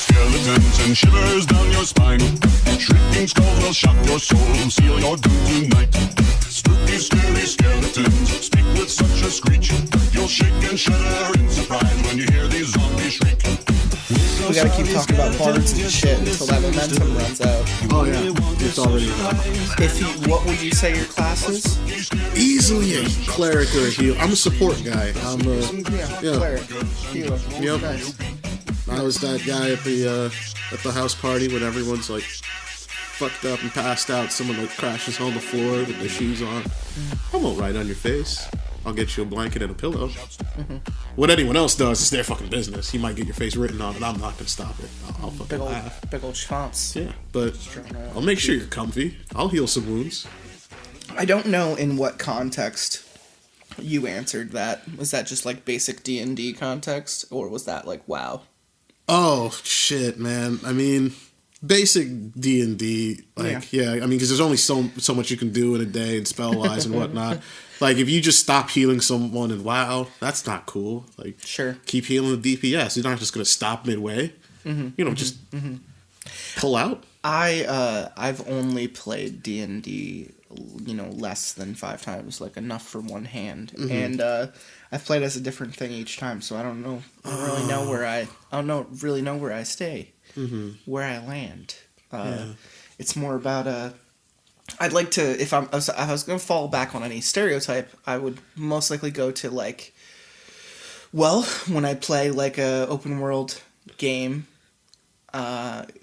skeletons and shivers down your spine. Shrieking skulls will shock your soul, seal your doom tonight. Spooky, scary skeletons speak with such a screech. You'll shake and shudder in surprise when you hear these zombies shriek. We gotta keep talking about bards and shit until that momentum runs out. Oh yeah, it's already What would you say your class is? easily a cleric or a healer. I'm a support guy. I'm a Cleric. Healer. Yep. Nice. I was that guy at the house party when everyone's like fucked up and passed out. Someone like crashes on the floor with their shoes on. I won't write on your face. I'll get you a blanket and a pillow. What anyone else does is their fucking business. You might get your face written on, and I'm not gonna stop it. I'll fucking laugh. Big old chance. Yeah, but I'll make sure you're comfy. I'll heal some wounds. I don't know in what context you answered that. Was that just like basic D&D context, or was that like WoW? Oh shit, man. I mean, basic D&D. Like, yeah. I mean, because there's only so much you can do in a day and spell wise and whatnot. Like, if you just stop healing someone and WoW, that's not cool. Like, sure, keep healing the DPS. You're not just gonna stop midway. Just pull out. I've only played D&D, less than 5 times, like enough for one hand, and I've played as a different thing each time, so I don't know. I don't really know where I stay, where I land. It's more about I'd like to, if I was going to fall back on any stereotype, I would most likely go to like, well, when I play like a open world game,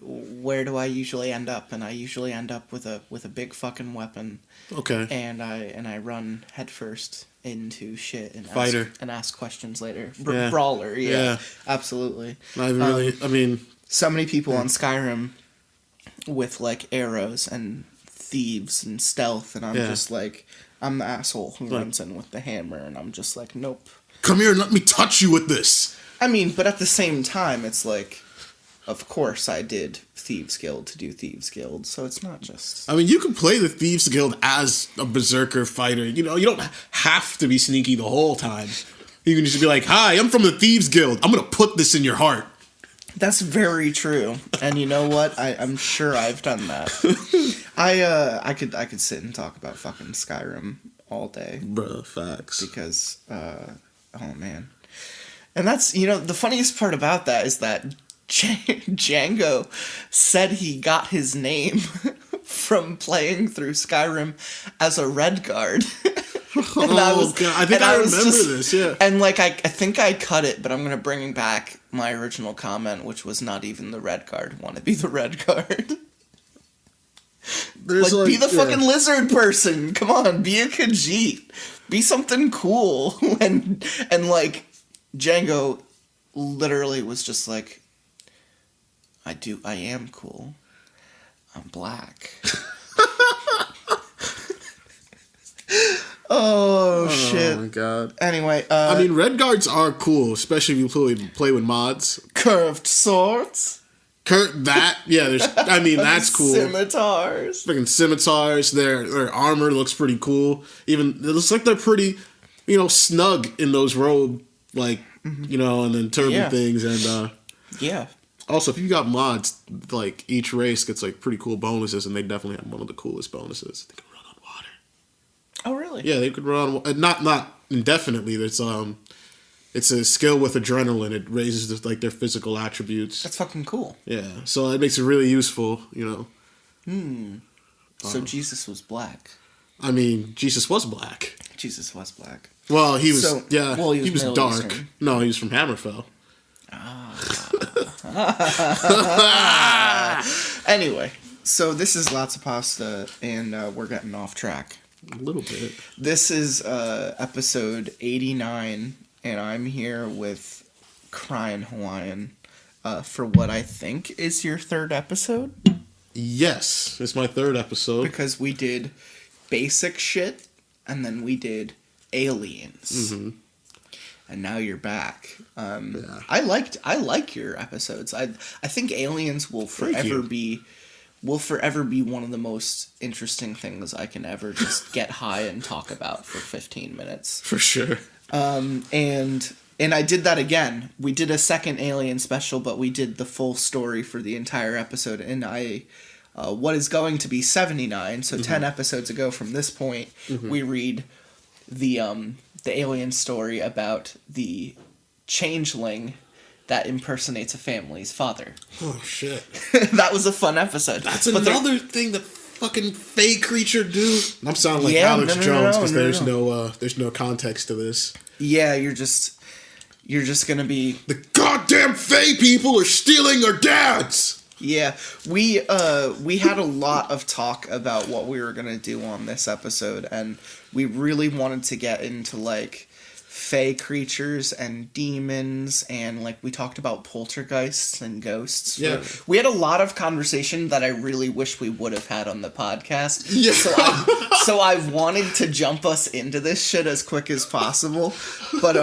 where do I usually end up? And I usually end up with a big fucking weapon. Okay. And I run headfirst into shit and Fighter. ask questions later. Brawler, yeah, absolutely. So many people on Skyrim with like arrows and thieves and stealth, and I'm just like, I'm the asshole who runs in with the hammer, and I'm just like, nope. Come here and let me touch you with this. I mean, but at the same time, it's like, of course I did Thieves Guild to do Thieves Guild, so it's not just... I mean, you can play the Thieves Guild as a berserker fighter. You don't have to be sneaky the whole time. You can just be like, hi, I'm from the Thieves Guild. I'm going to put this in your heart. That's very true. And you know what? I'm sure I've done that. I could sit and talk about fucking Skyrim all day. Bruh, facts. Because, oh man. And that's, the funniest part about that is that Django said he got his name from playing through Skyrim as a red guard. God. I think I remember this, yeah. And like, I think I cut it, but I'm going to bring back my original comment, which was not even the red guard. Want to be the red guard. Be the fucking lizard person. Come on, be a Khajiit. Be something cool. And like, Django literally was just like, I am cool. I'm black. Oh shit. Oh my god. Anyway, red guards are cool, especially if you play with mods. Curved swords. That's cool. Scimitars. Freaking scimitars. Their armor looks pretty cool. Even it looks like they're pretty, snug in those robe, like and then turban things and yeah. Also, if you got mods, like each race gets like pretty cool bonuses, and they definitely have one of the coolest bonuses. They can run on water. Oh really? Yeah, they could run on not indefinitely. It's a skill with adrenaline. It raises their physical attributes. That's fucking cool. Yeah, so it makes it really useful. So Jesus was black. I mean, Jesus was black. Jesus was black. Well, he was. He was dark. Eastern. No, he was from Hammerfell. Anyway, so this is Lots of Pasta, and we're getting off track. A little bit. This is episode 89, and I'm here with Crying Hawaiian for what I think is your third episode. Yes, it's my third episode. Because we did basic shit, and then we did aliens. Mm-hmm. And now you're back. I like your episodes. I think aliens will forever be one of the most interesting things I can ever just get high and talk about for 15 minutes. For sure. And And I did that again. We did a second Alien special, but we did the full story for the entire episode. And what is going to be 79, so 10 episodes ago from this point, we read the Alien story about the changeling that impersonates a family's father. Oh, shit. That was a fun episode. That's another thing that fucking fey creature do. I'm sounding like Alex Jones because there's no context to this. Yeah, you're just gonna be... The goddamn fey people are stealing our dads! Yeah, we had a lot of talk about what we were gonna do on this episode, and we really wanted to get into, like, fey creatures and demons, and like we talked about poltergeists and ghosts. Yeah, we had a lot of conversation that I really wish we would have had on the podcast. Yeah, so I wanted to jump us into this shit as quick as possible, but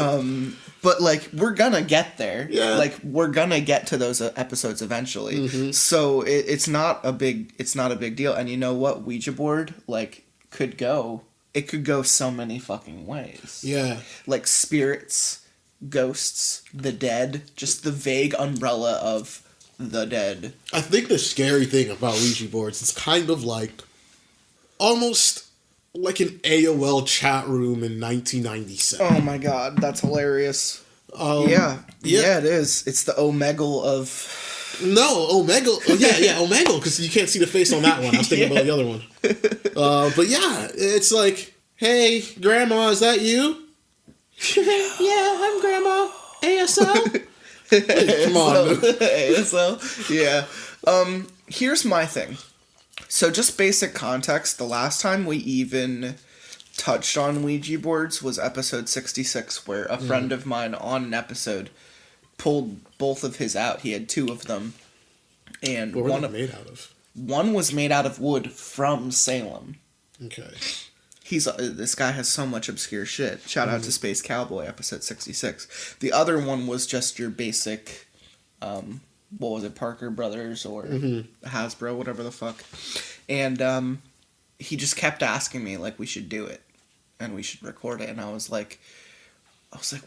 like we're gonna get there. Yeah, like we're gonna get to those episodes eventually. So it's not a big deal. And you know what, Ouija board could go. It could go so many fucking ways. Yeah. Like spirits, ghosts, the dead, just the vague umbrella of the dead. I think the scary thing about Ouija boards is kind of like almost like an AOL chat room in 1997. Oh my god, that's hilarious. Yeah, it is. It's the Omegle of... No, Omegle. Oh, yeah, Omegle, because you can't see the face on that one. I was thinking about the other one. But yeah, it's like, hey, Grandma, is that you? Yeah, I'm Grandma. ASL? Come on. ASL? Yeah. Here's my thing. So just basic context, the last time we even touched on Ouija boards was episode 66, where a friend of mine on an episode pulled both of his out. He had 2 of them, and what were they made out of? One was made out of wood from Salem. Okay. This guy has so much obscure shit. Shout out to Space Cowboy, episode 66. The other one was just your basic, what was it, Parker Brothers or Hasbro, whatever the fuck. And he just kept asking me, like, we should do it, and we should record it, and I was like,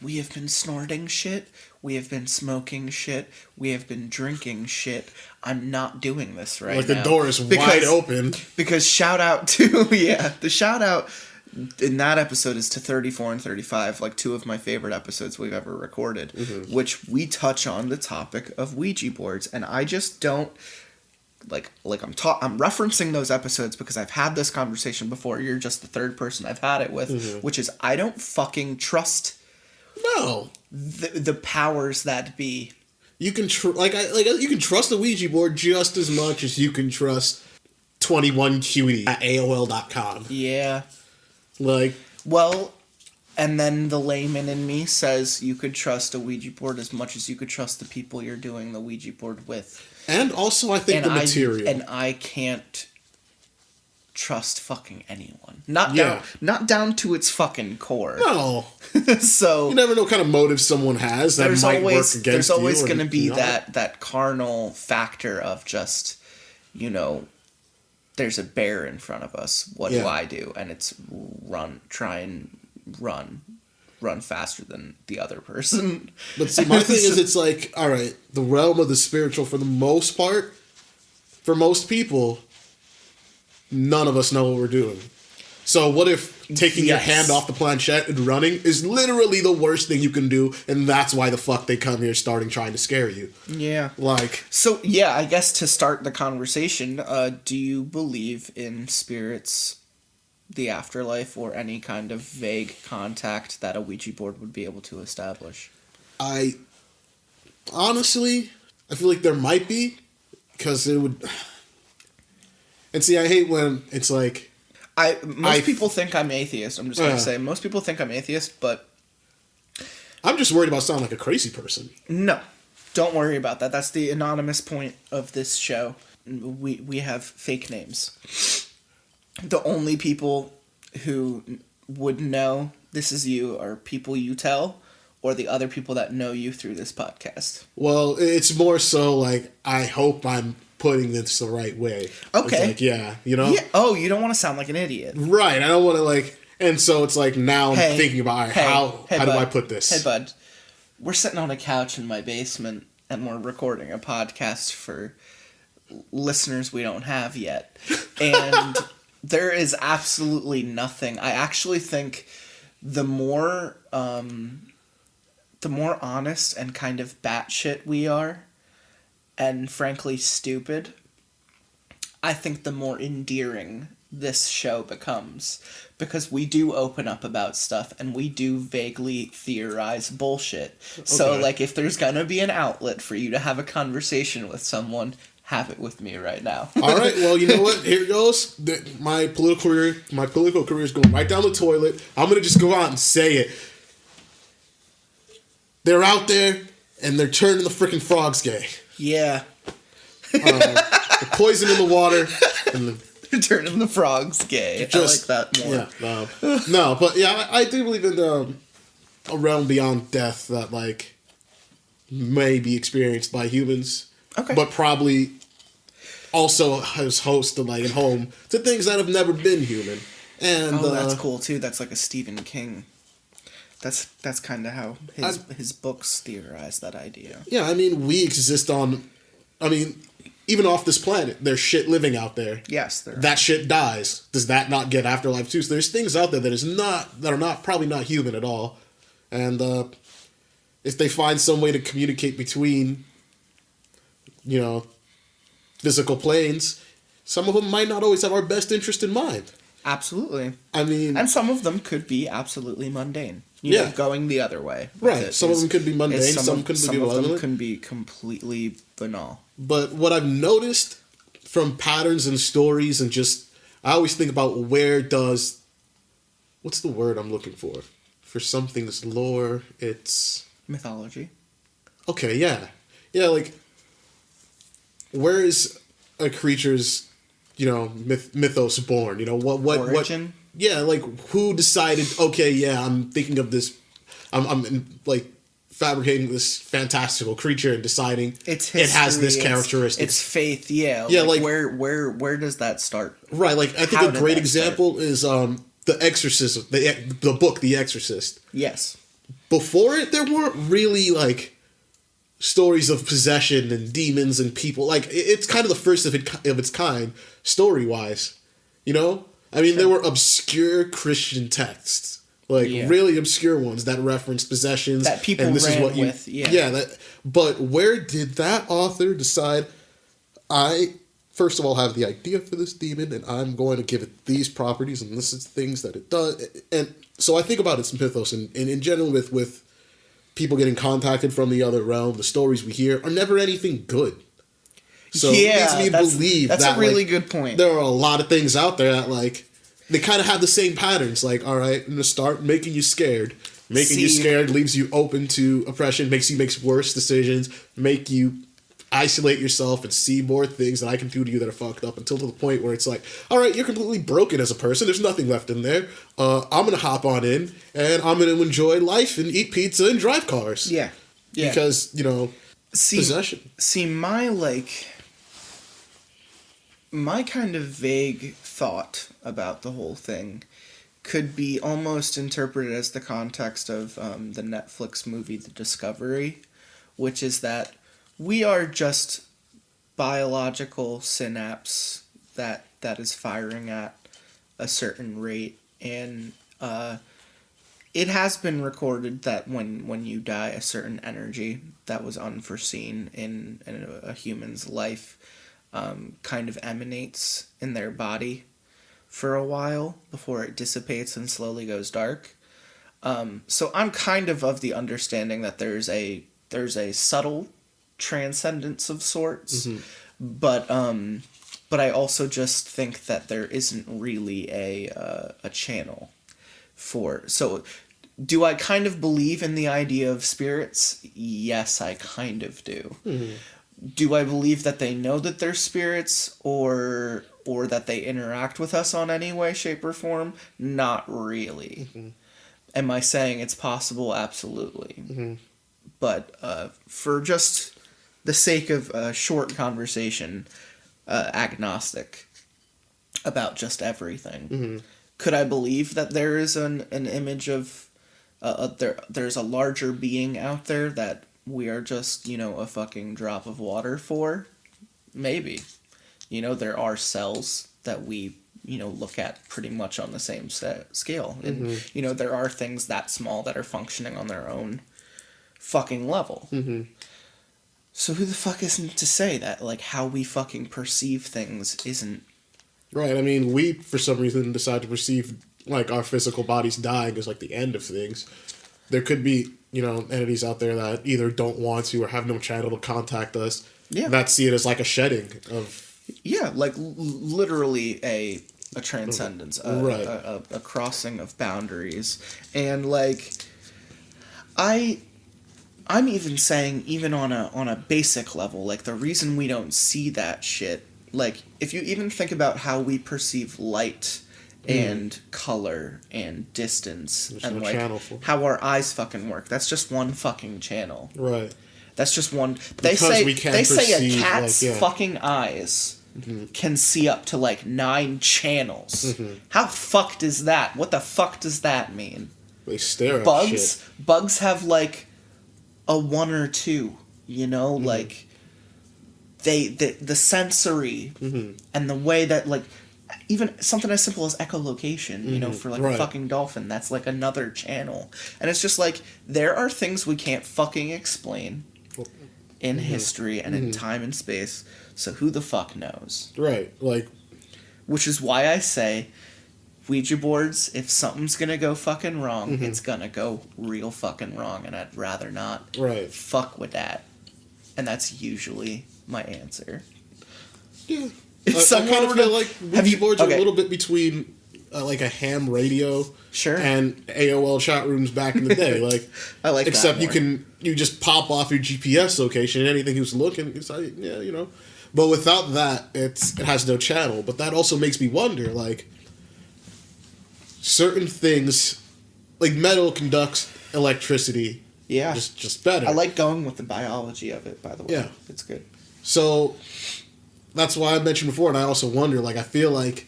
we have been snorting shit, we have been smoking shit, we have been drinking shit. I'm not doing this right now. Like the door is wide open. Because shout out to, the shout out in that episode is to 34 and 35, like 2 of my favorite episodes we've ever recorded, which we touch on the topic of Ouija boards. And I just don't, I'm referencing those episodes because I've had this conversation before. You're just the third person I've had it with, which is I don't fucking trust the powers that be. You can you can trust the Ouija board just as much as you can trust 21Cutie at AOL.com. Yeah. Well, and then the layman in me says you could trust a Ouija board as much as you could trust the people you're doing the Ouija board with. And also, I think the material. And I can't trust fucking anyone. Not down to its fucking core. No. So you never know what kind of motive someone has that might work against you. There's always going to be that carnal factor of just, there's a bear in front of us. What do I do? And it's try and run faster than the other person. But see, my thing is, it's like, all right, the realm of the spiritual, for the most part, for most people, none of us know what we're doing. So what if taking your hand off the planchette and running is literally the worst thing you can do, and that's why the fuck they come here trying to scare you? Yeah. So, I guess to start the conversation, do you believe in spirits, the afterlife, or any kind of vague contact that a Ouija board would be able to establish? Honestly, I feel like there might be, because it would... And see, I hate when it's like... Most people think I'm atheist. I'm just going to say, most people think I'm atheist, but... I'm just worried about sounding like a crazy person. No. Don't worry about that. That's the anonymous point of this show. We have fake names. The only people who would know this is you are people you tell, or the other people that know you through this podcast. Well, it's more so like, I hope I'm putting this the right way. Okay. Like, yeah. Oh, you don't want to sound like an idiot. Right. I don't want to and so it's like now I'm thinking about how do I put this? Hey, bud. we're sitting on a couch in my basement and we're recording a podcast for listeners we don't have yet. And there is absolutely nothing. I actually think the more honest and kind of batshit we are, and frankly stupid, I think the more endearing this show becomes, because we do open up about stuff and we do vaguely theorize bullshit. Okay. So, like, if there's gonna be an outlet for you to have a conversation with someone, have it with me right now. All right, well, you know what? Here it goes. My political career is going right down the toilet. I'm gonna just go out and say it. They're out there and they're turning the freaking frogs gay. Yeah. The poison in the water and the turning the frogs gay. Just, I like that more. Yeah, no, but yeah, I do believe in a realm beyond death that, like, may be experienced by humans. Okay. But probably also has host and, like, and home to things that have never been human. And that's cool too. That's like a Stephen King. That's kind of how his books theorize that idea. Yeah, I mean, we exist on. I mean, even off this planet, there's shit living out there. Yes, there. That shit dies. Does that not get afterlife too? So there's things out there that are probably not human at all, and if they find some way to communicate between, you know, physical planes, some of them might not always have our best interest in mind. Absolutely. I mean, and some of them could be absolutely mundane. You know, going the other way. Right. Some of them could be mundane. Some of them can be completely banal. But what I've noticed from patterns and stories and just, I always think about what's the word I'm looking for? For something that's lore, it's... mythology. Okay, yeah. Yeah, like, where is a creature's, you know, mythos born? You know, what origin? Yeah, like, who decided, okay, yeah, I'm thinking of this, I'm like, fabricating this fantastical creature and deciding history, it has this characteristic. It's faith, yeah. Yeah, like where does that start? Right, like, I think a great example is The Exorcist, the book The Exorcist. Yes. Before it, there weren't really, like, stories of possession and demons and people. Like, it's kind of the first of its kind, story-wise, you know? I mean, there were obscure Christian texts, like really obscure ones that referenced possessions that people ran with. Yeah. But where did that author decide? I first of all have the idea for this demon, and I'm going to give it these properties, and this is things that it does. And so I think about its mythos, and in general with people getting contacted from the other realm, the stories we hear are never anything good. So it leads me to believe that's that, a really like, good point. There are a lot of things out there that, like, they kind of have the same patterns. Like, all right, I'm going to start making you scared. Making you scared leaves you open to oppression, makes you make worse decisions, make you isolate yourself and see more things that I can do to you that are fucked up, until to the point where it's like, all right, you're completely broken as a person. There's nothing left in there. I'm going to hop on in, and I'm going to enjoy life and eat pizza and drive cars. Yeah. Because, you know, possession. See, my kind of vague thought about the whole thing could be almost interpreted as the context of the Netflix movie The Discovery, which is that we are just biological synapse that is firing at a certain rate, and it has been recorded that when you die, a certain energy that was unforeseen in a human's life kind of emanates in their body for a while before it dissipates and slowly goes dark. So I'm kind of the understanding that there's a subtle transcendence of sorts, but I also just think that there isn't really a channel for. So, do I kind of believe in the idea of spirits? Yes, I kind of do. Mm-hmm. Do I believe that they know that they're spirits, or that they interact with us on any way, shape, or form? Not really. Mm-hmm. Am I saying it's possible? Absolutely. Mm-hmm. But for just the sake of a short conversation, agnostic about just everything. Mm-hmm. Could I believe that there is an image of there's a larger being out there that we are just, a fucking drop of water for? Maybe. There are cells that we, look at pretty much on the same scale. And, there are things that small that are functioning on their own fucking level. So who the fuck isn't to say that, like, how we fucking perceive things isn't... Right, I mean, we, for some reason, decide to perceive, like, our physical bodies dying as, like, the end of things. There could be, entities out there that either don't want to or have no channel to contact us. Yeah. That see it as, like, a shedding of... Yeah, like, literally a transcendence. Right. A crossing of boundaries. And, like, I'm even saying, even on a basic level, like, the reason we don't see that shit, like, if you even think about how we perceive light and color and distance and, like, how our eyes fucking work, that's just one fucking channel. Right. They say a cat's fucking eyes can see up to, like, 9 channels. How fucked is that? What the fuck does that mean? They stare at shit. Bugs have, like, a 1 or 2, like, the sensory and the way that, like, even something as simple as echolocation, for, like, a fucking dolphin, that's, like, another channel. And it's just, like, there are things we can't fucking explain in history and in time and space, so who the fuck knows? Right, like... Which is why I say, Ouija boards, if something's gonna go fucking wrong, it's gonna go real fucking wrong, and I'd rather not fuck with that. And that's usually my answer. Yeah. I kind of feel like Ouija boards are a little bit between like a ham radio and AOL chat rooms back in the day. Like, I like except that more. you just pop off your GPS location and anything who's looking, it's like, But without that, it has no channel. But that also makes me wonder, like, certain things, like metal conducts electricity. Yeah. Just better. I like going with the biology of it, by the way. Yeah. It's good. So, that's why I mentioned before, and I also wonder, like, I feel like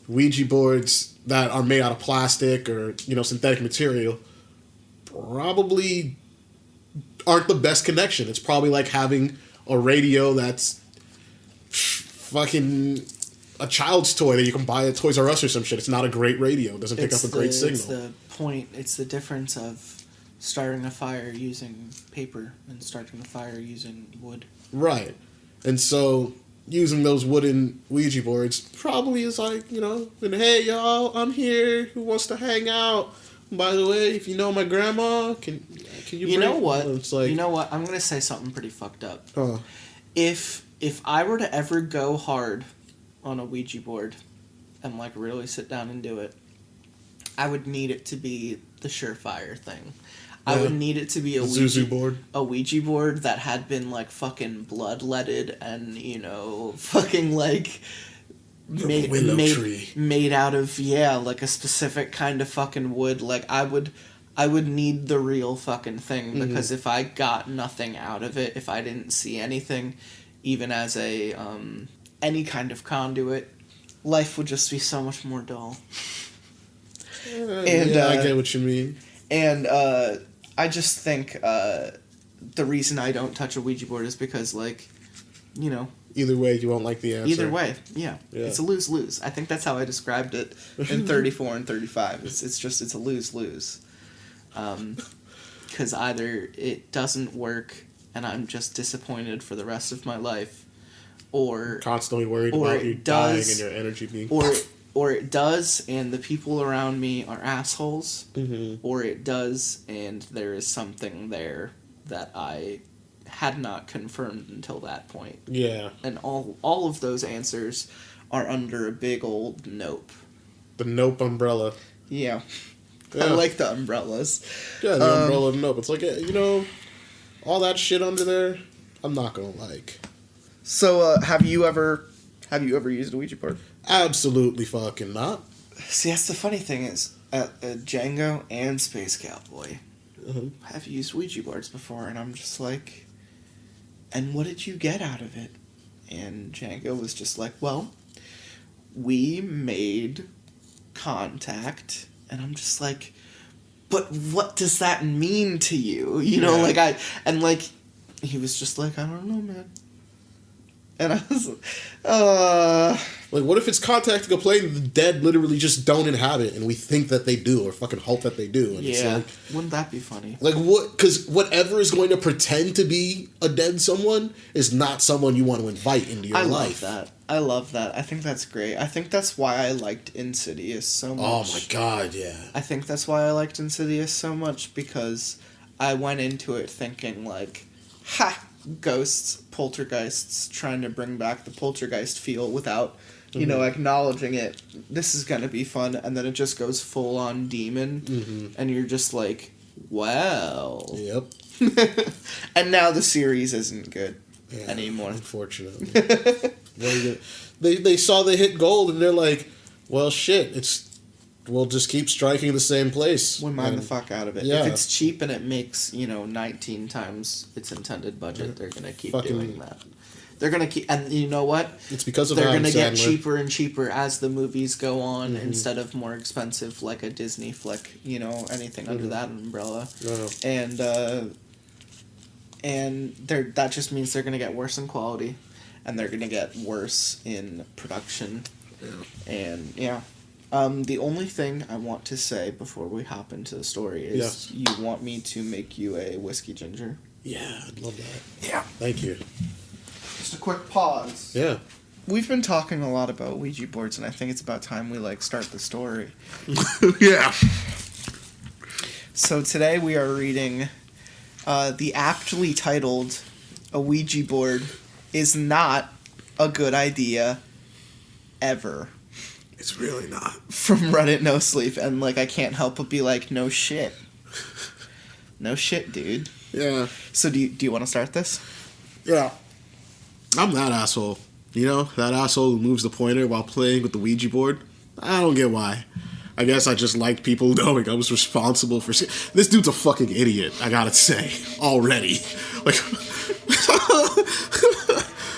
Ouija boards that are made out of plastic or, synthetic material probably aren't the best connection. It's probably like having a radio that's fucking a child's toy that you can buy at Toys R Us or some shit. It's not a great radio. It doesn't pick up a great signal. It's the difference of starting a fire using paper and starting a fire using wood. Right. And so, using those wooden Ouija boards probably is like, and hey, y'all, I'm here. Who wants to hang out? By the way, if you know my grandma, can you You know what? It's like, you know what? I'm going to say something pretty fucked up. If I were to ever go hard on a Ouija board and, like, really sit down and do it, I would need it to be the surefire thing. I would need it to be a Ouija board that had been, like, fucking bloodletted and, fucking, like, made out of, like, a specific kind of fucking wood. Like, I would need the real fucking thing, because if I got nothing out of it, if I didn't see anything, even as a, any kind of conduit, life would just be so much more dull. I get what you mean. And, I just think, the reason I don't touch a Ouija board is because, like, Either way, you won't like the answer. Either way, yeah. It's a lose-lose. I think that's how I described it in 34 and 35. It's a lose-lose. Because either it doesn't work and I'm just disappointed for the rest of my life, or... Constantly worried about you dying and your energy being... Or it does, and the people around me are assholes. Or it does, and there is something there that I had not confirmed until that point. Yeah. And all of those answers are under a big old nope. The nope umbrella. Yeah. I like the umbrellas. Yeah, the umbrella of nope. It's like, all that shit under there, I'm not gonna like. So, have you ever used a Ouija board? Absolutely fucking not. See, that's the funny thing is, Django and Space Cowboy have used Ouija boards before, and I'm just like, and what did you get out of it? And Django was just like, well, we made contact, and I'm just like, but what does that mean to you? You know, Yeah. he was just like, I don't know, man. And I was Like, what if it's contacting a plane the dead literally just don't inhabit, and we think that they do, or fucking hope that they do? And it's yeah. like, Wouldn't that be funny? like, what? Because whatever is going to pretend to be a dead someone is not someone you want to invite into your life. I love that. I think that's great. I think that's why I liked Insidious so much. Oh my god, yeah. I think that's why I liked Insidious so much, because I went into it thinking, like, ha! Ghosts, poltergeists, trying to bring back the poltergeist feel without, you know, acknowledging it. This is gonna be fun, and then it just goes full on demon, and you're just like, wow. Yep. And now the series isn't good anymore. Unfortunately. They saw they hit gold, and they're like, well, shit, we'll just keep striking the same place. We mine the fuck out of it. Yeah. If it's cheap and it makes, 19 times its intended budget, they're gonna keep doing that. They're gonna keep, and you know what? It's because of they're Adam gonna get Sandler. cheaper and cheaper as the movies go on, instead of more expensive like a Disney flick. Anything under that umbrella. And that just means they're gonna get worse in quality, and they're gonna get worse in production. Yeah. And the only thing I want to say before we hop into the story is you want me to make you a whiskey ginger. Yeah, I'd love that. Yeah. Thank you. Just a quick pause. Yeah. We've been talking a lot about Ouija boards, and I think it's about time we start the story. Yeah. So today we are reading the aptly titled "A Ouija board is not a good idea ever." It's really not. From Reddit No Sleep, and I can't help but be like, no shit. No shit, dude. Yeah. So do you want to start this? Yeah. I'm that asshole. That asshole who moves the pointer while playing with the Ouija board. I don't get why. I guess I just liked people knowing I was responsible for... This dude's a fucking idiot, I gotta say. Already.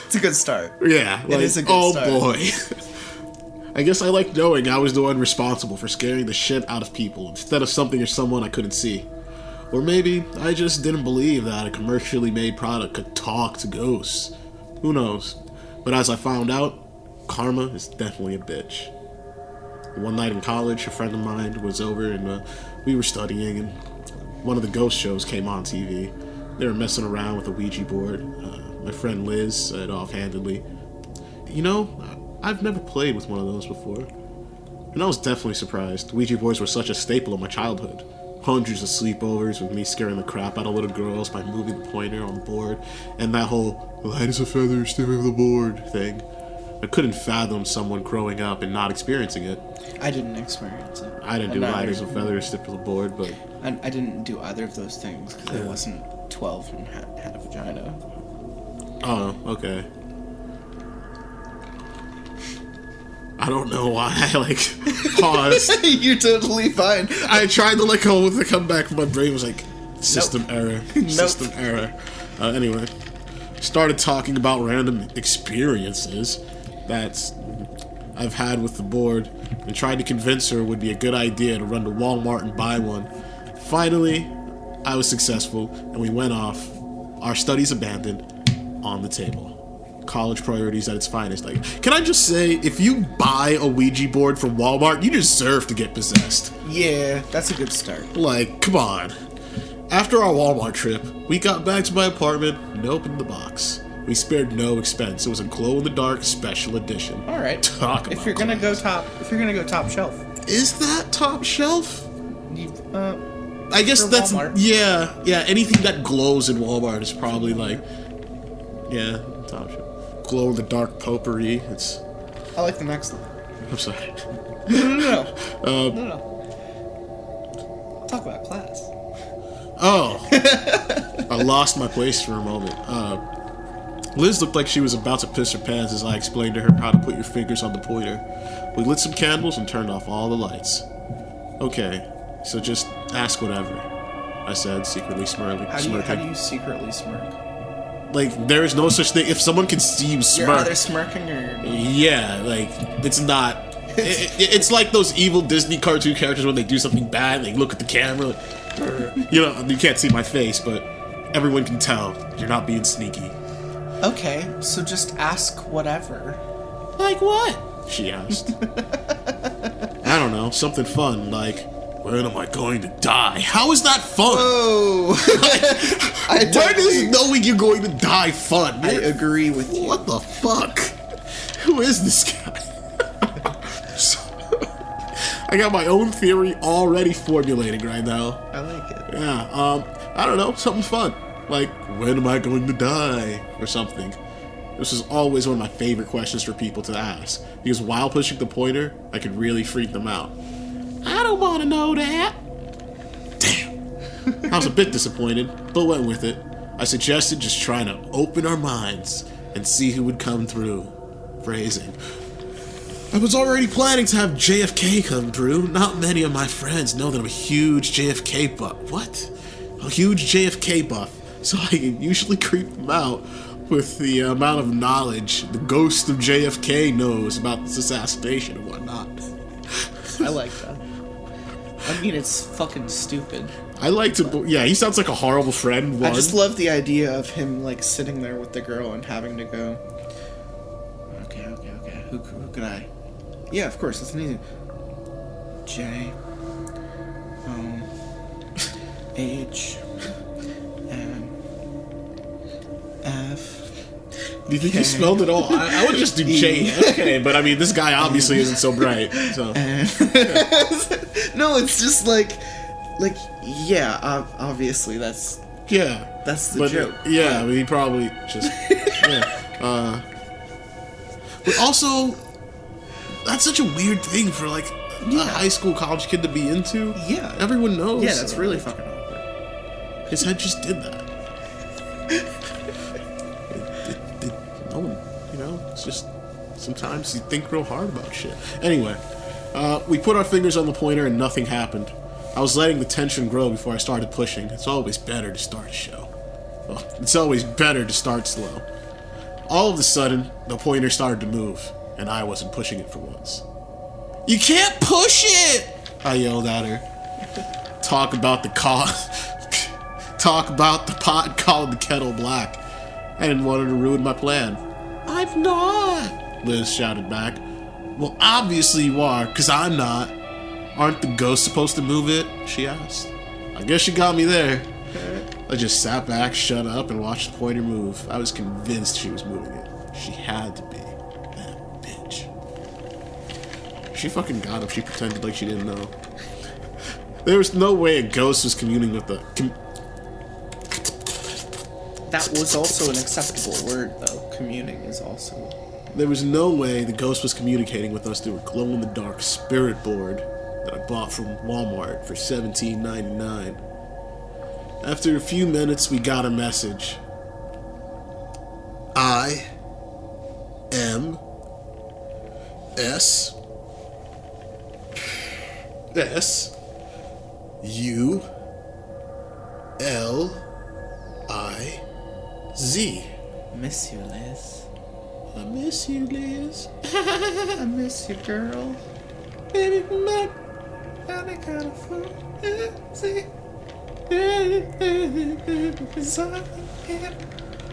It's a good start. Yeah. It is a good start. Oh, boy. I guess I like knowing I was the one responsible for scaring the shit out of people instead of something or someone I couldn't see. Or maybe I just didn't believe that a commercially made product could talk to ghosts. Who knows? But as I found out, karma is definitely a bitch. One night in college, a friend of mine was over and we were studying, and one of the ghost shows came on TV. They were messing around with a Ouija board. My friend Liz said offhandedly, I've never played with one of those before. And I was definitely surprised. Ouija boards were such a staple of my childhood. Hundreds of sleepovers with me scaring the crap out of little girls by moving the pointer on the board, and that whole light as a feather sticking to the board thing. I couldn't fathom someone growing up and not experiencing it. I didn't experience it. I didn't do light as a feather stick to the board, but... I didn't do either of those things because I wasn't 12 and had a vagina. Oh, okay. I don't know why I paused. You're totally fine. I tried to go with the comeback, but my brain was like, system error. Nope. System error. Anyway, started talking about random experiences that I've had with the board and tried to convince her it would be a good idea to run to Walmart and buy one. Finally, I was successful, and we went off, our studies abandoned, on the table. College priorities at its finest. Can I just say, if you buy a Ouija board from Walmart, you deserve to get possessed. Yeah, that's a good start. Come on. After our Walmart trip, we got back to my apartment and opened the box. We spared no expense. It was a glow-in-the-dark special edition. All right. Talk about if you're gonna go top shelf, is that top shelf? I guess for that's Walmart. Yeah. Anything that glows in Walmart is probably top shelf. Glow in the dark potpourri. I like the next one. I'm sorry. No. Talk about class. Oh. I lost my place for a moment. Liz looked like she was about to piss her pants as I explained to her how to put your fingers on the pointer. We lit some candles and turned off all the lights. Okay, so just ask whatever, I said, secretly smirking. How do you secretly smirk? There is no such thing. If someone can see you smirk... You're either smirking or... Yeah, it's not It's like those evil Disney cartoon characters when they do something bad and they look at the camera. You know, you can't see my face, but everyone can tell you're not being sneaky. Okay, so just ask whatever. Like what? She asked. I don't know, something fun, like, when am I going to die? How is that fun? Oh! Where is knowing you're going to die fun? I agree with you. What the fuck? Who is this guy? I got my own theory already formulating right now. I like it. Yeah, I don't know, something fun. Like, when am I going to die? Or something. This is always one of my favorite questions for people to ask. Because while pushing the pointer, I could really freak them out. I don't want to know that. Damn. I was a bit disappointed, but went with it. I suggested just trying to open our minds and see who would come through. Phrasing. I was already planning to have JFK come through. Not many of my friends know that I'm a huge JFK buff. What? A huge JFK buff. So I can usually creep them out with the amount of knowledge the ghost of JFK knows about this assassination and whatnot. I like that. I mean, it's fucking stupid. I like to... Yeah, he sounds like a horrible friend. One. I just love the idea of him, like, sitting there with the girl and having to go... Okay. Who could I... Yeah, of course, that's an easy... J... O... H... M... F... Do you think you spelled it all? I would just do J. Okay, but I mean, this guy obviously isn't so bright. So. No, it's just like, yeah, obviously that's the joke. Yeah, I mean, he probably just yeah. But also, that's such a weird thing for like a high school, college kid to be into. Yeah, everyone knows. Yeah, that's really fucking awkward. His head just did that. No one, you know, it's just sometimes you think real hard about shit. Anyway, we put our fingers on the pointer and nothing happened. I was letting the tension grow before I started pushing. It's always better to start a show. Well, it's always better to start slow. All of a sudden, the pointer started to move, and I wasn't pushing it for once. You can't push it! I yelled at her. Talk about the pot calling the kettle black. I didn't want her to ruin my plan. I've not, Liz shouted back. Well, obviously you are, because I'm not. Aren't the ghosts supposed to move it? She asked. I guess she got me there. I just sat back, shut up, and watched the pointer move. I was convinced she was moving it. She had to be. That bitch. She fucking got up. She pretended like she didn't know. There was no way a ghost was communing with the... That was also an acceptable word, though. Communing is also... There was no way the ghost was communicating with us through a glow-in-the-dark spirit board that I bought from Walmart for $17.99. After a few minutes, we got a message. I am S U L I Z. Miss you, Liz. I miss you, Liz. I miss you, girl. Baby, not any kind of food. See?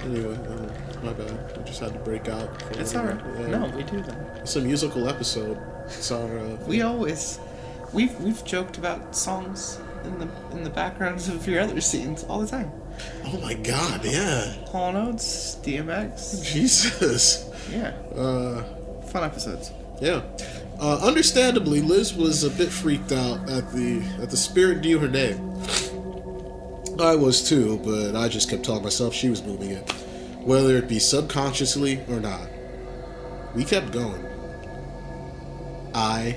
Anyway, my bad. I just had to break out. It's alright. No, we do that. It's a musical episode. It's our. We've joked about songs in the backgrounds of your other scenes all the time. Oh my god, yeah. Hall Notes, DMX. Jesus. Yeah. Fun episodes. Yeah. Understandably, Liz was a bit freaked out at the spirit knew her name. I was too, but I just kept telling myself she was moving it, whether it be subconsciously or not. We kept going. INED,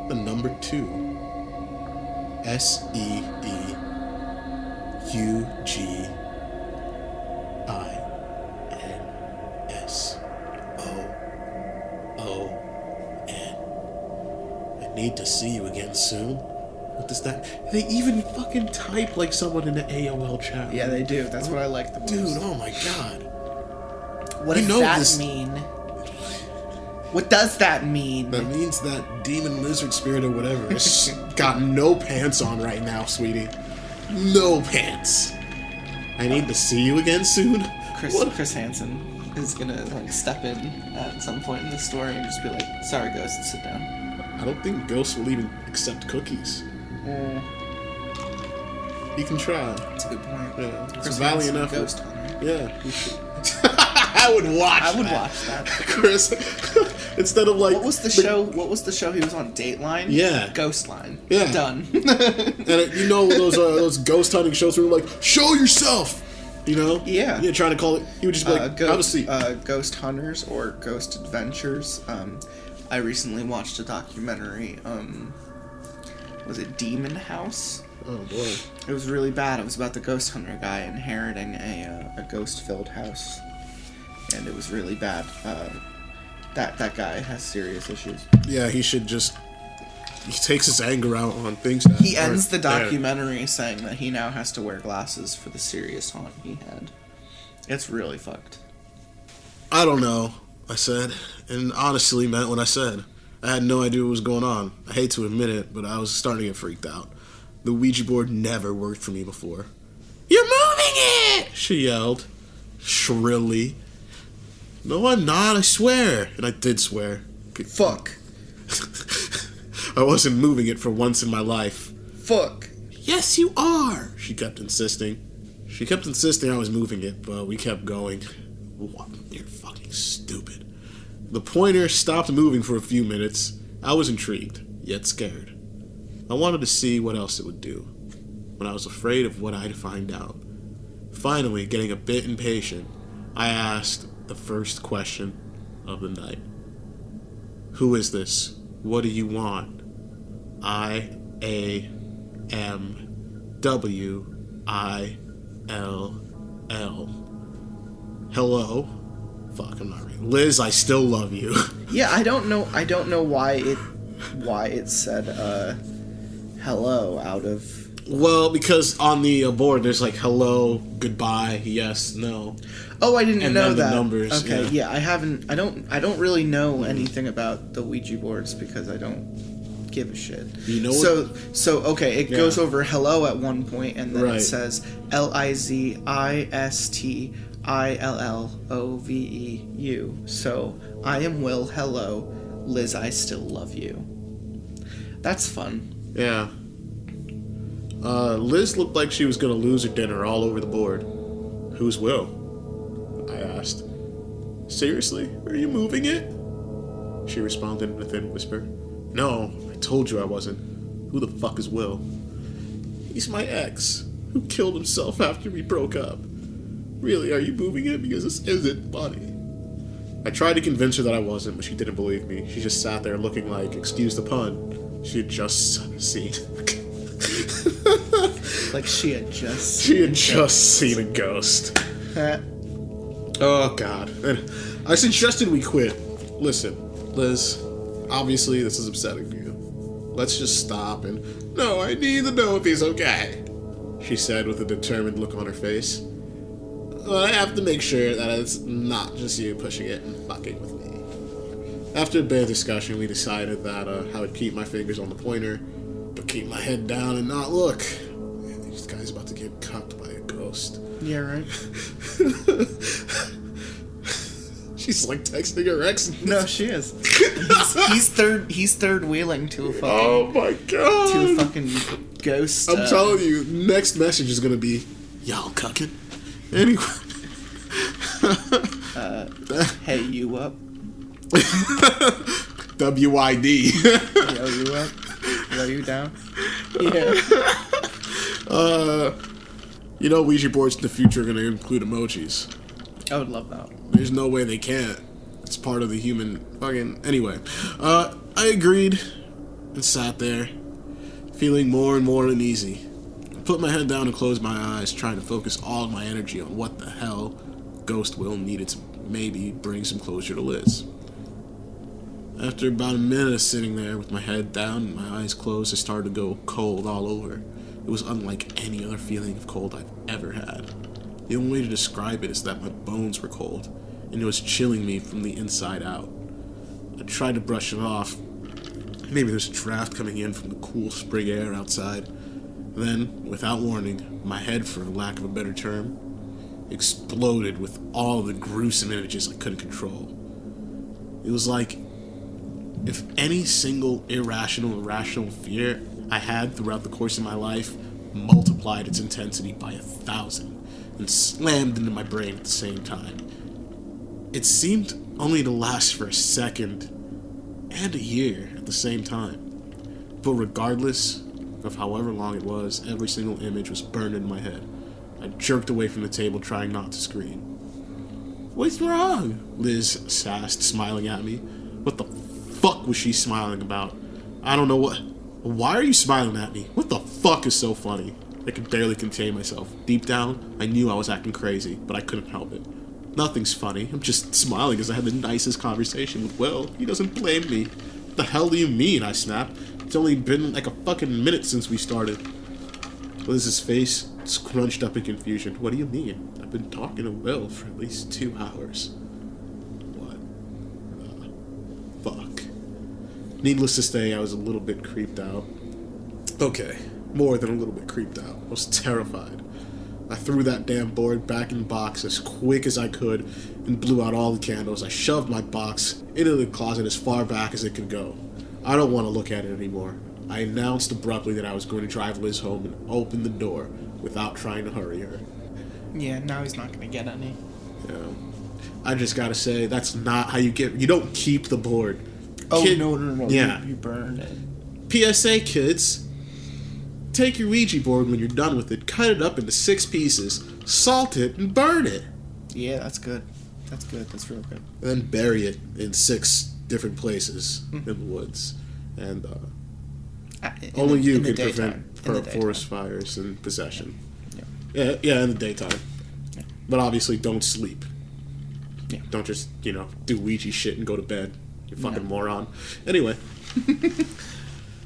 the number 2. SEEUGINSOON. I need to see you again soon. What does that... They even fucking type like someone in the AOL chat. Yeah, they do. That's what I like the most. Dude, oh my god. What does that mean? What does that mean? That means that demon lizard spirit or whatever has got no pants on right now, sweetie. No pants. I need to see you again soon. Chris Hansen is gonna like step in at some point in the story and just be like, "Sorry, ghost, sit down." I don't think ghosts will even accept cookies. You can try. That's a good point. Yeah, it's Chris valiant Hansen, effort. Ghost Hunter. Yeah, you should. I would watch that, Chris. Instead of like, what was the show? What was the show he was on? Dateline. Yeah. Ghostline. Yeah. Done. And you know those ghost hunting shows where like, show yourself. You know. Yeah. Yeah. Trying to call it. He would just be like, have a seat. Ghost Hunters or Ghost Adventures. I recently watched a documentary. Was it Demon House? Oh boy. It was really bad. It was about the ghost hunter guy inheriting a ghost-filled house, and it was really bad. That guy has serious issues. Yeah, he should just. He takes his anger out on things that He ends the aren't documentary saying that he now has to wear glasses for the serious haunt he had. It's really fucked. I don't know, I said, and honestly meant what I said. I had no idea what was going on. I hate to admit it, but I was starting to get freaked out. The Ouija board never worked for me before. You're moving it! She yelled, shrilly. No, I'm not, I swear. And I did swear. Fuck. I wasn't moving it for once in my life. Fuck. Yes, you are, she kept insisting. She kept insisting I was moving it, but we kept going. What? You're fucking stupid. The pointer stopped moving for a few minutes. I was intrigued, yet scared. I wanted to see what else it would do, but I was afraid of what I'd find out. Finally, getting a bit impatient, I asked the first question of the night. Who is this? What do you want? I-A-M-W-I-L-L. Hello? Fuck, I'm not reading. Liz, I still love you. Yeah, I don't know why it said hello out of. Well, because on the board there's like hello, goodbye, yes, no. Oh, I didn't and know then that. The numbers. Okay, yeah, I don't really know anything about the Ouija boards because I don't give a shit. You know so okay, it goes over hello at one point and then Right. it says LIZISTILLOVEU. So I am Will, hello, Liz, I still love you. That's fun. Yeah. Liz looked like she was gonna lose her dinner all over the board. Who's Will? I asked. Seriously? Are you moving it? She responded in a thin whisper. No, I told you I wasn't. Who the fuck is Will? He's my ex, who killed himself after we broke up. Really, are you moving it? Because this isn't funny. I tried to convince her that I wasn't, but she didn't believe me. She just sat there looking like, excuse the pun, she had just seen. Like she had just seen a ghost. Oh, God. And I suggested we quit. Listen, Liz, obviously this is upsetting to you. Let's just stop and... No, I need to know if he's okay, she said with a determined look on her face. I have to make sure that it's not just you pushing it and fucking with me. After a bit of discussion, we decided that I would keep my fingers on the pointer, but keep my head down and not look. Man, this guy's about to get cucked by a ghost. Yeah, right. She's like texting her ex. No, she is. He's third wheeling to a fucking. Oh my God. To a fucking ghost. I'm telling you, next message is gonna be, y'all cucking. Anyway. Hey, you up? W-I-D. Yo, you up? Yo, you down? Yeah. You know, Ouija boards in the future are gonna include emojis. I would love that. There's no way they can't. It's part of the human fucking... Anyway, I agreed and sat there, feeling more and more uneasy. I put my head down and closed my eyes, trying to focus all of my energy on what the hell Ghost Will needed to maybe bring some closure to Liz. After about a minute of sitting there with my head down and my eyes closed, I started to go cold all over. It was unlike any other feeling of cold I've ever had. The only way to describe it is that my bones were cold, and it was chilling me from the inside out. I I tried to brush it off. Maybe there's a draft coming in from the cool spring air outside. Then, without warning, my head, for lack of a better term, exploded with all of the gruesome images I couldn't control. It was like if any single irrational or rational fear I had throughout the course of my life multiplied its intensity by 1,000 and slammed into my brain at the same time. It seemed only to last for a second and a year at the same time. But regardless of however long it was, every single image was burned in my head. I jerked away from the table, trying not to scream. "What's wrong?" Liz sassed, smiling at me. What the fuck was she smiling about? I don't know what... Why are you smiling at me? What the fuck is so funny? I could barely contain myself. Deep down, I knew I was acting crazy, but I couldn't help it. Nothing's funny. I'm just smiling as I had the nicest conversation with Will. He doesn't blame me. What the hell do you mean? I snapped. It's only been like a fucking minute since we started. Liz's face scrunched up in confusion. What do you mean? I've been talking to Will for at least 2 hours. What the fuck? Needless to say, I was a little bit creeped out. Okay, more than a little bit creeped out. I was terrified. I threw that damn board back in the box as quick as I could and blew out all the candles. I shoved my box into the closet as far back as it could go. I don't want to look at it anymore. I announced abruptly that I was going to drive Liz home and open the door without trying to hurry her. Yeah, now he's not going to get any. Yeah. I just gotta say, that's not how you get... You don't keep the board. Oh, no. Yeah. You burned it. PSA, kids. Take your Ouija board when you're done with it, cut it up into 6 pieces, salt it, and burn it. Yeah, that's good. That's good. That's real good. And then bury it in 6 different places in the woods. And only you can prevent forest fires and possession. Yeah, in the daytime. Yeah. But obviously, don't sleep. Yeah. Don't just, do Ouija shit and go to bed. You fucking moron. Anyway.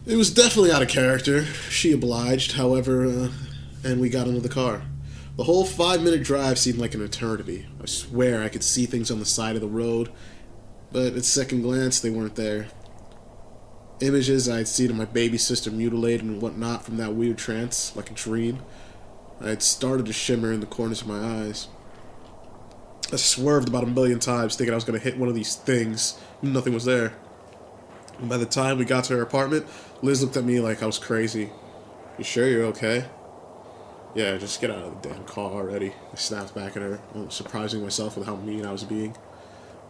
It was definitely out of character. She obliged, however, and we got into the car. The whole 5-minute drive seemed like an eternity. I swear I could see things on the side of the road, but at second glance, they weren't there. Images I had seen of my baby sister mutilated and whatnot from that weird trance, like a dream, I had started to shimmer in the corners of my eyes. I swerved about 1,000,000 times, thinking I was going to hit one of these things. Nothing was there. And by the time we got to her apartment, Liz looked at me like I was crazy. "You sure you're okay?" "Yeah, just get out of the damn car already." I snapped back at her, surprising myself with how mean I was being.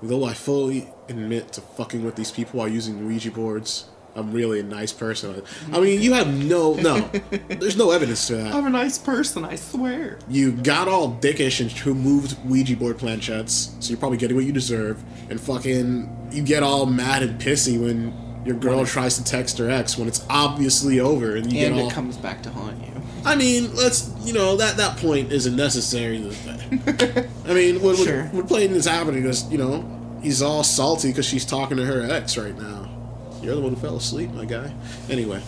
Though I fully admit to fucking with these people while using Ouija boards, I'm really a nice person. I mean, you have no, there's no evidence to that. I'm a nice person, I swear. You got all dickish and removed Ouija board planchettes, so you're probably getting what you deserve, and fucking, you get all mad and pissy when your girl tries to text her ex when it's obviously over, and you get all... it comes back to haunt you. I mean, let's, that point isn't necessary. I mean, when Clayton is happening, because, he's all salty because she's talking to her ex right now. You're the one who fell asleep, my guy. Anyway,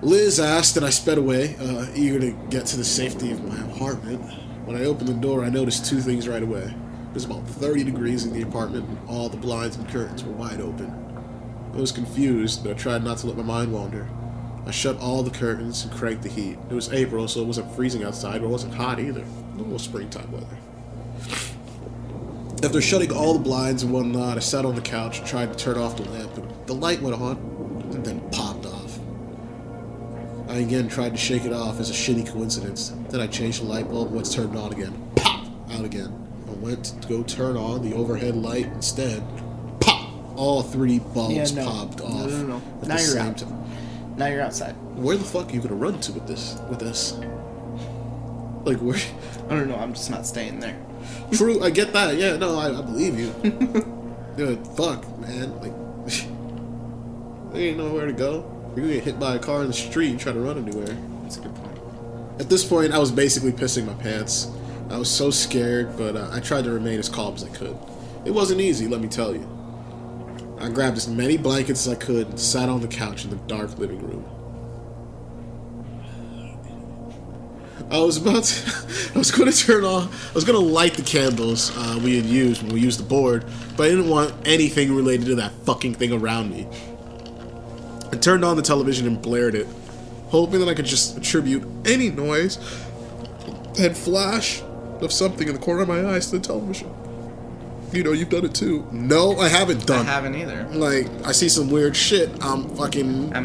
Liz asked and I sped away, eager to get to the safety of my apartment. When I opened the door, I noticed 2 things right away. It was about 30 degrees in the apartment and all the blinds and curtains were wide open. I was confused, but I tried not to let my mind wander. I shut all the curtains and cranked the heat. It was April, so it wasn't freezing outside, but it wasn't hot either. Normal springtime weather. After shutting all the blinds and whatnot, I sat on the couch and tried to turn off the lamp, and the light went on and then popped off. I again tried to shake it off as a shitty coincidence. Then I changed the light bulb and went turned on again. Pop! Out again. I went to go turn on the overhead light instead. Pop! All 3 bulbs popped off. No. At Now the you're same out. time. Now you're outside. Where the fuck are you gonna run to with this? Like, where? I don't know, I'm just not staying there. True, I get that. Yeah, no, I believe you. Dude, fuck, man. Like, there ain't nowhere to go. You're gonna get hit by a car in the street and try to run anywhere. That's a good point. At this point, I was basically pissing my pants. I was so scared, but I tried to remain as calm as I could. It wasn't easy, let me tell you. I grabbed as many blankets as I could and sat on the couch in the dark living room. I was going to turn on, I was going to light the candles we had used when we used the board, but I didn't want anything related to that fucking thing around me. I turned on the television and blared it, hoping that I could just attribute any noise and flash of something in the corner of my eyes to the television. You know, you've done it too. No, I haven't done. I haven't either. Like, I see some weird shit. I'm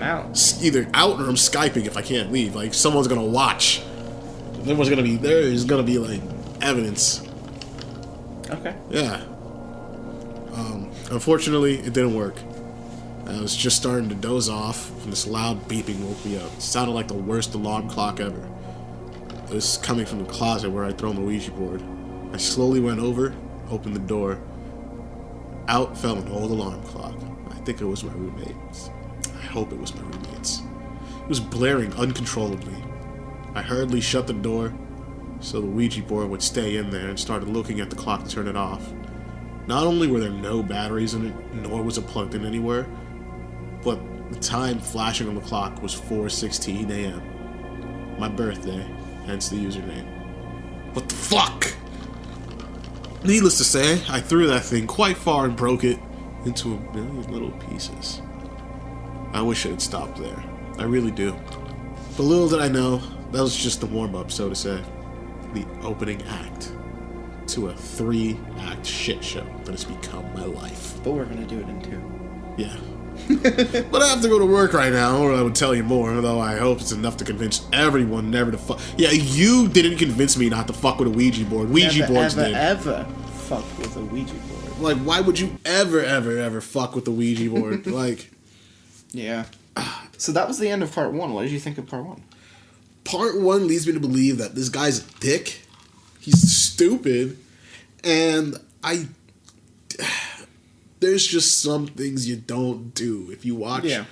out. Either out or I'm Skyping if I can't leave. Like, someone's gonna watch. Everyone's gonna be there. There's gonna be, like, evidence. Okay. Yeah. Unfortunately, it didn't work. I was just starting to doze off when this loud beeping woke me up. It sounded like the worst alarm clock ever. It was coming from the closet where I'd thrown the Ouija board. I slowly went over, opened the door. Out fell an old alarm clock. I think it was my roommate's. I hope it was my roommate's. It was blaring uncontrollably. I hurriedly shut the door so the Ouija board would stay in there and started looking at the clock to turn it off. Not only were there no batteries in it, nor was it plugged in anywhere, but the time flashing on the clock was 4:16 a.m. My birthday, hence the username. What the fuck? Needless to say, I threw that thing quite far and broke it into a million little pieces. I wish it had stopped there. I really do. But little did I know, that was just the warm-up, so to say. The opening act to a 3-act shit show that has become my life. But we're gonna do it in 2. Yeah. But I have to go to work right now, or I would tell you more, though I hope it's enough to convince everyone never to fuck. Yeah, you didn't convince me not to fuck with a Ouija board. Ouija boards did. Ever fuck with a Ouija board. Like, why would you ever fuck with the Ouija board? Like... Yeah. So that was the end of part 1. What did you think of part 1? Part 1 leads me to believe that this guy's a dick. He's stupid. And there's just some things you don't do if you watch. Yeah.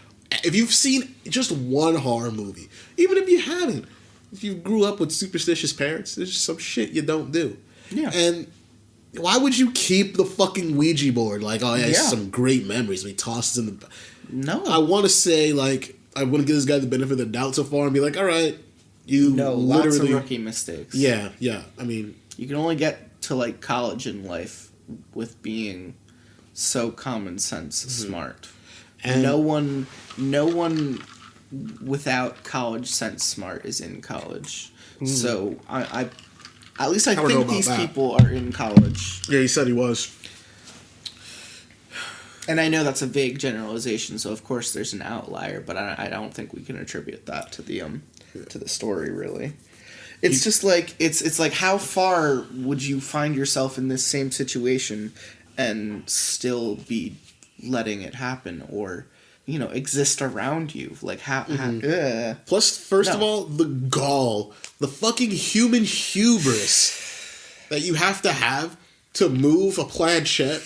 If you've seen just one horror movie, even if you haven't, if you grew up with superstitious parents, there's just some shit you don't do. Yeah. And why would you keep the fucking Ouija board? Like, oh yeah, it's some great memories. And he tosses in the... No. I want to say, like, I want to give this guy the benefit of the doubt so far and be like, all right, you lots of rookie mistakes. Yeah. I mean... You can only get to, like, college in life with being so common sense smart. And no one without college sense smart is in college. So I at least I think these people are in college. Yeah, he said he was. And I know that's a vague generalization, so of course there's an outlier, but I don't think we can attribute that to the story really. It's just like it's like how far would you find yourself in this same situation and still be letting it happen, or exist around you? Like how Plus, first of all, the gall, the fucking human hubris that you have to move a planchette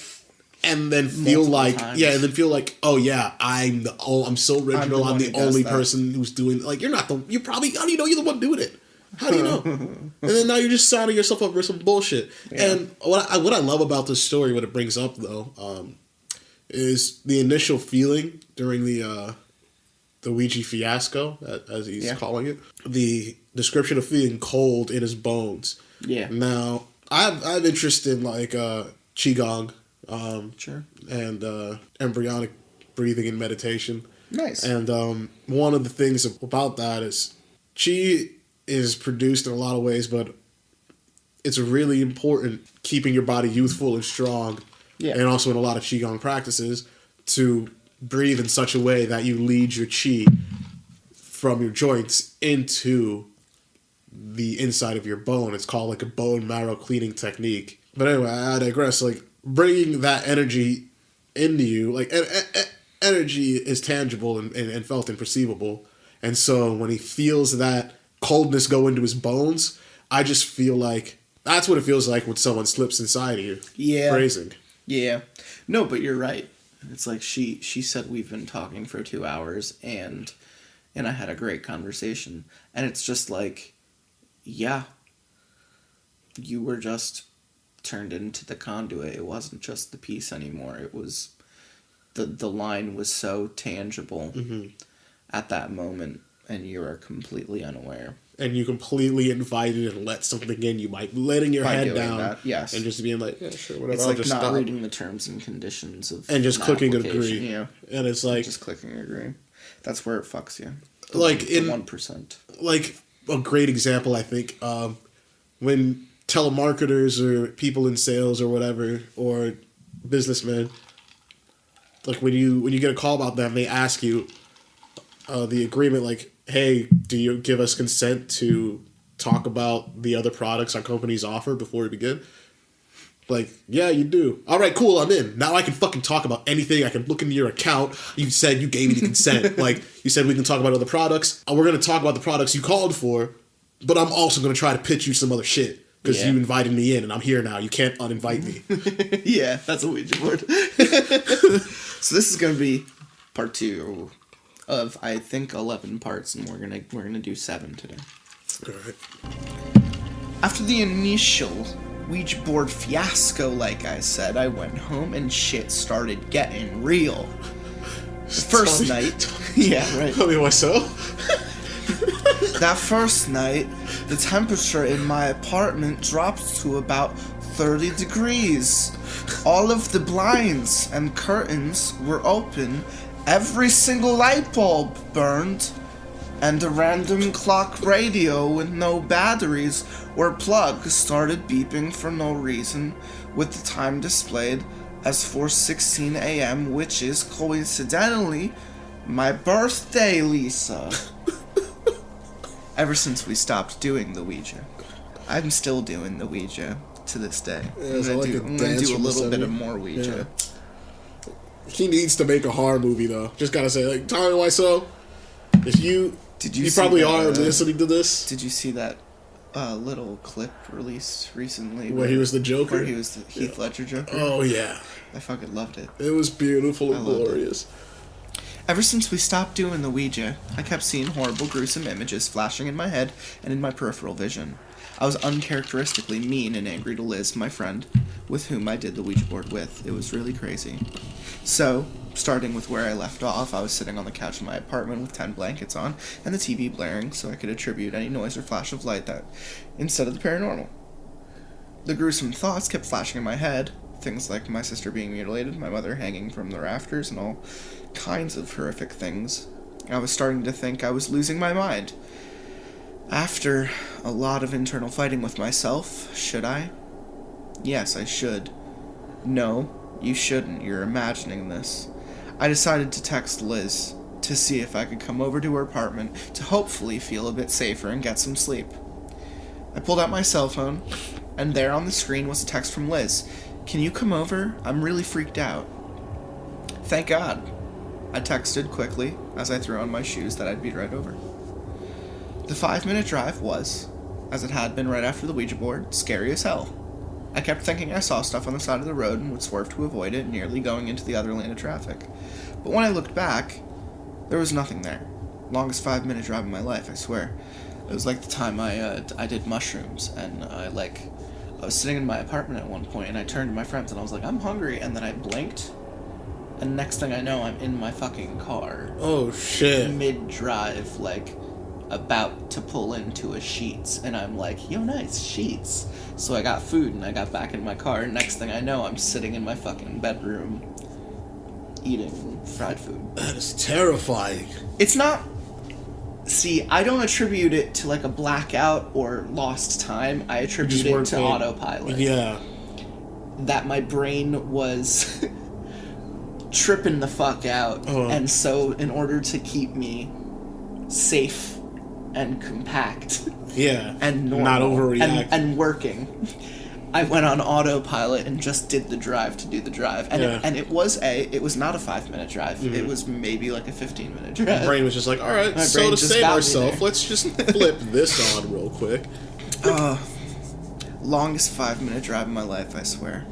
and then feel like, oh yeah, I'm so original. I'm the only person who's doing. Like, you're not how do you know you're the one doing it? How do you know? And then now you're just signing yourself up for some bullshit. Yeah. And what I love about this story, what it brings up though, is the initial feeling during the Ouija fiasco, as he's calling it. The description of feeling cold in his bones. Yeah. Now I've interest in like qigong, sure, and embryonic breathing and meditation. Nice. And one of the things about that is qi is produced in a lot of ways, but it's really important keeping your body youthful and strong. Yeah. And also in a lot of qigong practices to breathe in such a way that you lead your qi from your joints into the inside of your bone. It's called like a bone marrow cleaning technique. But anyway, I digress. Like bringing that energy into you, like energy is tangible and felt and perceivable. And so when he feels that coldness go into his bones, I just feel like that's what it feels like when someone slips inside of you. Yeah. Phrasing. Yeah. No, but you're right. It's like she said we've been talking for 2 hours and I had a great conversation. And it's just like, yeah, you were just turned into the conduit. It wasn't just the piece anymore. It was the line was so tangible at that moment, and you are completely unaware. and you completely invited and let something in, you might letting your head down, yes, and just being like, yeah, sure, whatever. It's I'll like just not stop. reading the terms and conditions of and just clicking agree. Yeah, and it's like just clicking agree. That's where it fucks you. Like the in 1%. Like a great example, I think, when telemarketers or people in sales or whatever or businessmen, like when you get a call about them, they ask you the agreement, like, hey, do you give us consent to talk about the other products our companies offer before we begin? Like, yeah, you do. All right, cool, I'm in. Now I can fucking talk about anything. I can look into your account. You said you gave me the consent. Like, you said we can talk about other products. We're going to talk about the products you called for, but I'm also going to try to pitch you some other shit because you invited me in and I'm here now. You can't uninvite me. Yeah, that's a Ouija board. So this is going to be part 2 of, I think, 11 parts, and we're gonna do 7 today. All right. After the initial Ouija board fiasco, like I said, I went home and shit started getting real. The first night... Yeah, right. Tell me why so? That first night, the temperature in my apartment dropped to about 30 degrees. All of the blinds and curtains were open, every single light bulb burned, and a random clock radio with no batteries or plugs started beeping for no reason, with the time displayed as 4:16 a.m., which is coincidentally my birthday, Lisa. Ever since we stopped doing the Ouija, I'm still doing the Ouija to this day. I'm gonna do a little bit of more Ouija. Yeah. He needs to make a horror movie, though. Just gotta say, like, tell me why so. If you probably are listening to this. Did you see that little clip released recently where he was the Joker? Where he was the Heath Ledger Joker? Oh yeah, I fucking loved it. It was beautiful and glorious. Ever since we stopped doing the Ouija, I kept seeing horrible, gruesome images flashing in my head and in my peripheral vision. I was uncharacteristically mean and angry to Liz, my friend, with whom I did the Ouija board with. It was really crazy. So, starting with where I left off, I was sitting on the couch in my apartment with 10 blankets on and the TV blaring so I could attribute any noise or flash of light that instead of the paranormal. The gruesome thoughts kept flashing in my head, things like my sister being mutilated, my mother hanging from the rafters, and all kinds of horrific things. I was starting to think I was losing my mind. After a lot of internal fighting with myself, should I? Yes, I should. No, you shouldn't. You're imagining this. I decided to text Liz to see if I could come over to her apartment to hopefully feel a bit safer and get some sleep. I pulled out my cell phone, and there on the screen was a text from Liz. Can you come over? I'm really freaked out. Thank God. I texted quickly as I threw on my shoes that I'd be right over. The 5-minute drive was, as it had been right after the Ouija board, scary as hell. I kept thinking I saw stuff on the side of the road and would swerve to avoid it, nearly going into the other lane of traffic. But when I looked back, there was nothing there. Longest 5-minute drive of my life, I swear. It was like the time I did mushrooms, and I was sitting in my apartment at one point, and I turned to my friends, and I was like, I'm hungry, and then I blinked, and next thing I know, I'm in my fucking car. Oh, shit. Mid-drive, about to pull into a Sheetz, and I'm like, yo, nice, Sheetz. So I got food, and I got back in my car, and next thing I know, I'm sitting in my fucking bedroom eating fried food. That is terrifying. It's not... See, I don't attribute it to, a blackout or lost time. I attribute it to autopilot. Yeah. That my brain was tripping the fuck out, and so in order to keep me safe and compact, and normal, not overreact, and working, I went on autopilot and just did the drive to do the drive, and it was not a 5-minute drive. Mm-hmm. It was maybe a 15-minute drive. My brain was just like, all right, so to save ourselves, let's just flip this on real quick. Longest 5-minute drive of my life, I swear.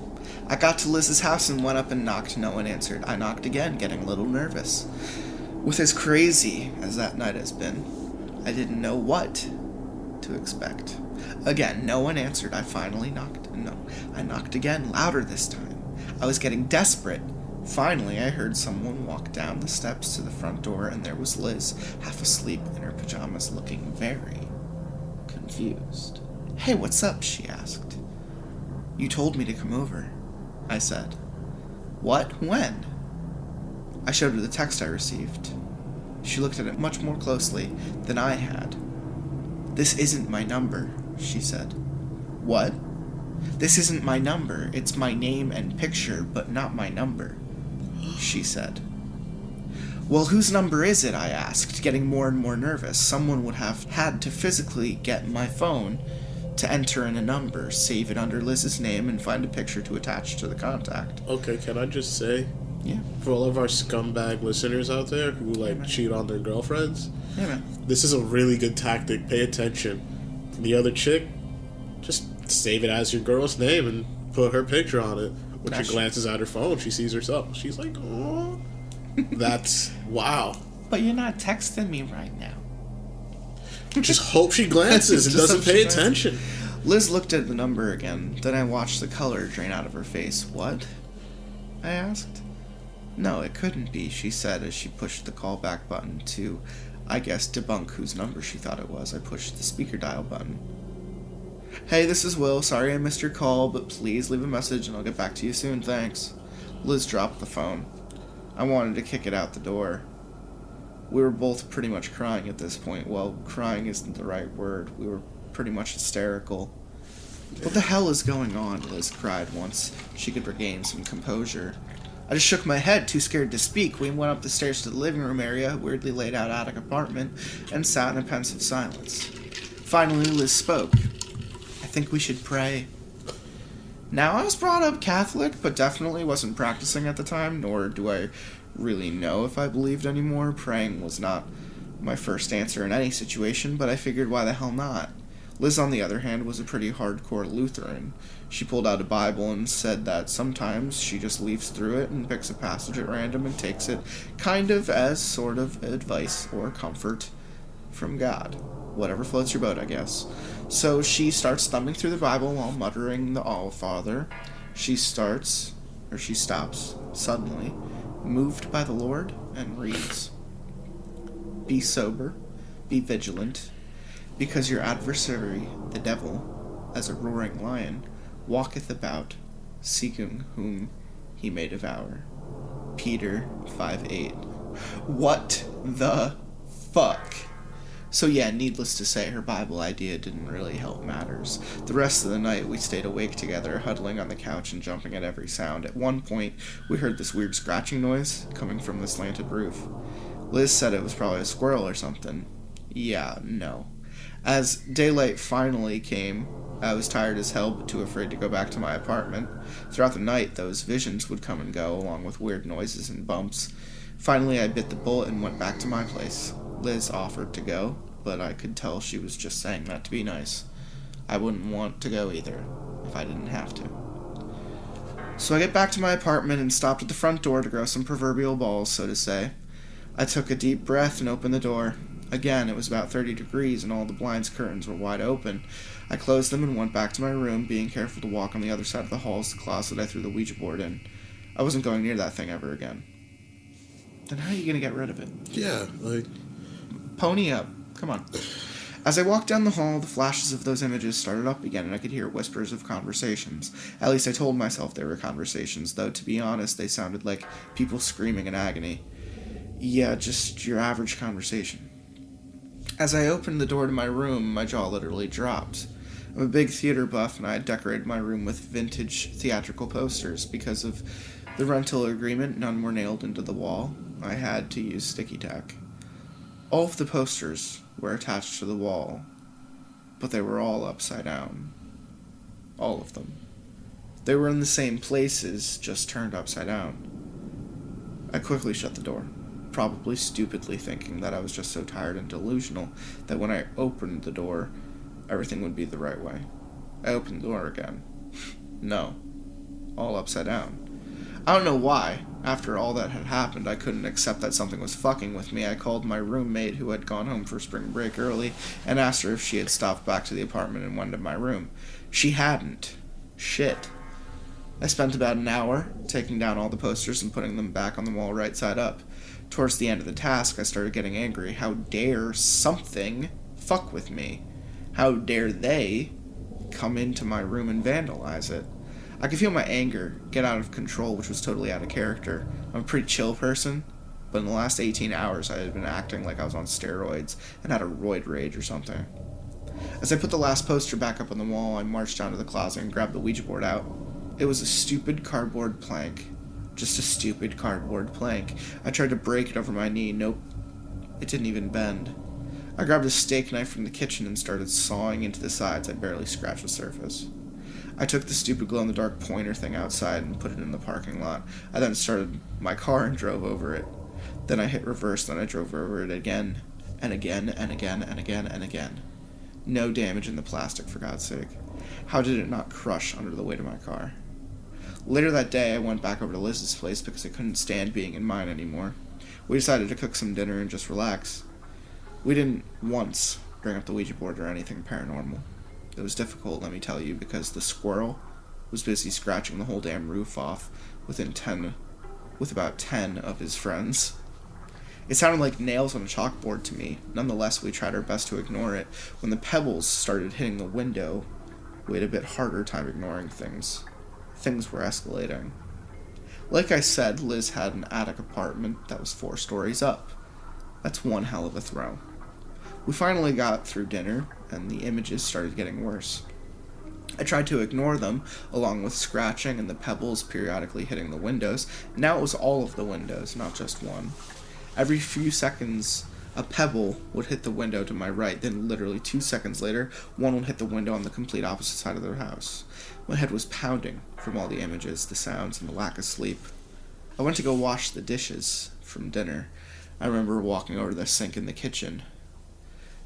I got to Liz's house and went up and knocked. No one answered. I knocked again, getting a little nervous. With as crazy as that night has been, I didn't know what to expect. Again, no one answered. I finally knocked. No, I knocked again, louder this time. I was getting desperate. Finally, I heard someone walk down the steps to the front door, and there was Liz, half asleep in her pajamas, looking very, confused. "Hey, what's up?" she asked. "You told me to come over," I said. "What? When?" I showed her the text I received. She looked at it much more closely than I had. "This isn't my number," she said. "What?" "This isn't my number. It's my name and picture, but not my number," she said. "Well, whose number is it?" I asked, getting more and more nervous. Someone would have had to physically get my phone to enter in a number, save it under Liz's name, and find a picture to attach to the contact. Okay, can I just say, Yeah. for all of our scumbag listeners out there who, like, cheat on their girlfriends, Yeah, man. this is a really good tactic. Pay attention. The other chick, just save it as your girl's name and put her picture on it. When she glances at her phone, she sees herself. She's like, oh, that's, wow. But you're not texting me right now. Just hope she glances and Just doesn't hope pay she glances. attention. Liz looked at the number again. Then I watched the color drain out of her face. "What?" I asked. "No, it couldn't be," she said as she pushed the callback button to, I guess, debunk whose number she thought it was. I pushed the speaker dial button. "Hey, this is Will. Sorry I missed your call, but please leave a message and I'll get back to you soon. Thanks." Liz dropped the phone. I wanted to kick it out the door. We were both pretty much crying at this point. Well, crying isn't the right word. We were pretty much hysterical. "What the hell is going on?" Liz cried once she could regain some composure. I just shook my head, too scared to speak. We went up the stairs to the living room area, weirdly laid out attic apartment, and sat in a pensive silence. Finally, Liz spoke. "I think we should pray." Now, I was brought up Catholic, but definitely wasn't practicing at the time, nor do I really know if I believed anymore. Praying was not my first answer in any situation, but I figured why the hell not? Liz, on the other hand, was a pretty hardcore Lutheran. She pulled out a Bible and said that sometimes she just leafs through it and picks a passage at random and takes it kind of as sort of advice or comfort from God. Whatever floats your boat, I guess. So she starts thumbing through the Bible while muttering the All Father. She stops, suddenly, moved by the Lord, and reads, "Be sober, be vigilant, because your adversary, the devil, as a roaring lion, walketh about, seeking whom he may devour." Peter 5:8. What the fuck? So yeah, needless to say, her Bible idea didn't really help matters. The rest of the night, we stayed awake together, huddling on the couch and jumping at every sound. At one point, we heard this weird scratching noise coming from the slanted roof. Liz said it was probably a squirrel or something. Yeah, no. As daylight finally came, I was tired as hell, but too afraid to go back to my apartment. Throughout the night, those visions would come and go, along with weird noises and bumps. Finally, I bit the bullet and went back to my place. Liz offered to go, but I could tell she was just saying that to be nice. I wouldn't want to go either, if I didn't have to. So I get back to my apartment and stopped at the front door to grow some proverbial balls, so to say. I took a deep breath and opened the door. Again, it was about 30 degrees and all the blinds curtains were wide open. I closed them and went back to my room, being careful to walk on the other side of the hall as the closet I threw the Ouija board in. I wasn't going near that thing ever again. Then how are you going to get rid of it? Yeah, like... Pony up. Come on. As I walked down the hall, the flashes of those images started up again, and I could hear whispers of conversations. At least I told myself they were conversations, though to be honest, they sounded like people screaming in agony. Yeah, just your average conversation. As I opened the door to my room, my jaw literally dropped. I'm a big theater buff, and I had decorated my room with vintage theatrical posters. Because of the rental agreement, none were nailed into the wall. I had to use sticky tack. All of the posters were attached to the wall, but they were all upside down. All of them. They were in the same places, just turned upside down. I quickly shut the door, probably stupidly thinking that I was just so tired and delusional that when I opened the door, everything would be the right way. I opened the door again. No. All upside down. I don't know why. After all that had happened, I couldn't accept that something was fucking with me. I called my roommate, who had gone home for spring break early, and asked her if she had stopped back to the apartment and went to my room. She hadn't. Shit. I spent about an hour taking down all the posters and putting them back on the wall right side up. Towards the end of the task, I started getting angry. How dare something fuck with me? How dare they come into my room and vandalize it? I could feel my anger get out of control, which was totally out of character. I'm a pretty chill person, but in the last 18 hours I had been acting like I was on steroids and had a roid rage or something. As I put the last poster back up on the wall, I marched down to the closet and grabbed the Ouija board out. It was a stupid cardboard plank. Just a stupid cardboard plank. I tried to break it over my knee. Nope. It didn't even bend. I grabbed a steak knife from the kitchen and started sawing into the sides. I barely scratched the surface. I took the stupid glow-in-the-dark pointer thing outside and put it in the parking lot. I then started my car and drove over it. Then I hit reverse, then I drove over it again, and again, and again, and again, and again. No damage in the plastic, for God's sake. How did it not crush under the weight of my car? Later that day, I went back over to Liz's place because I couldn't stand being in mine anymore. We decided to cook some dinner and just relax. We didn't once bring up the Ouija board or anything paranormal. It was difficult, let me tell you, because the squirrel was busy scratching the whole damn roof off with about 10 of his friends. It sounded like nails on a chalkboard to me. Nonetheless, we tried our best to ignore it. When the pebbles started hitting the window, we had a bit harder time ignoring things. Things were escalating. Like I said, Liz had an attic apartment that was 4 stories up. That's one hell of a throw. We finally got through dinner, and the images started getting worse. I tried to ignore them, along with scratching and the pebbles periodically hitting the windows. Now it was all of the windows, not just one. Every few seconds, a pebble would hit the window to my right, then literally 2 seconds later, one would hit the window on the complete opposite side of the house. My head was pounding from all the images, the sounds, and the lack of sleep. I went to go wash the dishes from dinner. I remember walking over to the sink in the kitchen.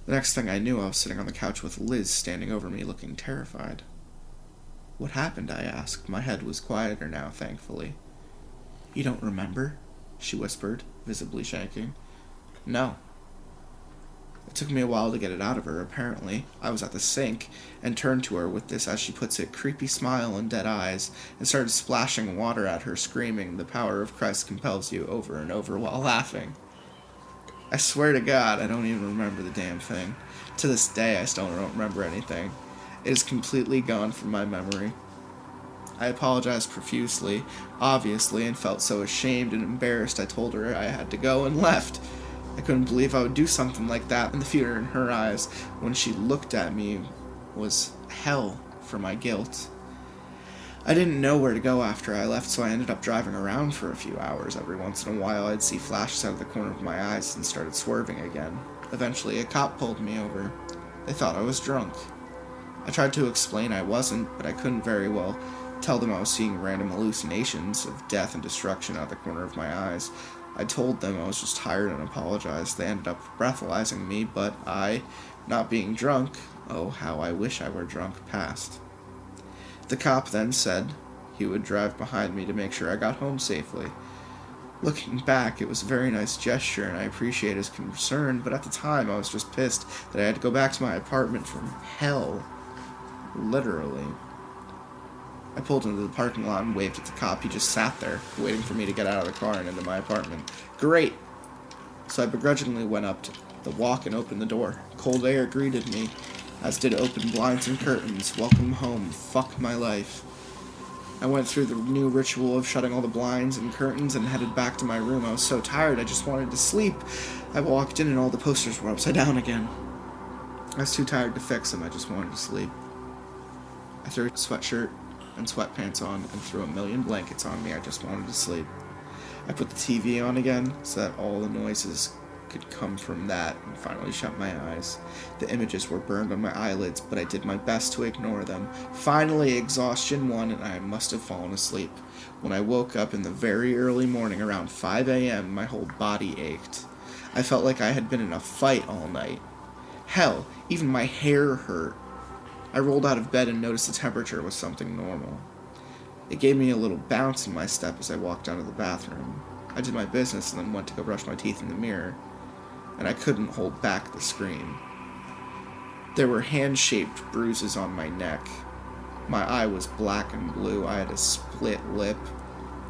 The next thing I knew, I was sitting on the couch with Liz standing over me, looking terrified. What happened? I asked. My head was quieter now, thankfully. You don't remember? She whispered, visibly shaking. No. It took me a while to get it out of her, apparently. I was at the sink and turned to her with this, as she puts it, creepy smile and dead eyes, and started splashing water at her, screaming, "The power of Christ compels you," over and over while laughing. I swear to God, I don't even remember the damn thing. To this day, I still don't remember anything. It is completely gone from my memory. I apologized profusely, obviously, and felt so ashamed and embarrassed I told her I had to go and left. I couldn't believe I would do something like that, and the fear in her eyes when she looked at me was hell for my guilt. I didn't know where to go after I left, so I ended up driving around for a few hours. Every once in a while, I'd see flashes out of the corner of my eyes and started swerving again. Eventually, a cop pulled me over. They thought I was drunk. I tried to explain I wasn't, but I couldn't very well tell them I was seeing random hallucinations of death and destruction out of the corner of my eyes. I told them I was just tired and apologized. They ended up breathalyzing me, but I, not being drunk, oh, how I wish I were drunk, passed. The cop then said he would drive behind me to make sure I got home safely. Looking back, it was a very nice gesture, and I appreciate his concern, but at the time I was just pissed that I had to go back to my apartment from hell. Literally. I pulled into the parking lot and waved at the cop. He just sat there, waiting for me to get out of the car and into my apartment. Great! So I begrudgingly went up to the walk and opened the door. Cold air greeted me, as did open blinds and curtains. Welcome home. Fuck my life. I went through the new ritual of shutting all the blinds and curtains and headed back to my room. I was so tired, I just wanted to sleep. I walked in and all the posters were upside down again. I was too tired to fix them, I just wanted to sleep. I threw a sweatshirt and sweatpants on and threw a million blankets on me. I just wanted to sleep. I put the TV on again so that all the noises could come from that, and finally shut my eyes. The images were burned on my eyelids, but I did my best to ignore them. Finally, exhaustion won, and I must have fallen asleep. When I woke up in the very early morning, around 5 a.m., my whole body ached. I felt like I had been in a fight all night. Hell, even my hair hurt. I rolled out of bed and noticed the temperature was something normal. It gave me a little bounce in my step as I walked down to the bathroom. I did my business and then went to go brush my teeth in the mirror, and I couldn't hold back the scream. There were hand-shaped bruises on my neck. My eye was black and blue. I had a split lip.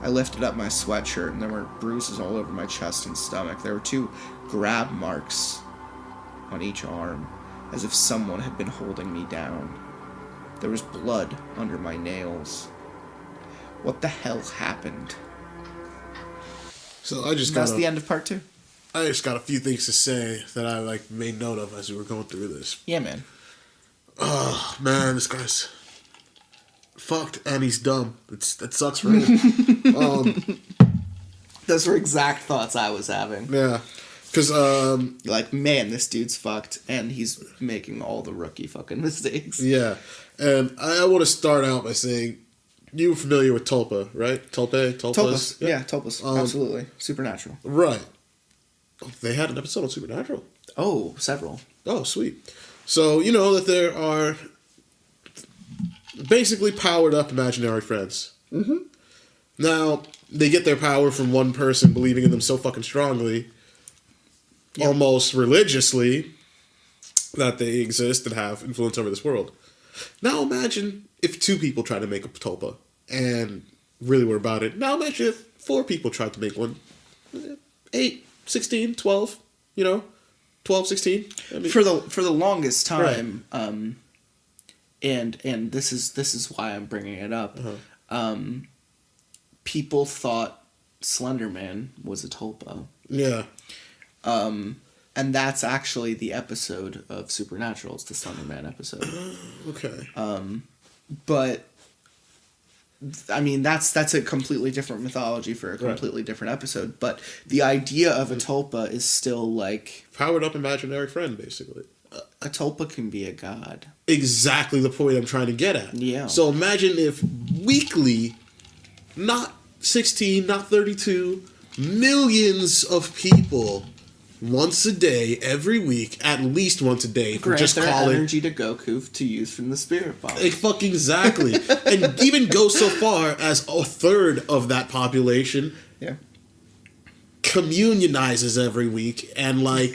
I lifted up my sweatshirt, and there were bruises all over my chest and stomach. There were 2 grab marks on each arm. as if someone had been holding me down. There was blood under my nails. What the hell happened? So I just That's the end of part 2. I just got a few things to say that I like made note of as we were going through this. Yeah, man. Oh man, this guy's fucked and he's dumb. That sucks for him. Those were exact thoughts I was having. Yeah, because You're like, man, this dude's fucked, and he's making all the rookie fucking mistakes. yeah, and I want to start out by saying you were familiar with Tulpa, right? Tulpas. Yeah, Tulpas. Absolutely. Supernatural. Right. Oh, they had an episode on Supernatural. Oh, several. Oh, sweet. So, you know that there are basically powered up imaginary friends. Mm-hmm. Now, they get their power from one person believing in them so fucking strongly, almost religiously, that they exist and have influence over this world. Now imagine if 2 people tried to make a tulpa and really were about it. Now imagine if 4 people tried to make one. 8, 16, 12, 12, 16. I mean, For the longest time, right. And this is why I'm bringing it up. Uh-huh. People thought Slender Man was a tulpa. Yeah. And that's actually the episode of Supernatural. It's the Slender Man episode. Okay. But I mean, that's a completely different mythology for a completely different episode. But the idea of a tulpa is still like powered up imaginary friend, basically. A tulpa can be a god. Exactly the point I'm trying to get at. Yeah. So imagine if weekly, not 16, not 32, millions of people, once a day, every week, at least once a day, for just calling energy to Goku to use from the spirit box. Fucking exactly. And even go so far as a third of that population communionizes every week and like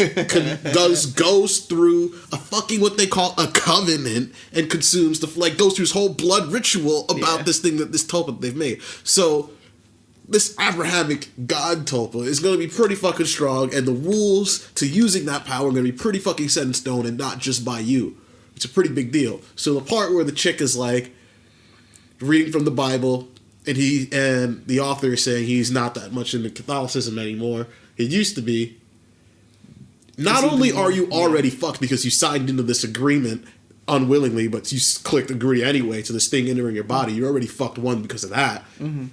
goes through a fucking what they call a covenant and consumes goes through his whole blood ritual about this thing this tulpa they've made. So this Abrahamic god tulpa is going to be pretty fucking strong, and the rules to using that power are going to be pretty fucking set in stone and not just by you. It's a pretty big deal. So the part where the chick is like reading from the Bible, and the author is saying he's not that much into Catholicism anymore. It used to be. Not only are you already fucked because you signed into this agreement unwillingly, but you clicked agree anyway to this thing entering your body, you're already fucked, 1, because of that. Mm-hmm.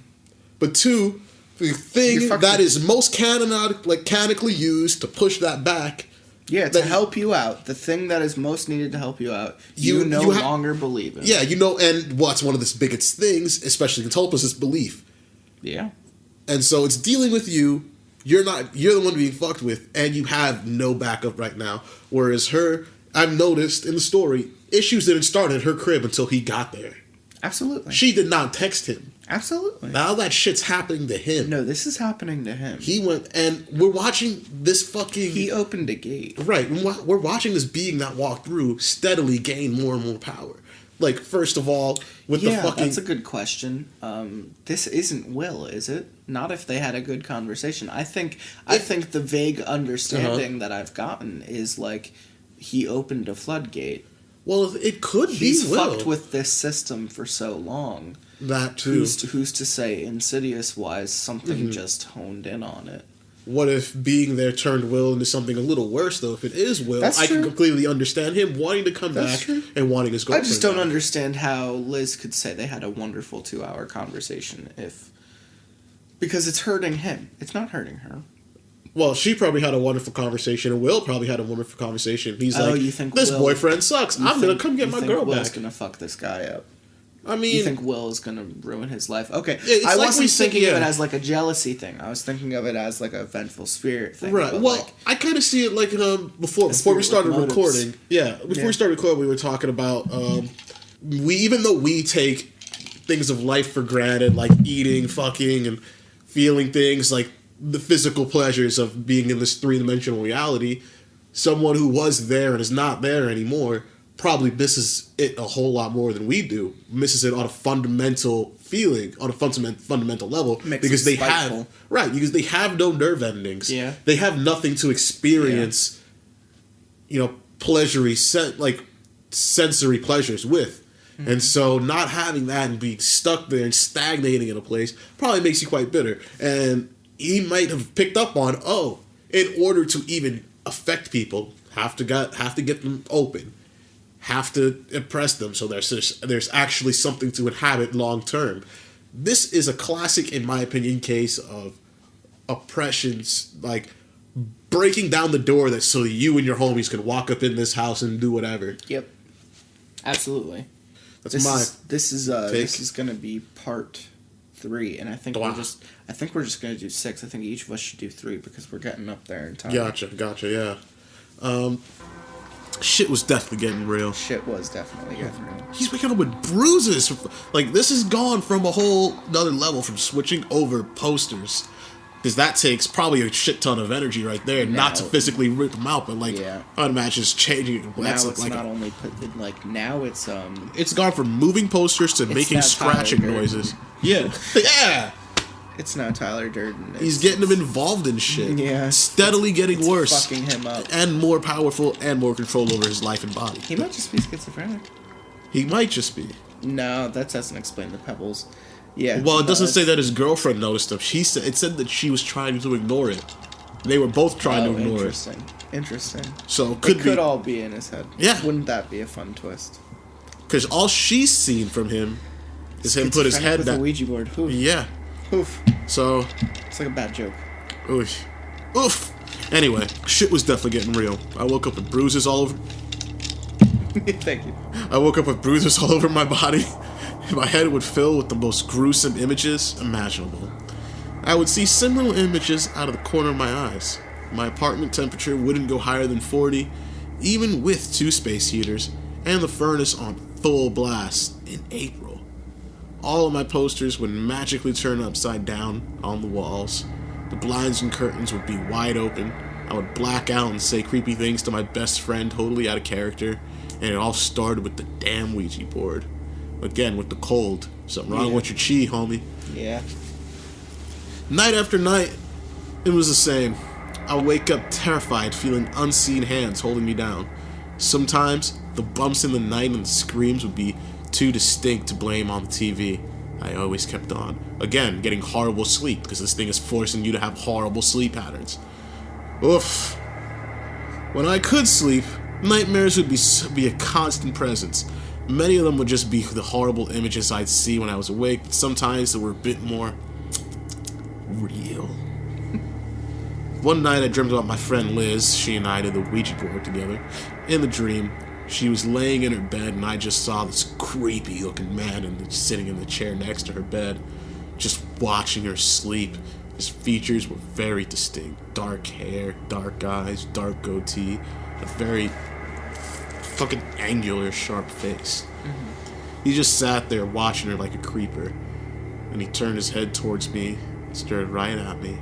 But 2, the thing that is most canonically used to push that back. Yeah, to help you out. The thing that is most needed to help you out, you no longer believe in. Yeah, and what's one of the biggest things, especially in tulpas, is belief. Yeah. And so it's dealing with you. You're the one being fucked with, and you have no backup right now. Whereas her, I've noticed in the story, issues didn't start at her crib until he got there. Absolutely. She did not text him. Absolutely. Now that shit's happening to him. No, this is happening to him. He went, and we're watching this fucking... He opened a gate. Right. We're watching this being that walked through steadily gain more and more power. Like, first of all, with the fucking... Yeah, that's a good question. This isn't Will, is it? Not if they had a good conversation. I think the vague understanding that I've gotten is, like, he opened a floodgate. Well, it could be Will. He's fucked with this system for so long. That too. Who's to say, Insidious-wise, something just honed in on it. What if being there turned Will into something a little worse, though? If it is Will, I can completely understand him wanting to come back and wanting his girlfriend. I just don't understand how Liz could say they had a wonderful 2-hour conversation because it's hurting him. It's not hurting her. Well, she probably had a wonderful conversation, and Will probably had a wonderful conversation. He's you think this boyfriend sucks. I'm going to come get my girl Will's back. Going to fuck this guy up. I mean... You think Will is going to ruin his life? Okay. I wasn't thinking of it as like a jealousy thing. I was thinking of it as like a vengeful spirit thing. Right. Well, I kind of see it like before we started recording. Yeah. Before we started recording, we were talking about... even though we take things of life for granted, like eating, fucking, and feeling things, like the physical pleasures of being in this 3-dimensional reality, someone who was there and is not there anymore probably misses it a whole lot more than we do. Misses it on a fundamental feeling, on a fundamental level, because they have no nerve endings. Yeah, they have nothing to experience. sensory pleasures with. And so not having that and being stuck there and stagnating in a place probably makes you quite bitter. And he might have picked up on, in order to even affect people, have to get them open, have to impress them, so there's actually something to inhabit long term. This is a classic, in my opinion, case of oppressions, like breaking down the door that so you and your homies could walk up in this house and do whatever. Yep, absolutely. This is gonna be part 3, and I think we're just gonna do 6. I think each of us should do 3 because we're getting up there in time. Gotcha, yeah. Shit was definitely getting real. He's waking up with bruises. Like, this has gone from a whole another level from switching over posters. Because that takes probably a shit ton of energy right there, not to physically rip them out, but I would imagine it's changing. Now it's not only now it's it's gone from moving posters to making scratching noises. Yeah, yeah. It's now Tyler Durden. He's getting him involved in shit. Yeah, steadily getting worse, fucking him up, and more powerful and more control over his life and body. He might just be schizophrenic. He might just be. No, that doesn't explain the pebbles. Yeah. Well, it doesn't say that his girlfriend noticed him. It said that she was trying to ignore it. They were both trying to ignore it. Interesting. So it could all be in his head. Yeah. Wouldn't that be a fun twist? Because all she's seen from him is him put his head with down. A Ouija board. Oof. Yeah. Oof. So. It's like a bad joke. Oof. Oof. Anyway, shit was definitely getting real. I woke up with bruises all over. Thank you. I woke up with bruises all over my body. My head would fill with the most gruesome images imaginable. I would see similar images out of the corner of my eyes. My apartment temperature wouldn't go higher than 40, even with 2 space heaters and the furnace on full blast in April. All of my posters would magically turn upside down on the walls. The blinds and curtains would be wide open. I would black out and say creepy things to my best friend totally out of character, and it all started with the damn Ouija board. Again, with the cold. Something wrong with your chi, homie. Yeah. Night after night, it was the same. I would wake up terrified, feeling unseen hands holding me down. Sometimes, the bumps in the night and the screams would be too distinct to blame on the TV. I always kept on. Again, getting horrible sleep, because this thing is forcing you to have horrible sleep patterns. Oof. When I could sleep, nightmares would be a constant presence. Many of them would just be the horrible images I'd see when I was awake, but sometimes they were a bit more real. One night I dreamed about my friend Liz. She and I did the Ouija board together. In the dream, she was laying in her bed and I just saw this creepy looking man sitting in the chair next to her bed, just watching her sleep. His features were very distinct. Dark hair, dark eyes, dark goatee, a very fucking angular, sharp face. He just sat there watching her like a creeper, and he turned his head towards me, stared right at me.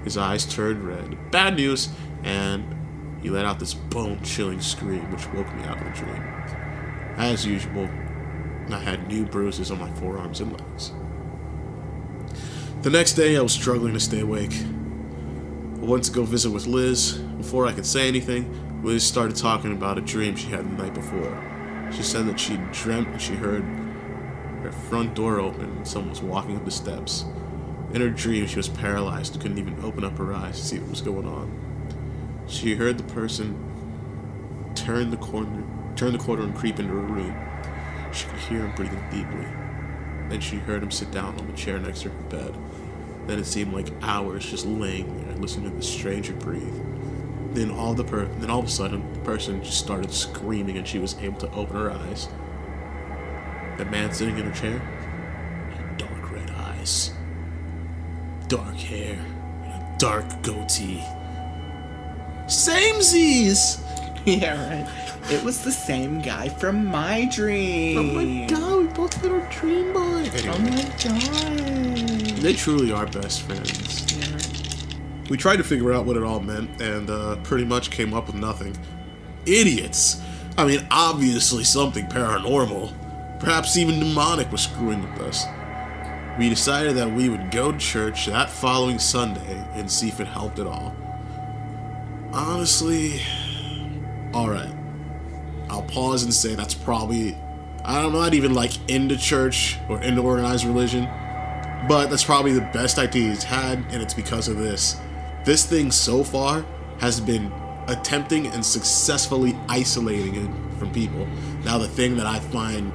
His eyes turned red. Bad news! And he let out this bone-chilling scream, which woke me out of the dream. As usual, I had new bruises on my forearms and legs. The next day, I was struggling to stay awake. I went to go visit with Liz. Before I could say anything, Liz started talking about a dream she had the night before. She said that she dreamt and she heard her front door open and someone was walking up the steps. In her dream, she was paralyzed and couldn't even open up her eyes to see what was going on. She heard the person turn the corner and creep into her room. She could hear him breathing deeply. Then she heard him sit down on the chair next to her bed. Then it seemed like hours just laying there, listening to the stranger breathe. Then all of a sudden, the person just started screaming and she was able to open her eyes. The man sitting in her chair had dark red eyes, dark hair, and a dark goatee. Samesies! Yeah, right. It was the same guy from my dream. Oh my god, we both had our dream boy. Anyway, oh my god. They truly are best friends. Yeah. We tried to figure out what it all meant, and pretty much came up with nothing. Idiots! I mean, obviously something paranormal. Perhaps even demonic was screwing with us. We decided that we would go to church that following Sunday and see if it helped at all. Honestly, alright. pause and say that's probably, I'm not even like into church or into organized religion, but that's probably the best idea he's had, and it's because of this. This thing so far has been attempting and successfully isolating it from people. Now the thing that I find,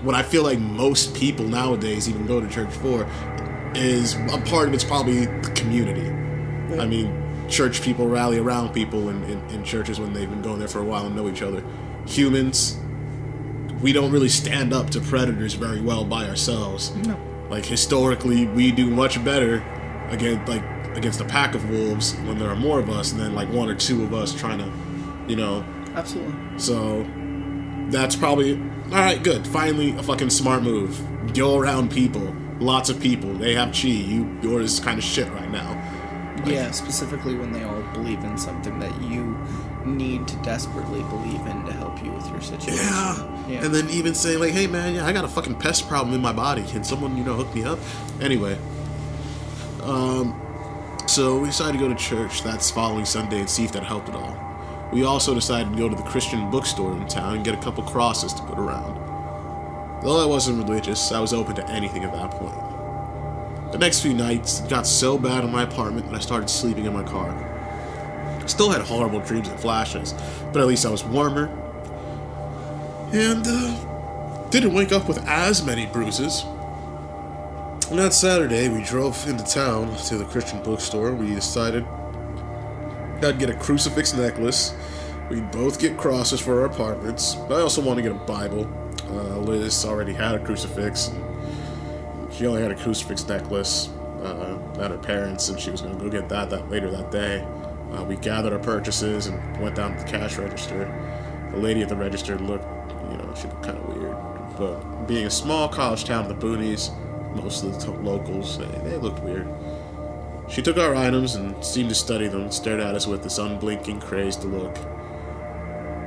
what I feel like most people nowadays even go to church for, is a part of it's probably the community. I mean, church people rally around people in churches when they've been going there for a while and know each other. Humans, we don't really stand up to predators very well by ourselves. No. Like, historically, we do much better against a pack of wolves when there are more of us than like one or two of us trying to, you know. Absolutely. So that's probably, alright, good. Finally, a fucking smart move. Go around people. Lots of people. They have chi. Yours is kind of shit right now. Like, yeah, specifically when they all believe in something that you need to desperately believe in to help you with your situation. Yeah. And then even saying like, hey man, I got a fucking pest problem in my body. Can someone, hook me up? Anyway. So we decided to go to church that following Sunday and see if that helped at all. We also decided to go to the Christian bookstore in town and get a couple crosses to put around. Though I wasn't religious, I was open to anything at that point. The next few nights, it got so bad in my apartment that I started sleeping in my car. I still had horrible dreams and flashes, but at least I was warmer. And, didn't wake up with as many bruises. On that Saturday, we drove into town to the Christian bookstore. We decided I'd get a crucifix necklace. We'd both get crosses for our apartments. But I also want to get a Bible. Liz already had a crucifix. And she only had a crucifix necklace at her parents', and she was going to go get that later that day. We gathered our purchases and went down to the cash register. The lady at the register looked, she looked kind of weird. But being a small college town in the boonies, most of the locals, they looked weird. She took our items and seemed to study them and stared at us with this unblinking, crazed look.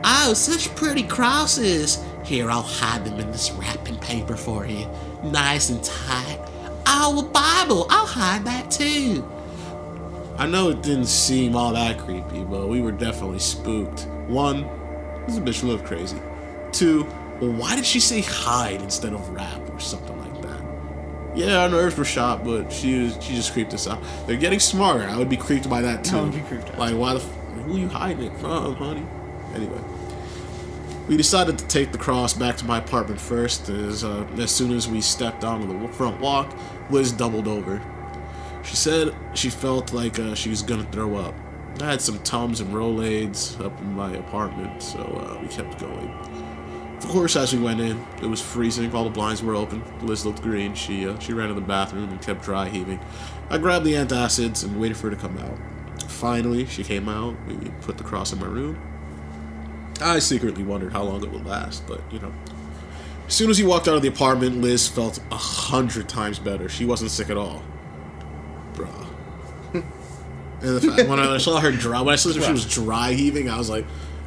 Oh, such pretty crosses. Here, I'll hide them in this wrapping paper for you. Nice and tight. Oh, a Bible. I'll hide that too. I know it didn't seem all that creepy, but we were definitely spooked. 1, this bitch looked crazy. 2, well, why did she say hide instead of wrap or something like that? Yeah, our nerves were shot, but she just creeped us out. They're getting smarter. I would be creeped by that too. I would be creeped out. Like, who are you hiding it from, honey? Anyway, we decided to take the cross back to my apartment first. As soon as we stepped onto the front walk, Liz doubled over. She said she felt like she was gonna throw up. I had some Tums and Rolaids up in my apartment, so we kept going. Of course, as we went in, it was freezing. All the blinds were open. Liz looked green. She ran to the bathroom and kept dry heaving. I grabbed the antacids and waited for her to come out. Finally, she came out. We put the cross in my room. I secretly wondered how long it would last, but, As soon as he walked out of the apartment, Liz felt 100 times better. She wasn't sick at all. Bruh. And when I saw her she was dry heaving, I was like,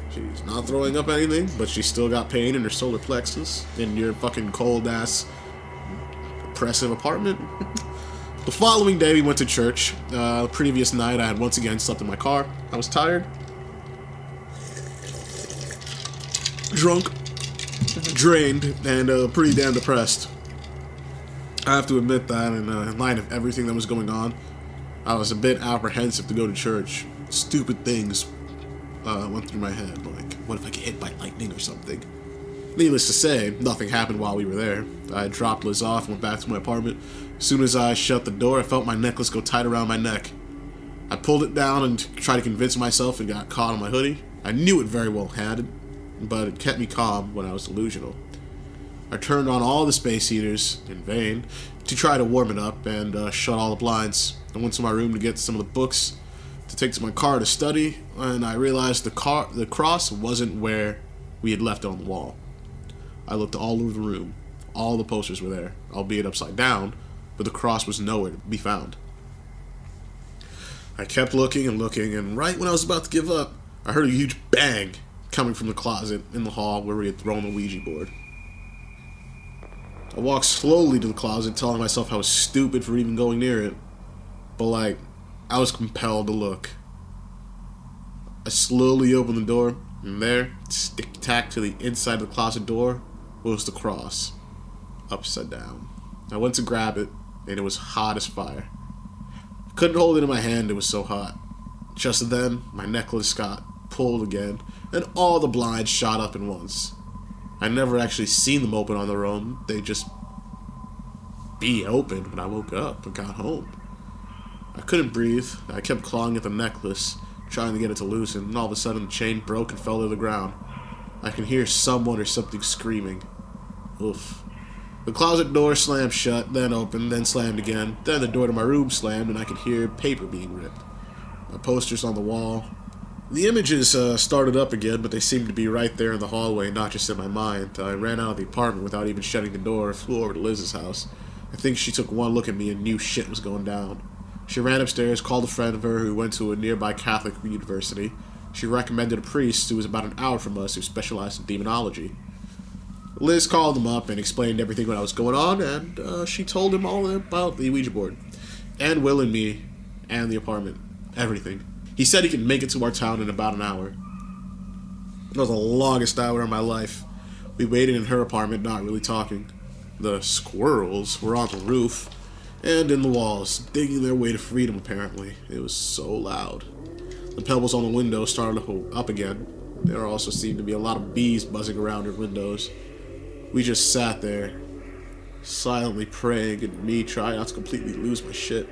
she's not throwing up anything, but she still got pain in her solar plexus in your fucking cold-ass, oppressive apartment. The following day, we went to church. The previous night, I had once again slept in my car. I was tired, drunk, drained, and pretty damn depressed. I have to admit that in light of everything that was going on, I was a bit apprehensive to go to church. Stupid things went through my head, like, what if I get hit by lightning or something? Needless to say, nothing happened while we were there. I dropped Liz off and went back to my apartment. As soon as I shut the door, I felt my necklace go tight around my neck. I pulled it down and tried to convince myself it got caught on my hoodie. I knew it very well had, but it kept me calm when I was delusional. I turned on all the space heaters, in vain, to try to warm it up and shut all the blinds. I went to my room to get some of the books to take to my car to study, and I realized the cross wasn't where we had left it on the wall. I looked all over the room. All the posters were there, albeit upside down, but the cross was nowhere to be found. I kept looking and looking, and right when I was about to give up, I heard a huge bang coming from the closet in the hall where we had thrown the Ouija board. I walked slowly to the closet, telling myself I was stupid for even going near it, but I was compelled to look. I slowly opened the door, And there, stick-tacked to the inside of the closet door, was the cross, upside down. I went to grab it, and it was hot as fire. I couldn't hold it in my hand, it was so hot. Just then, my necklace got pulled again, and all the blinds shot up at once. I never actually seen them open on their own, they just be open when I woke up and got home. I couldn't breathe, I kept clawing at the necklace, trying to get it to loosen, and all of a sudden the chain broke and fell to the ground. I can hear someone or something screaming. Oof. The closet door slammed shut, then opened, then slammed again. Then the door to my room slammed, and I could hear paper being ripped. My posters on the wall. The images started up again, but they seemed to be right there in the hallway, not just in my mind. I ran out of the apartment without even shutting the door, flew over to Liz's house. I think she took one look at me and knew shit was going down. She ran upstairs, called a friend of her who went to a nearby Catholic university. She recommended a priest who was about an hour from us who specialized in demonology. Liz called him up and explained everything what was going on, and she told him all about the Ouija board, and Will and me, and the apartment. Everything. He said he could make it to our town in about an hour. It was the longest hour of my life. We waited in her apartment, not really talking. The squirrels were on the roof and in the walls, digging their way to freedom, apparently. It was so loud. The pebbles on the window started up again. There also seemed to be a lot of bees buzzing around her windows. We just sat there, silently praying, and me trying not to completely lose my shit.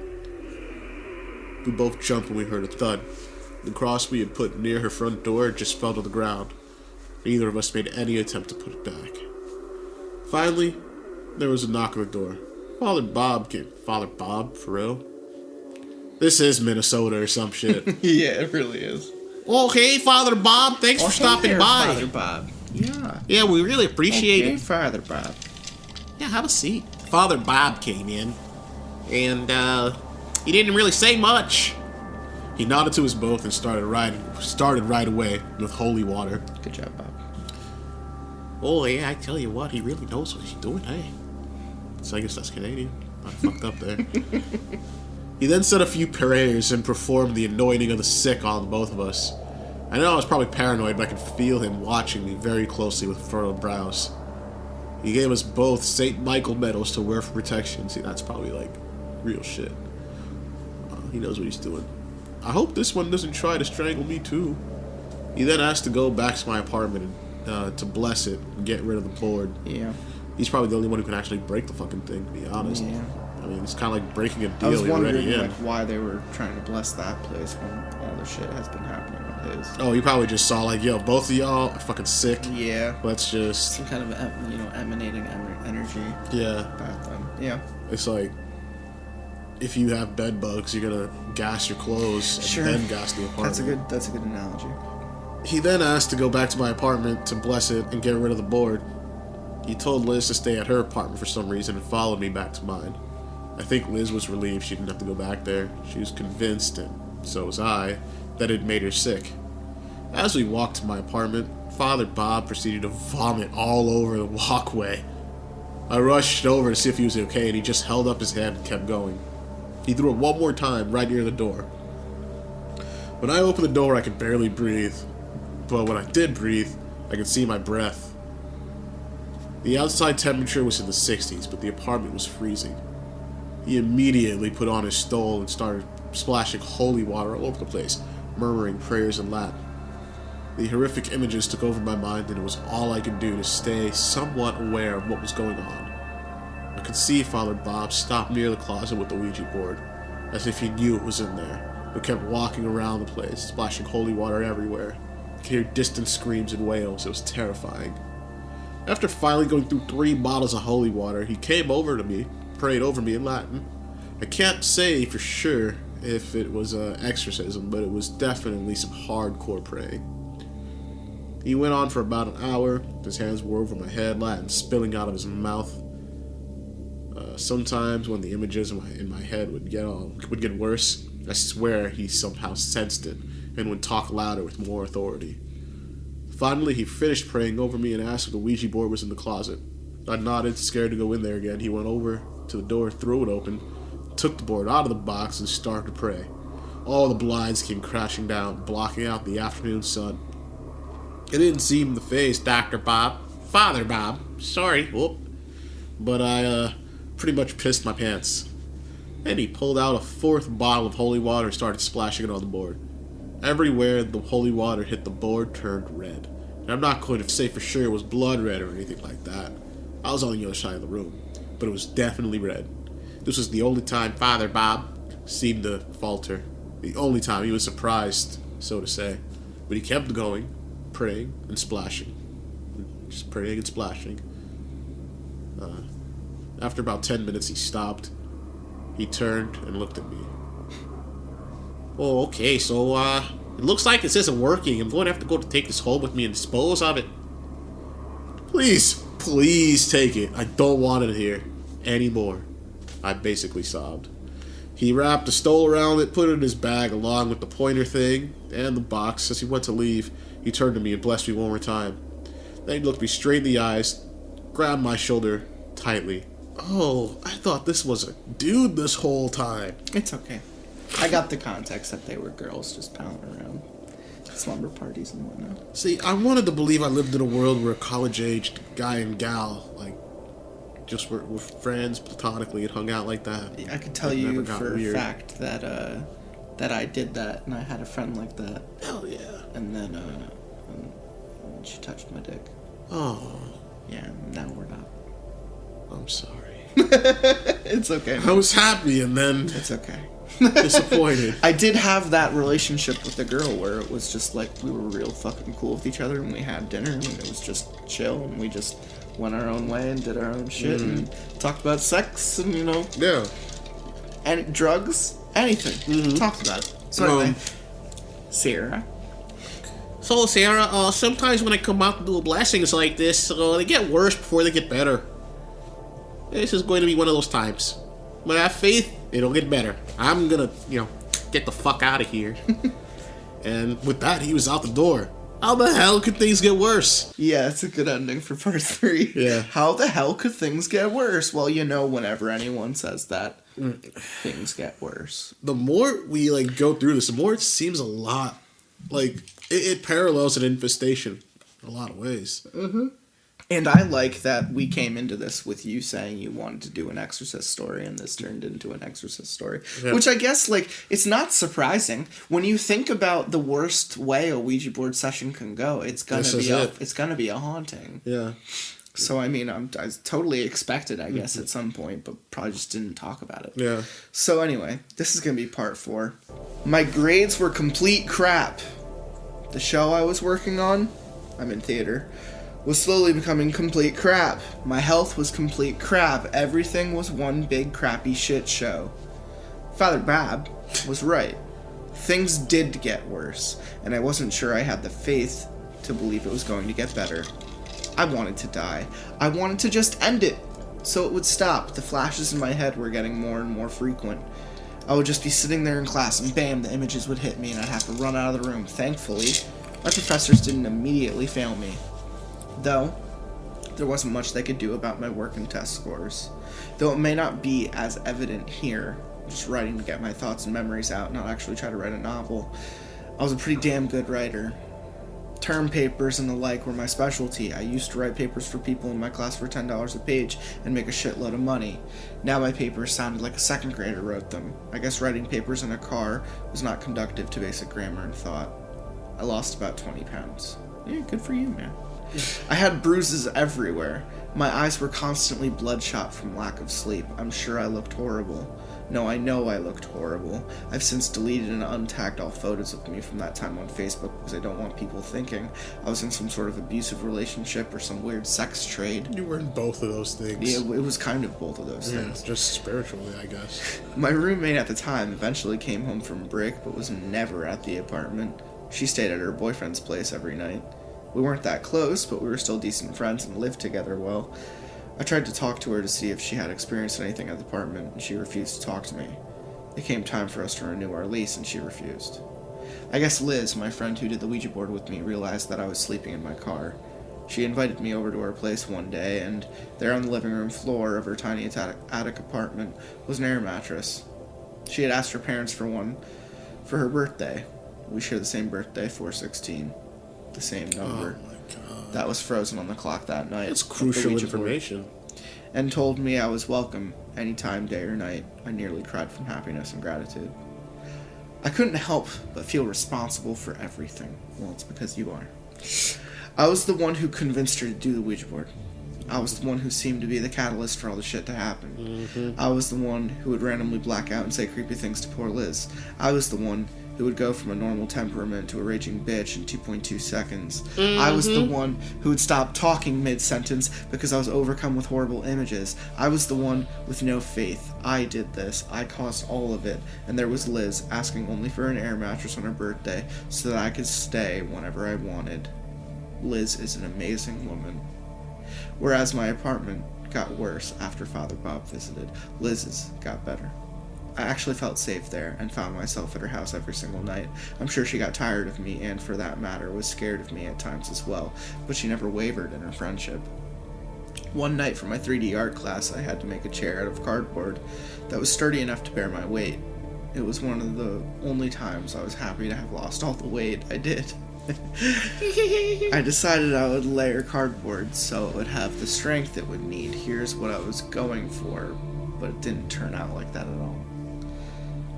We both jumped when we heard a thud. The cross we had put near her front door just fell to the ground. Neither of us made any attempt to put it back. Finally, there was a knock on the door. Father Bob came. Father Bob? For real? This is Minnesota or some shit. Yeah, it really is. Oh, hey, Father Bob. Thanks for stopping there, by. Father Bob. Yeah. Yeah, we really appreciate it. Father Bob. Yeah, have a seat. Father Bob came in, and he didn't really say much. He nodded to us both and started right away with holy water. Good job, Bob. Oh, yeah, I tell you what, he really knows what he's doing, hey. So I guess that's Canadian. I fucked up there. He then said a few prayers and performed the anointing of the sick on both of us. I know I was probably paranoid, but I could feel him watching me very closely with furrowed brows. He gave us both St. Michael medals to wear for protection. See, that's probably like real shit. He knows what he's doing. I hope this one doesn't try to strangle me too. He then asked to go back to my apartment and to bless it and get rid of the board. Yeah. He's probably the only one who can actually break the fucking thing, to be honest. Yeah. I mean, it's kind of like breaking a I deal was you're already wondering in. like why they were trying to bless that place when all the shit has been happening with his. Oh, you probably just saw like, yo, both of y'all are fucking sick. Yeah. Let's just... Some kind of emanating energy. Yeah. About them. Yeah. It's like, if you have bed bugs, you're gonna gas your clothes and then gas the apartment. That's a good analogy. He then asked to go back to my apartment to bless it and get rid of the board. He told Liz to stay at her apartment for some reason and followed me back to mine. I think Liz was relieved she didn't have to go back there. She was convinced, and so was I, that it made her sick. As we walked to my apartment, Father Bob proceeded to vomit all over the walkway. I rushed over to see if he was okay, and he just held up his hand and kept going. He threw it one more time right near the door. When I opened the door, I could barely breathe. But when I did breathe, I could see my breath. The outside temperature was in the 60s, but the apartment was freezing. He immediately put on his stole and started splashing holy water all over the place, murmuring prayers in Latin. The horrific images took over my mind, and it was all I could do to stay somewhat aware of what was going on. I could see Father Bob stop near the closet with the Ouija board, as if he knew it was in there, but kept walking around the place, splashing holy water everywhere. I could hear distant screams and wails. It was terrifying. After finally going through 3 bottles of holy water, he came over to me, prayed over me in Latin. I can't say for sure if it was an exorcism, but it was definitely some hardcore praying. He went on for about an hour. His hands were over my head, Latin spilling out of his mouth. Sometimes when the images in my head would get worse, I swear he somehow sensed it and would talk louder with more authority. Finally, he finished praying over me and asked if the Ouija board was in the closet. I nodded, scared to go in there again. He went over to the door, threw it open, took the board out of the box, and started to pray. All the blinds came crashing down, blocking out the afternoon sun. It didn't seem the face, Dr. Bob. Father Bob. Sorry. Whoop. But I pretty much pissed my pants. And he pulled out a 4th bottle of holy water and started splashing it on the board. Everywhere the holy water hit the board turned red. And I'm not going to say for sure it was blood red or anything like that. I was on the other side of the room. But it was definitely red. This was the only time Father Bob seemed to falter. The only time he was surprised, so to say. But he kept going, praying and splashing. Just praying and splashing. After about 10 minutes, he stopped. He turned and looked at me. Oh, okay, so, it looks like this isn't working. I'm going to have to go to take this home with me and dispose of it. Please take it. I don't want it here anymore. I basically sobbed. He wrapped a stole around it, put it in his bag along with the pointer thing and the box. As he went to leave, he turned to me and blessed me one more time. Then he looked me straight in the eyes, grabbed my shoulder tightly. Oh, I thought this was a dude this whole time. It's okay. I got the context that they were girls just pounding around slumber parties and whatnot. See, I wanted to believe I lived in a world where a college-aged guy and gal, like, just were friends platonically and hung out like that. I could tell you for a fact that that I did that, and I had a friend like that. Hell yeah. And then she touched my dick. Oh. Yeah, now we're not. I'm sorry. It's okay. I was happy and then It's okay. disappointed. I did have that relationship with the girl where it was just like we were real fucking cool with each other, and we had dinner and it was just chill, and we just went our own way and did our own shit and talked about sex and, you know, Yeah. and drugs, anything. Talked about it. So anyway, Sarah. So, Sarah, sometimes when I come out to do blessings like this, they get worse before they get better. This is going to be one of those times. But I have faith, it'll get better. I'm gonna, get the fuck out of here. And with that, he was out the door. How the hell could things get worse? Yeah, it's a good ending for part 3. Yeah. How the hell could things get worse? Well, you know, whenever anyone says that, things get worse. The more we, go through this, the more it seems a lot, it parallels an infestation in a lot of ways. Mm-hmm. And I like that we came into this with you saying you wanted to do an Exorcist story, and this turned into an Exorcist story. Yeah. Which I guess, it's not surprising. When you think about the worst way a Ouija board session can go, it's gonna be a haunting. Yeah. So, I mean, I totally expected, I guess, at some point, but probably just didn't talk about it. Yeah. So, anyway, this is gonna be part 4. My grades were complete crap. The show I was working on, I'm in theater, was slowly becoming complete crap. My health was complete crap. Everything was one big crappy shit show. Father Bab was right. Things did get worse, and I wasn't sure I had the faith to believe it was going to get better. I wanted to die. I wanted to just end it, so it would stop. The flashes in my head were getting more and more frequent. I would just be sitting there in class, and bam, the images would hit me, and I'd have to run out of the room. Thankfully, my professors didn't immediately fail me. Though, there wasn't much they could do about my work and test scores. Though it may not be as evident here, just writing to get my thoughts and memories out, not actually try to write a novel, I was a pretty damn good writer. Term papers and the like were my specialty. I used to write papers for people in my class for $10 a page and make a shitload of money. Now my papers sounded like a second grader wrote them. I guess writing papers in a car was not conducive to basic grammar and thought. I lost about 20 pounds. Yeah, good for you, man. I had bruises everywhere. My eyes were constantly bloodshot from lack of sleep. I'm sure I looked horrible. No, I know I looked horrible. I've since deleted and untagged all photos of me from that time on Facebook because I don't want people thinking I was in some sort of abusive relationship or some weird sex trade. You were in both of those things. Yeah, it was kind of both of those things. Just spiritually, I guess. My roommate at the time eventually came home from break but was never at the apartment. She stayed at her boyfriend's place every night. We weren't that close, but we were still decent friends and lived together well. I tried to talk to her to see if she had experienced anything at the apartment, and she refused to talk to me. It came time for us to renew our lease, and she refused. I guess Liz, my friend who did the Ouija board with me, realized that I was sleeping in my car. She invited me over to her place one day, and there on the living room floor of her tiny attic apartment was an air mattress. She had asked her parents for one for her birthday. We share the same birthday, 4/16. the same number Oh my god. that was frozen on the clock that night. That's of the crucial Ouija board, information. and told me I was welcome anytime, day or night. I nearly cried from happiness and gratitude. I couldn't help but feel responsible for everything. Well, it's because you are. I was the one who convinced her to do the Ouija board. I was the one who seemed to be the catalyst for all the shit to happen. I was the one who would randomly black out and say creepy things to poor Liz. I was the one who would go from a normal temperament to a raging bitch in 2.2 seconds. I was the one who would stop talking mid-sentence because I was overcome with horrible images. I was the one with no faith. I did this. I caused all of it. And there was Liz asking only for an air mattress on her birthday so that I could stay whenever I wanted. Liz is an amazing woman. Whereas my apartment got worse after Father Bob visited, Liz's got better. I actually felt safe there and found myself at her house every single night. I'm sure she got tired of me and, for that matter, was scared of me at times as well, but she never wavered in her friendship. One night for my 3D art class, I had to make a chair out of cardboard that was sturdy enough to bear my weight. It was one of the only times I was happy to have lost all the weight I did. I decided I would layer cardboard so it would have the strength it would need. Here's what I was going for, but it didn't turn out like that at all.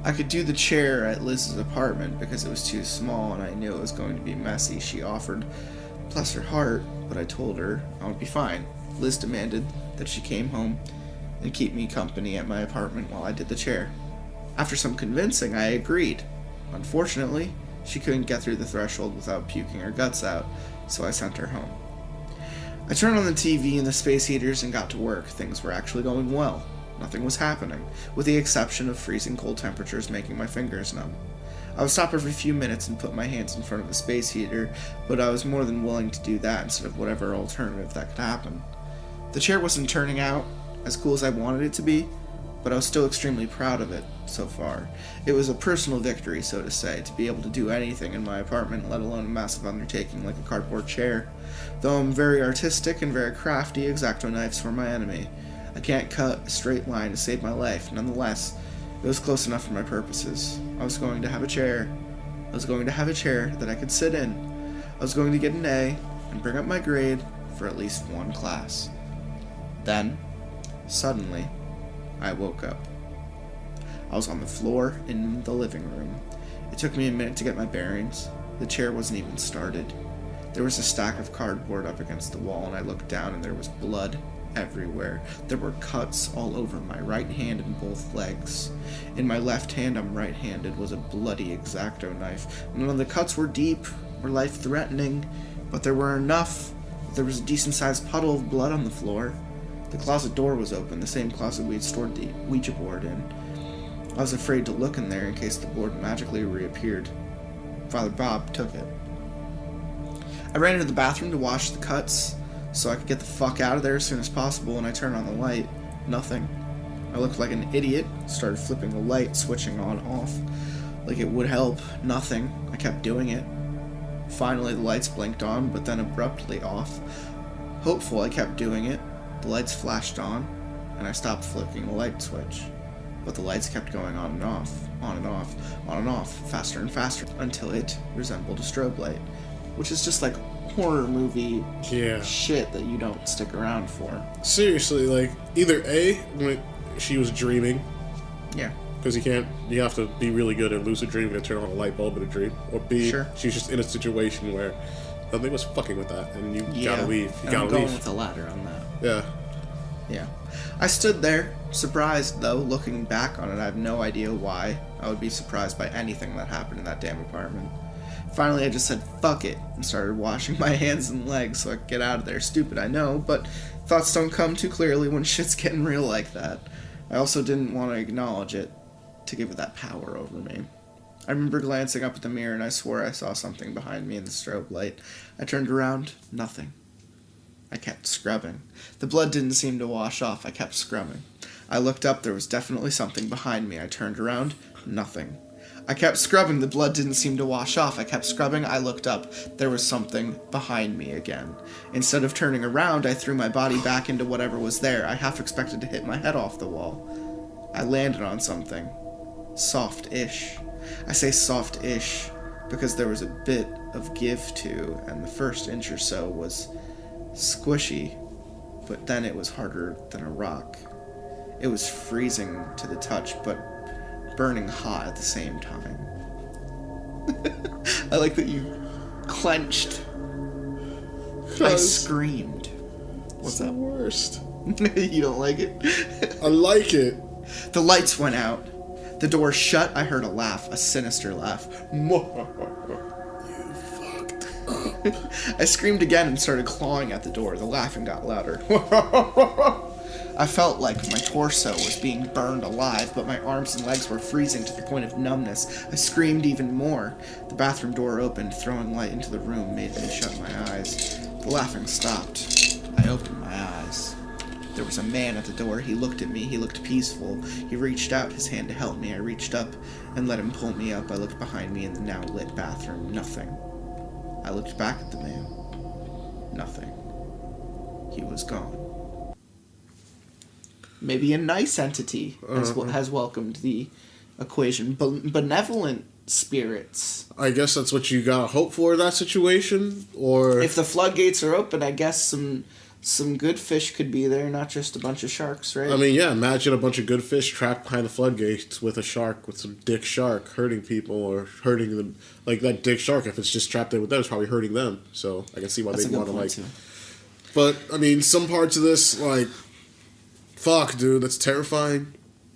I could do the chair at Liz's apartment because it was too small and I knew it was going to be messy. She offered, bless her heart, but I told her I would be fine. Liz demanded that she came home and keep me company at my apartment while I did the chair. After some convincing, I agreed. Unfortunately, she couldn't get through the threshold without puking her guts out, so I sent her home. I turned on the TV and the space heaters and got to work. Things were actually going well. Nothing was happening, with the exception of freezing cold temperatures making my fingers numb. I would stop every few minutes and put my hands in front of the space heater, but I was more than willing to do that instead of whatever alternative that could happen. The chair wasn't turning out as cool as I wanted it to be, but I was still extremely proud of it so far. It was a personal victory, so to say, to be able to do anything in my apartment, let alone a massive undertaking like a cardboard chair. Though I'm very artistic and very crafty, X-Acto knives were my enemy. I can't cut a straight line to save my life. Nonetheless, it was close enough for my purposes. I was going to have a chair. I was going to have a chair that I could sit in. I was going to get an A and bring up my grade for at least one class. Then, suddenly, I woke up. I was on the floor in the living room. It took me a minute to get my bearings. The chair wasn't even started. There was a stack of cardboard up against the wall, and I looked down and there was blood everywhere. There were cuts all over my right hand and both legs. In my left hand, I'm right-handed, was a bloody X-Acto knife. None of the cuts were deep or life-threatening, but there were enough. There was a decent-sized puddle of blood on the floor. The closet door was open, the same closet we had stored the Ouija board in. I was afraid to look in there in case the board magically reappeared. Father Bob took it. I ran into the bathroom to wash the cuts so I could get the fuck out of there as soon as possible, and I turned on the light. Nothing. I looked like an idiot, started flipping the light, switching on off, like it would help. Nothing. I kept doing it. Finally, the lights blinked on, but then abruptly off. Hopeful, I kept doing it. The lights flashed on, and I stopped flicking the light switch. But the lights kept going on and off, on and off, on and off, faster and faster, until it resembled a strobe light, which is just like horror movie shit that you don't stick around for. Seriously, like, either A, when she was dreaming. Yeah. Because you have to be really good at lucid dreaming to turn on a light bulb in a dream. Or B, she's just in a situation where something was fucking with that, and you gotta leave. I'm going with the latter on that. Yeah. Yeah. I stood there, surprised though. Looking back on it, I have no idea why I would be surprised by anything that happened in that damn apartment. Finally, I just said, fuck it, and started washing my hands and legs so I could get out of there. Stupid, I know, but thoughts don't come too clearly when shit's getting real like that. I also didn't want to acknowledge it to give it that power over me. I remember glancing up at the mirror and I swore I saw something behind me in the strobe light. I turned around, nothing. I kept scrubbing. The blood didn't seem to wash off. I kept scrubbing. I looked up. There was definitely something behind me. I turned around. Nothing. I kept scrubbing. The blood didn't seem to wash off. I kept scrubbing. I looked up. There was something behind me again. Instead of turning around, I threw my body back into whatever was there. I half expected to hit my head off the wall. I landed on something. Soft-ish. I say soft-ish because there was a bit of give to, and the first inch or so was squishy, but then it was harder than a rock. It was freezing to the touch, but burning hot at the same time. I like that you clenched. I screamed. What's the up? worst. You don't like it? I like it. The lights went out. The door shut. I heard a laugh, a sinister laugh. I screamed again and started clawing at the door. The laughing got louder. I felt like my torso was being burned alive, but my arms and legs were freezing to the point of numbness. I screamed even more. The bathroom door opened, throwing light into the room made me shut my eyes. The laughing stopped. I opened my eyes. There was a man at the door. He looked at me. He looked peaceful. He reached out his hand to help me. I reached up and let him pull me up. I looked behind me in the now lit bathroom. Nothing. I looked back at the man. Nothing. He was gone. Maybe a nice entity has welcomed the equation. Benevolent spirits. I guess that's what you gotta hope for in that situation, or... If the floodgates are open, I guess some good fish could be there, not just a bunch of sharks, right? I mean, yeah, imagine a bunch of good fish trapped behind the floodgates with a shark, with some dick shark hurting people or hurting them. Like, that dick shark, if it's just trapped there with them, it's probably hurting them. So, I can see why they'd want to, like... Too. But, I mean, some parts of this, like... Fuck, dude, that's terrifying.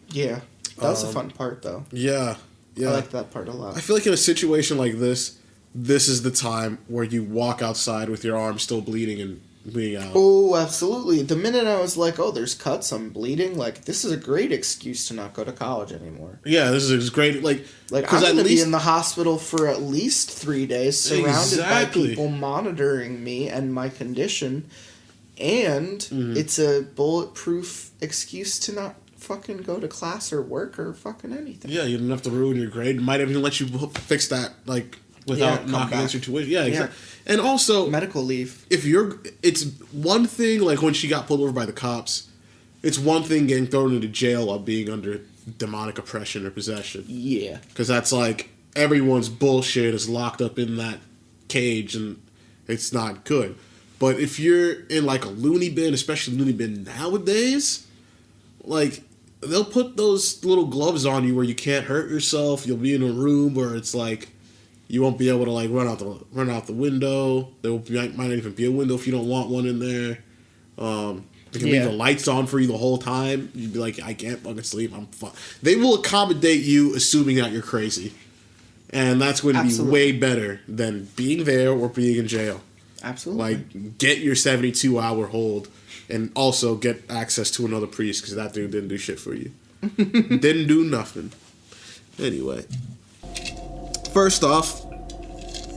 Yeah. That was a fun part, though. Yeah. I like that part a lot. I feel like in a situation like this is the time where you walk outside with your arm still bleeding and bleeding out. Oh, absolutely. The minute I was like, oh, there's cuts, I'm bleeding, like, this is a great excuse to not go to college anymore. Yeah, this is great. Like I'm going to be in the hospital for at least 3 days, surrounded by people monitoring me and my condition, and it's a bulletproof excuse to not fucking go to class or work or fucking anything. Yeah, you don't have to ruin your grade. It might even let you fix that, like, without knocking against your tuition. Yeah, exactly. Yeah. And also... medical leave. It's one thing, like, when she got pulled over by the cops, it's one thing getting thrown into jail while being under demonic oppression or possession. Yeah. Because that's, like, everyone's bullshit is locked up in that cage, and it's not good. But if you're in, like, a loony bin, especially loony bin nowadays, like... they'll put those little gloves on you where you can't hurt yourself. You'll be in a room where it's like you won't be able to like run out the window. There might not even be a window if you don't want one in there. They can leave the lights on for you the whole time. You'd be like, I can't fucking sleep. I'm fine. They will accommodate you, assuming that you're crazy, and that's going to be way better than being there or being in jail. Absolutely. Like, get your 72-hour hold. And also get access to another priest, because that dude didn't do shit for you. Didn't do nothing. Anyway. First off,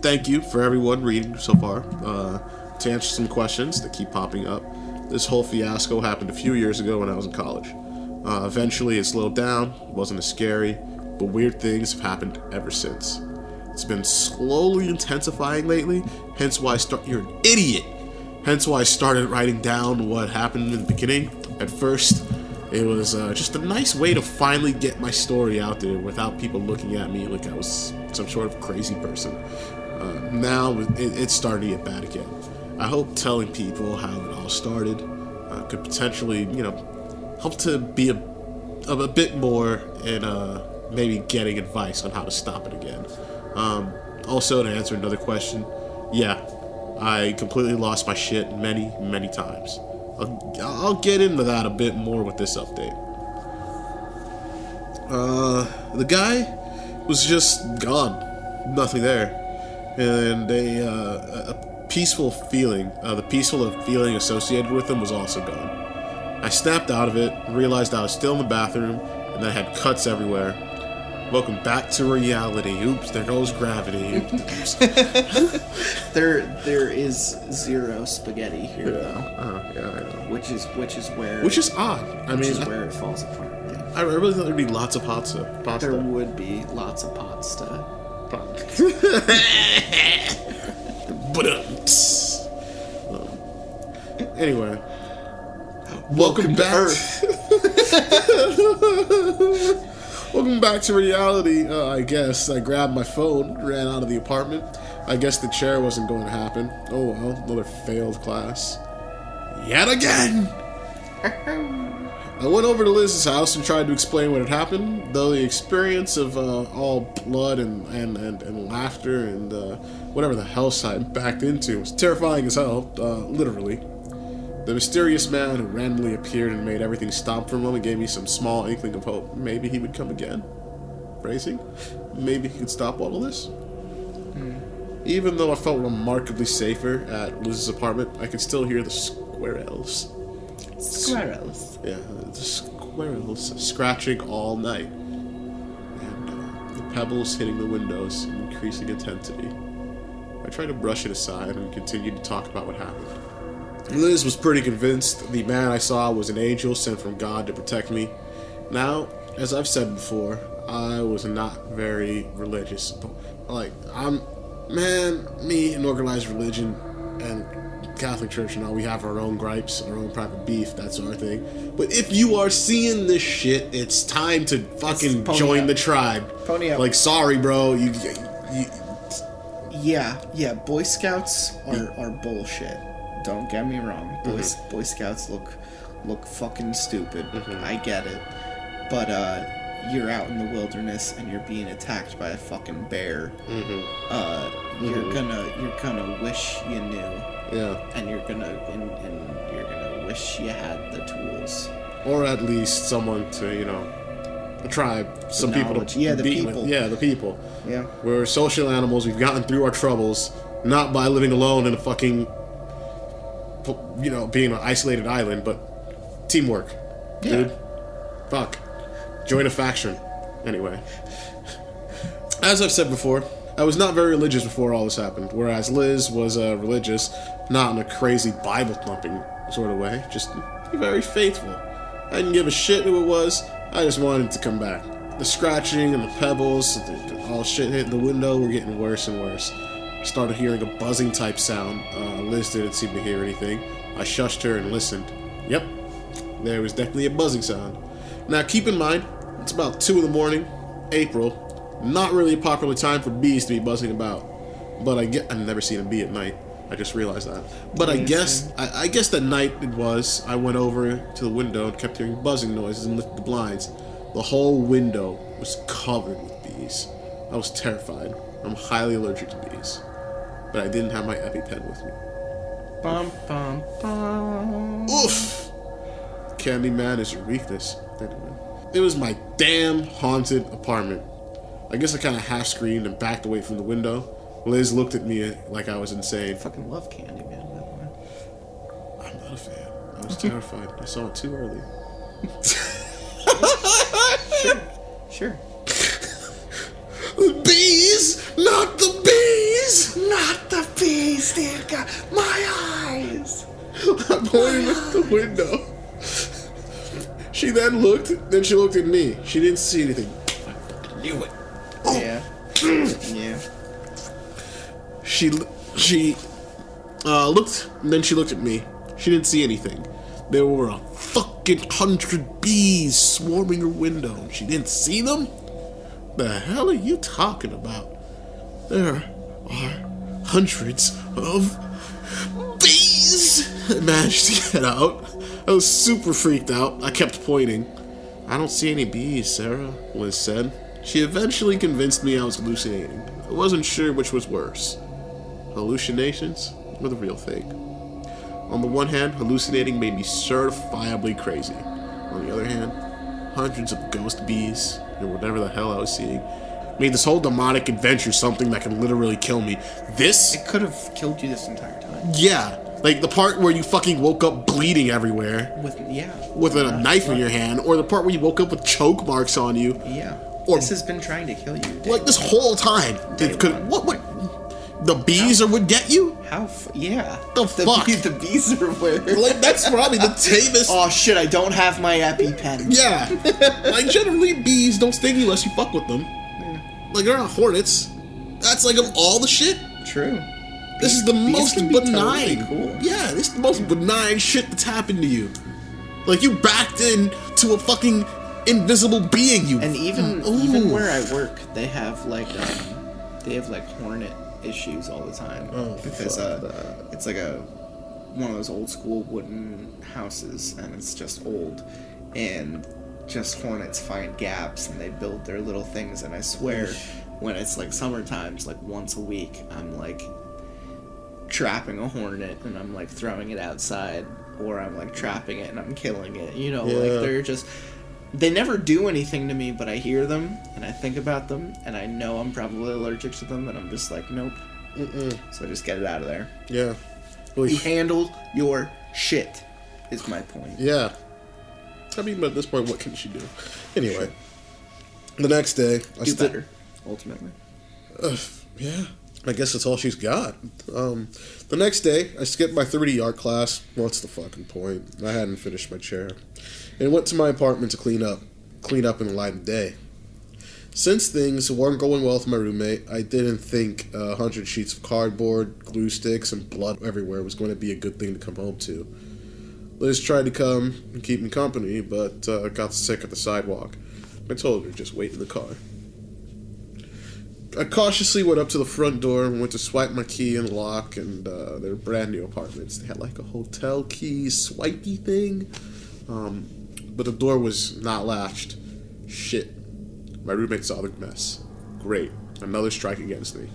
thank you for everyone reading so far. To answer some questions that keep popping up. This whole fiasco happened a few years ago when I was in college. Eventually it slowed down. It wasn't as scary. But weird things have happened ever since. It's been slowly intensifying lately. Hence why you're an idiot! Hence why I started writing down what happened in the beginning. At first, it was just a nice way to finally get my story out there without people looking at me like I was some sort of crazy person. Now, it's starting to get bad again. I hope telling people how it all started could potentially, help to be a bit more in maybe getting advice on how to stop it again. Also, to answer another question, yeah. I completely lost my shit many, many times. I'll get into that a bit more with this update. The guy was just gone. Nothing there. And a peaceful feeling, the peaceful feeling associated with him was also gone. I snapped out of it, realized I was still in the bathroom, and I had cuts everywhere. Welcome back to reality. Oops, there goes gravity. Oops. There is zero spaghetti here, though. Yeah, I know. Which is where. Which is odd. Which is where it falls apart. Yeah. I really thought there'd be lots of pasta. There would be lots of pasta. Anyway, welcome back. to Earth. Welcome back to reality, I guess. I grabbed my phone, ran out of the apartment. I guess the chair wasn't going to happen. Oh well, another failed class. Yet again! I went over to Liz's house and tried to explain what had happened, though the experience of all blood and laughter and whatever the hell I backed into was terrifying as hell, literally. The mysterious man who randomly appeared and made everything stop for a moment gave me some small inkling of hope. Maybe he would come again. Phrasing? Maybe he could stop all of this? Even though I felt remarkably safer at Liz's apartment, I could still hear the squirrels. Squirrels. Yeah, the squirrels scratching all night. And the pebbles hitting the windows in increasing intensity. I tried to brush it aside and continued to talk about what happened. Liz was pretty convinced the man I saw was an angel sent from God to protect me. Now, as I've said before, I was not very religious. Like, me and organized religion and Catholic Church and all, we have our own gripes, our own private beef, that's our thing. But if you are seeing this shit, it's time to fucking join the tribe. Pony up. Like, sorry, bro, you Yeah, Boy Scouts are bullshit. Don't get me wrong. Boy Scouts look fucking stupid. I get it. But you're out in the wilderness and you're being attacked by a fucking bear. You're gonna wish you knew. Yeah. And you're gonna wish you had the tools. Or at least someone to, a tribe, some people to the be people. with. Yeah, the people. Yeah. We're social animals. We've gotten through our troubles, not by living alone in a fucking, being an isolated island, but teamwork, dude. Fuck. Join a faction. Anyway. As I've said before, I was not very religious before all this happened, whereas Liz was religious, not in a crazy Bible-thumping sort of way, just very faithful. I didn't give a shit who it was, I just wanted it to come back. The scratching and the pebbles, all shit hitting the window were getting worse and worse. I started hearing a buzzing type sound. Liz didn't seem to hear anything. I shushed her and listened. Yep, there was definitely a buzzing sound. Now keep in mind, it's about 2 in the morning, April. Not really a popular time for bees to be buzzing about. But I've never seen a bee at night. I just realized that. But I guess that night it was. I went over to the window and kept hearing buzzing noises and lifted the blinds. The whole window was covered with bees. I was terrified. I'm highly allergic to bees. But I didn't have my EpiPen with me. Bum, bum, bum. Oof! Candyman is your weakness. It was my damn haunted apartment. I guess I kind of half screamed and backed away from the window. Liz looked at me like I was insane. I fucking love Candyman, by the way. I'm not a fan. I was terrified. I saw it too early. Sure. The bees! Not the bees! Not the bees, dear God. My eyes! I pointed at the window. She then looked at me. She didn't see anything. I fucking knew it. Oh. Yeah. Yeah. She looked, and then she looked at me. She didn't see anything. There were a fucking 100 bees swarming her window. She didn't see them? The hell are you talking about? There are hundreds of bees! I managed to get out. I was super freaked out. I kept pointing. I don't see any bees, Sarah, Liz said. She eventually convinced me I was hallucinating. I wasn't sure which was worse. Hallucinations or the real thing. On the one hand, hallucinating made me certifiably crazy. On the other hand, hundreds of ghost bees, or whatever the hell I was seeing, made this whole demonic adventure something that could literally kill me. This? It could have killed you this entire time. Yeah. Like the part where you fucking woke up bleeding everywhere. With a knife in your hand, or the part where you woke up with choke marks on you. Yeah. Or, this has been trying to kill you. Like this whole time. What? The bees would get you? Yeah. The fuck? The bees are where? Like, that's probably the tamest. Oh shit, I don't have my EpiPen. Yeah. Like, generally, bees don't sting you unless you fuck with them. Yeah. Like, they're not hornets. That's like of all the shit. True. This is the most benign. Totally cool. Yeah, this is the most benign shit that's happened to you. Like, you backed in to a fucking invisible being, you. And even Ooh. where I work, they have like hornet issues all the time. Oh, because fuck that. it's like one of those old school wooden houses, and it's just old, and just hornets find gaps and they build their little things. And I swear, when it's like summertimes, like once a week, I'm like trapping a hornet and I'm like throwing it outside, or I'm like trapping it and I'm killing it. You know, like they never do anything to me, but I hear them and I think about them and I know I'm probably allergic to them, and I'm just like, nope. So I just get it out of there. Yeah. You handle your shit, is my point. Yeah. I mean, but at this point, what can she do? Anyway, the next day, do better, ultimately. Yeah, I guess that's all she's got. The next day, I skipped my 3D art class. What's the fucking point? I hadn't finished my chair. And went to my apartment to clean up in the light of day. Since things weren't going well with my roommate, I didn't think 100 sheets of cardboard, glue sticks, and blood everywhere was going to be a good thing to come home to. Liz tried to come and keep me company, but got sick at the sidewalk. I told her to just wait in the car. I cautiously went up to the front door and went to swipe my key in the lock, and they were brand new apartments. They had like a hotel key swipey thing, but the door was not latched. Shit. My roommate saw the mess. Great. Another strike against me.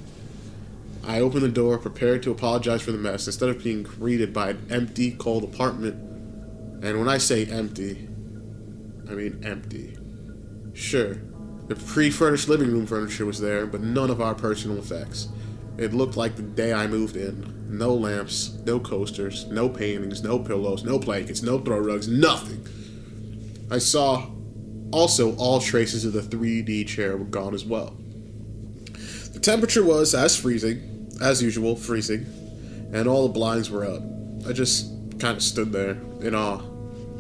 I opened the door, prepared to apologize for the mess, instead of being greeted by an empty, cold apartment. And when I say empty, I mean empty. Sure, the pre-furnished living room furniture was there, but none of our personal effects. It looked like the day I moved in. No lamps, no coasters, no paintings, no pillows, no blankets, no throw rugs, nothing. I saw also all traces of the 3D chair were gone as well. The temperature was as usual, freezing, and all the blinds were up. I just kind of stood there, in awe.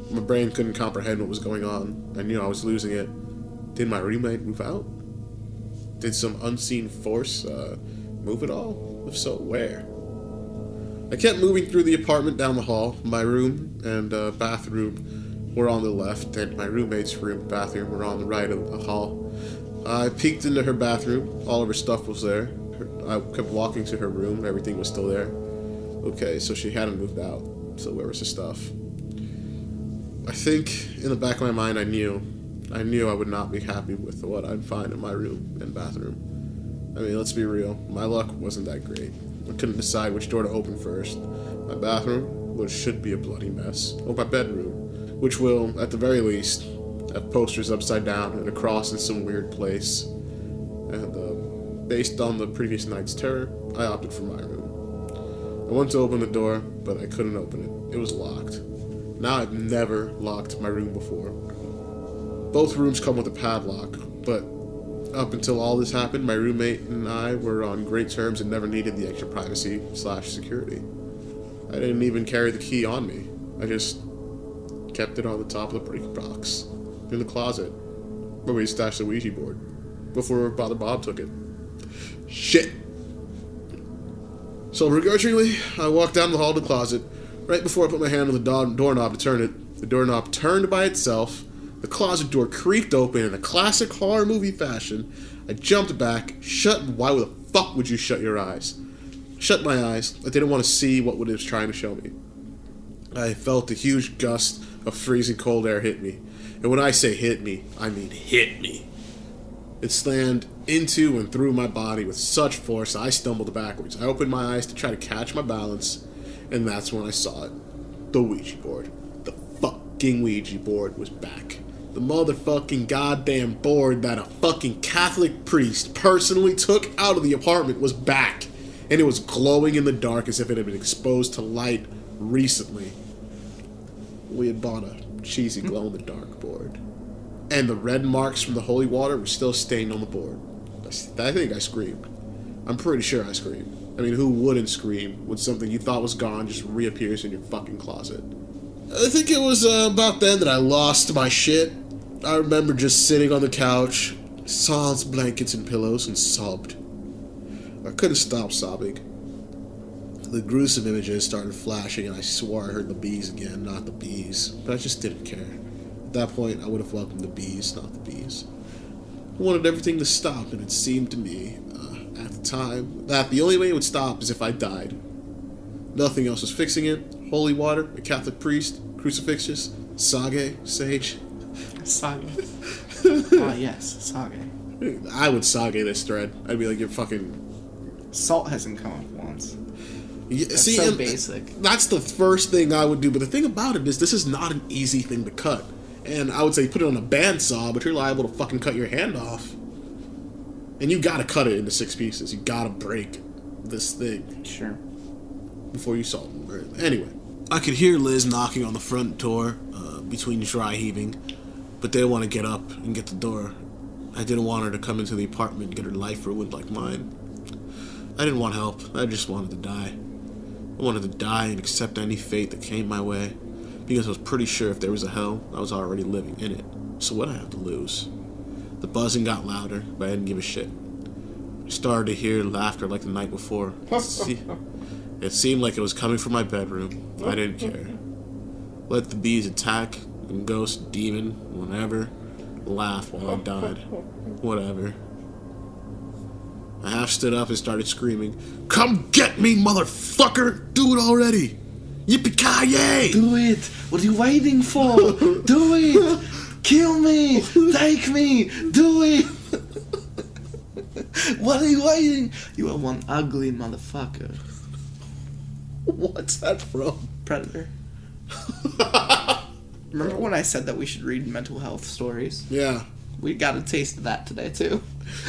My brain couldn't comprehend what was going on. I knew I was losing it. Did my roommate move out? Did some unseen force move it all? If so, where? I kept moving through the apartment down the hall. My room and bathroom were on the left, and my roommate's room and bathroom were on the right of the hall. I peeked into her bathroom. All of her stuff was there. I kept walking to her room. Everything was still there. Okay, so she hadn't moved out. So where was her stuff? I think in the back of my mind I knew I would not be happy with what I'd find in my room and bathroom. I mean, let's be real. My luck wasn't that great. I couldn't decide which door to open first. My bathroom, which should be a bloody mess, or my bedroom, which will, at the very least, have posters upside down and a cross in some weird place. And based on the previous night's terror, I opted for my room. I went to open the door, but I couldn't open it. It was locked. Now, I've never locked my room before. Both rooms come with a padlock, but up until all this happened, my roommate and I were on great terms and never needed the extra privacy/security. I didn't even carry the key on me. I just kept it on the top of the break box, in the closet, where we stashed the Ouija board, before Father Bob took it. Shit! So begrudgingly, I walked down the hall to the closet. Right before I put my hand on the doorknob to turn it, the doorknob turned by itself. The closet door creaked open in a classic horror movie fashion. I jumped back, why the fuck would you shut your eyes? Shut my eyes. I didn't want to see what it was trying to show me. I felt a huge gust of freezing cold air hit me. And when I say hit me, I mean hit me. It slammed into and through my body with such force I stumbled backwards. I opened my eyes to try to catch my balance, and that's when I saw it. The Ouija board. The fucking Ouija board was back. The motherfucking goddamn board that a fucking Catholic priest personally took out of the apartment was back. And it was glowing in the dark as if it had been exposed to light recently. We had bought a cheesy glow-in-the-dark board. And the red marks from the holy water were still stained on the board. I think I screamed. I'm pretty sure I screamed. I mean, who wouldn't scream when something you thought was gone just reappears in your fucking closet? I think it was about then that I lost my shit. I remember just sitting on the couch, saw blankets and pillows, and sobbed. I couldn't stop sobbing. The gruesome images started flashing, and I swore I heard the bees again, not the bees. But I just didn't care. At that point, I would have welcomed the bees, not the bees. I wanted everything to stop, and it seemed to me, at the time, that the only way it would stop is if I died. Nothing else was fixing it. Holy water, a Catholic priest, crucifixes, sage, sage. Sage. Yes, sage. I would sage this thread. I'd be like, you're fucking... Salt hasn't come up once. Yeah, That's see, so basic. That's the first thing I would do. But the thing about it is, this is not an easy thing to cut. And I would say put it on a bandsaw, but you're liable to fucking cut your hand off. And you gotta cut it into 6 pieces. You gotta break this thing. Sure. Before you salt it. Anyway. I could hear Liz knocking on the front door, between dry heaving. But they didn't want to get up and get the door. I didn't want her to come into the apartment and get her life ruined like mine. I didn't want help. I just wanted to die. I wanted to die and accept any fate that came my way. Because I was pretty sure if there was a hell, I was already living in it. So what did I have to lose? The buzzing got louder, but I didn't give a shit. I started to hear laughter like the night before. It seemed like it was coming from my bedroom. I didn't care. Let the bees attack, and ghost, demon, whatever, laugh while I died. Whatever. I half stood up and started screaming, "Come get me, motherfucker! Do it already! Yippee-ki-yay!" Do it! What are you waiting for? Do it! Kill me! Take me! Do it! What are you waiting? You are one ugly motherfucker. What's that from? Predator. Remember when I said that we should read mental health stories? Yeah. We got a taste of that today, too.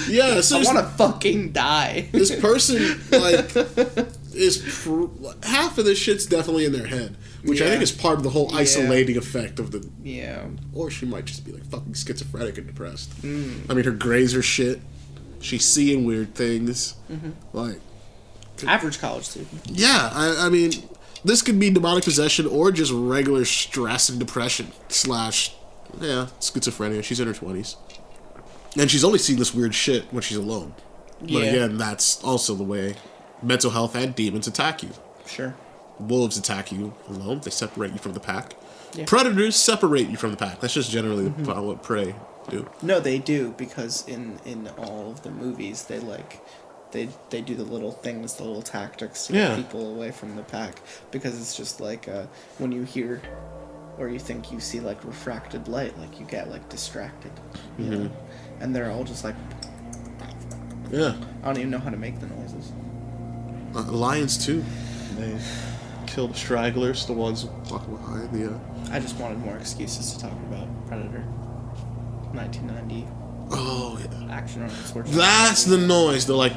Yeah, so I want to fucking die. this person, like, half of this shit's definitely in their head, which I think is part of the whole isolating effect of the... Yeah. Or she might just be, like, fucking schizophrenic and depressed. I mean, her grays are shit. She's seeing weird things. Like... Average college student. Yeah, I mean, this could be demonic possession or just regular stress and depression / schizophrenia. She's in her 20s. And she's only seeing this weird shit when she's alone. But again, that's also the way mental health and demons attack you. Sure. Wolves attack you alone. They separate you from the pack. Yeah. Predators separate you from the pack. That's just generally what prey do. No, they do, because in all of the movies, they do the little things, the little tactics to get people away from the pack. Because it's just like when you hear or you think you see like refracted light, like you get like distracted. You know? And they're all just like... Yeah. I don't even know how to make the noises. Lions too. They kill the stragglers, the ones walking behind the... I just wanted more excuses to talk about Predator. 1990. Oh, yeah. Action Arnold Schwarzenegger. That's the noise. They're like...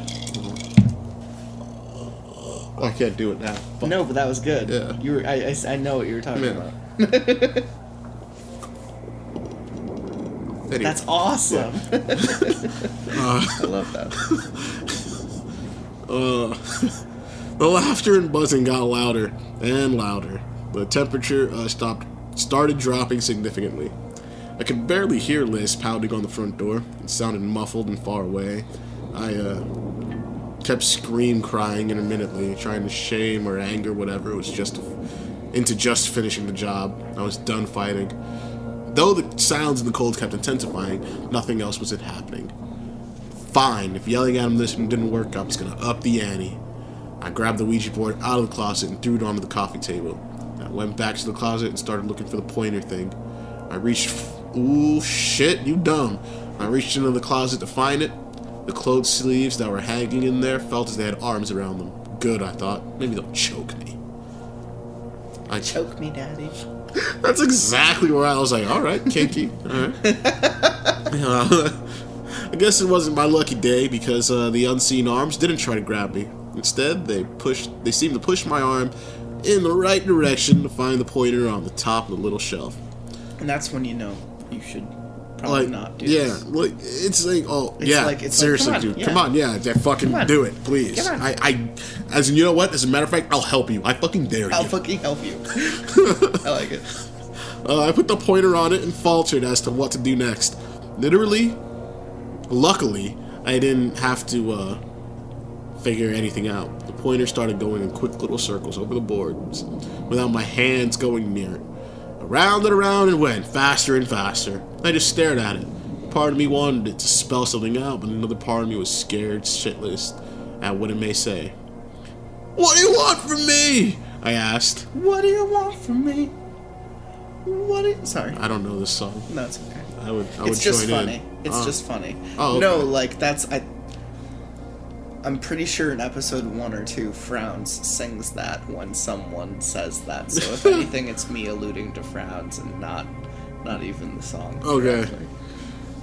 I can't do it now. But no, but that was good. Yeah. You were, I know what you were talking about. Anyway. That's awesome. I love that. The laughter and buzzing got louder and louder. The temperature started dropping significantly. I could barely hear Liz pounding on the front door. It sounded muffled and far away. I kept crying intermittently, trying to shame or anger whatever. It was just finishing the job. I was done fighting. Though the sounds in the cold kept intensifying, nothing else was happening. Fine, if yelling at him this didn't work, I was gonna up the ante. I grabbed the Ouija board out of the closet and threw it onto the coffee table. I went back to the closet and started looking for the pointer thing. I reached... Ooh, shit, you dumb. I reached into the closet to find it. The clothes sleeves that were hanging in there felt as they had arms around them. Good, I thought. Maybe they'll choke me. Choke me, daddy. That's exactly where I was like, alright, kinky. Alright. I guess it wasn't my lucky day because the unseen arms didn't try to grab me. Instead, they seemed to push my arm in the right direction to find the pointer on the top of the little shelf. And that's when you know you should probably not do this. this. Yeah, like, it's like, it's seriously, like, dude, come on, fucking do it, please. As in, you know what, as a matter of fact, I'll help you. I fucking dare you. I'll fucking help you. I like it. I put the pointer on it and faltered as to what to do next. Luckily, I didn't have to figure anything out. The pointer started going in quick little circles over the boards without my hands going near it. Around and around it went, faster and faster. I just stared at it. Part of me wanted it to spell something out, but another part of me was scared shitless at what it may say. "What do you want from me?" I asked. What do you want from me? Sorry. I don't know this song. No, it's okay. I would It's just join funny. in. It's just funny. Oh, okay. No, like I'm pretty sure in episode 1 or 2, Frowns sings that when someone says that. So if anything, it's me alluding to Frowns and not even the song. Okay. Directly.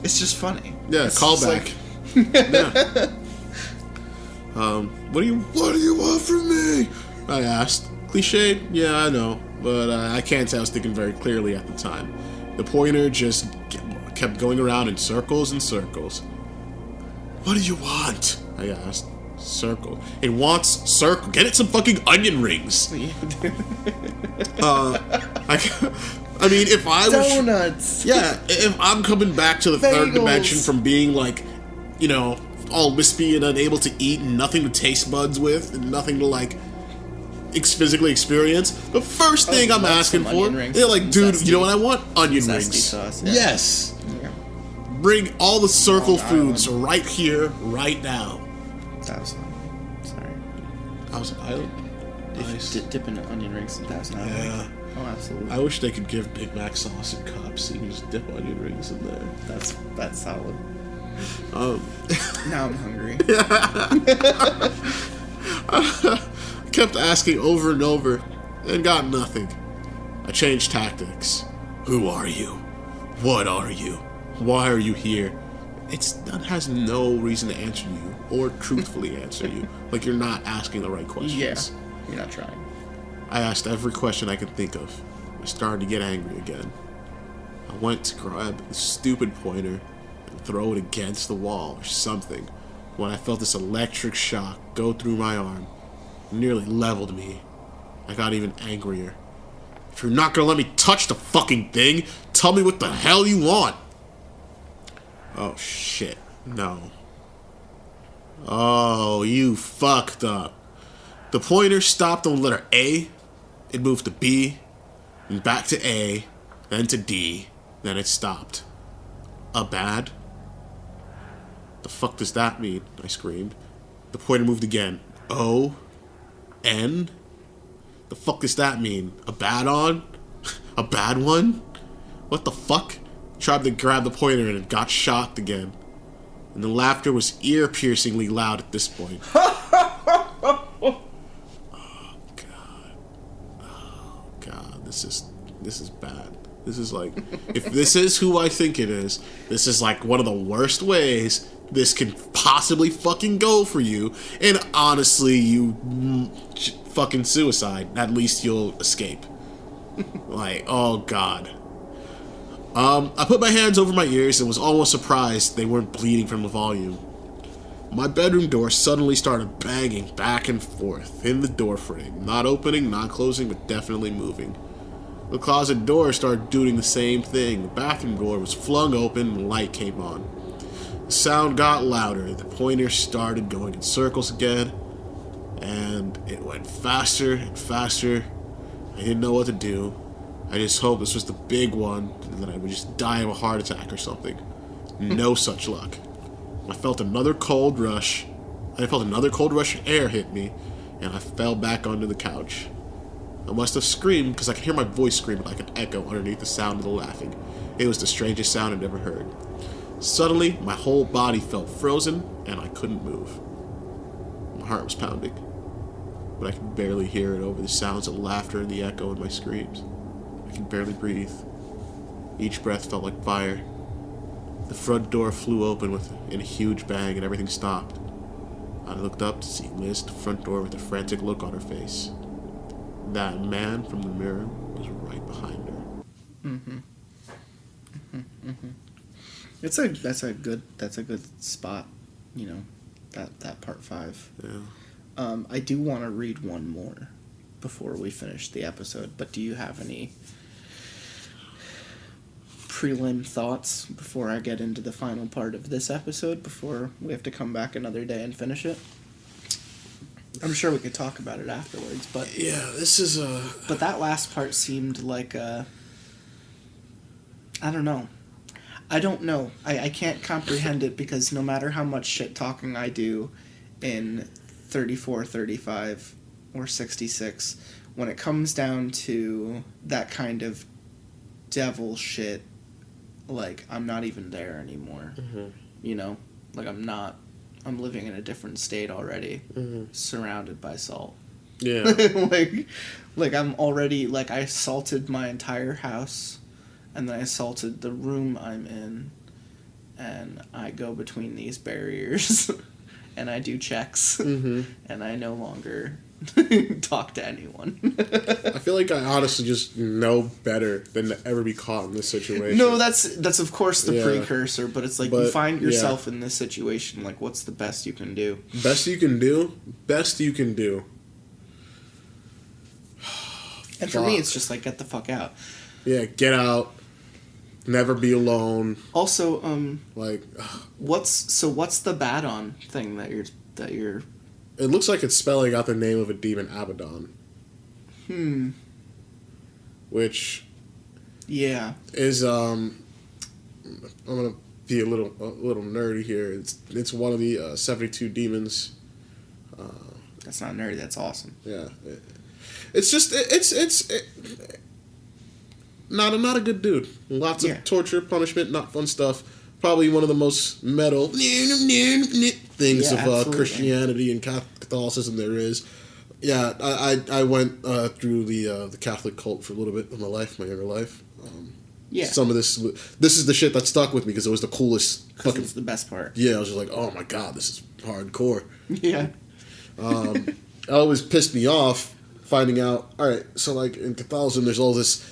It's just funny. Yeah, It's callback. just Yeah. What do you want from me? I asked. Cliched? Yeah, I know, but I can't say I was thinking very clearly at the time. The pointer just kept going around in circles and circles. What do you want? I asked. Circle. It wants circle. Get it some fucking onion rings. I mean, if I was... Donuts! Yeah, if I'm coming back to the third Bagels. dimension from being like, you know, all wispy and unable to eat and nothing to taste buds with and nothing to like physically experience, the first thing I'm love asking some for, onion rings they're like, and dude, zesty- you know what I want? Onion zesty rings. sauce, yeah. Yes. Yeah. Bring all the circle Long foods Island. right here, right now. Thousand. Sorry. Thousand Island? Nice. Dip in onion rings in Thousand Island. Yeah. Oh, absolutely. I wish they could give Big Mac sauce in cups. You can just dip onion rings in there. That's solid. Now I'm hungry. Kept asking over and over and got nothing. I changed tactics. Who are you? What are you? Why are you here? It has no reason to answer you or truthfully answer you. Like you're not asking the right questions. Yeah. You're not trying. I asked every question I could think of. I started to get angry again. I went to grab the stupid pointer and throw it against the wall or something when I felt this electric shock go through my arm. It nearly leveled me. I got even angrier. If you're not gonna let me touch the fucking thing, tell me what the hell you want. Oh shit, no. Oh, you fucked up. The pointer stopped on the letter A, it moved to B, and back to A, then to D, then it stopped. A bad? The fuck does that mean? I screamed. The pointer moved again. O? N? The fuck does that mean? A bad on? A bad one? What the fuck? Tried to grab the pointer and it got shocked again. And the laughter was ear-piercingly loud at this point. God, this is bad. This is like, if this is who I think it is, this is like one of the worst ways this can possibly fucking go for you. And honestly, you fucking suicide. At least you'll escape. Like, oh God. I put my hands over my ears and was almost surprised they weren't bleeding from the volume. My bedroom door suddenly started banging back and forth in the door frame. Not opening, not closing, but definitely moving. The closet door started doing the same thing. The bathroom door was flung open and light came on. The sound got louder. The pointer started going in circles again. And it went faster and faster. I didn't know what to do. I just hoped this was the big one and that I would just die of a heart attack or something. No such luck. I felt another cold rush. Of air hit me, and I fell back onto the couch. I must have screamed because I could hear my voice screaming like an echo underneath the sound of the laughing. It was the strangest sound I'd ever heard. Suddenly, my whole body felt frozen, and I couldn't move. My heart was pounding, but I could barely hear it over the sounds of laughter and the echo in my screams. I could barely breathe. Each breath felt like fire. The front door flew open in a huge bang and everything stopped. I looked up to see Liz at the front door with a frantic look on her face. That man from the mirror was right behind her. That's a good spot, you know, that part 5. Yeah. I do want to read one more before we finish the episode, but do you have any prelim thoughts before I get into the final part of this episode, before we have to come back another day and finish it? I'm sure we could talk about it afterwards, but Yeah, this is but that last part seemed like I don't know. I can't comprehend it because no matter how much shit talking I do in 34, 35, or 66, when it comes down to that kind of devil shit, like, I'm not even there anymore. You know? Like, I'm living in a different state already, surrounded by salt. Yeah. like I'm already, like, I salted my entire house, and then I salted the room I'm in, and I go between these barriers, and I do checks, and I no longer talk to anyone. I feel like I honestly just know better than to ever be caught in this situation. No, that's of course the precursor, but it's like, you find yourself in this situation, like, what's the best you can do? Best you can do. And for me, it's just like, get the fuck out. Yeah, get out. Never be alone. Also, like, what's the Badon thing that you're? It looks like it's spelling out the name of a demon, Abaddon. Which, yeah, is I'm gonna be a little nerdy here. It's one of the 72 demons. That's not nerdy. That's awesome. Yeah, it's just not a good dude. Lots of torture, punishment, not fun stuff. Probably one of the most metal things of Christianity and Catholicism there is. Yeah, I went through the Catholic cult for a little bit in my younger life. Some of this is the shit that stuck with me because it was the coolest. Fucking, it's the best part. Yeah, I was just like, oh my god, this is hardcore. Yeah. It always pissed me off finding out. All right, so like in Catholicism, there's all this.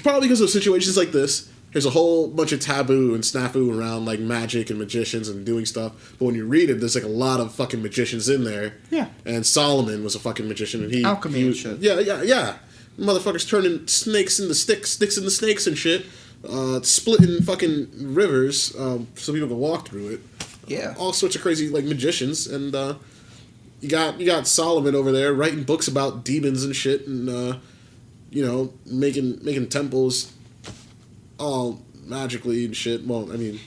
Probably because of situations like this, there's a whole bunch of taboo and snafu around like magic and magicians and doing stuff. But when you read it, there's like a lot of fucking magicians in there. Yeah. And Solomon was a fucking magician, and alchemy and shit. Yeah. Motherfuckers turning snakes into sticks into snakes and shit. Splitting fucking rivers so people can walk through it. Yeah. All sorts of crazy like magicians, and you got Solomon over there writing books about demons and shit, and making temples all magically and shit. Well, I mean,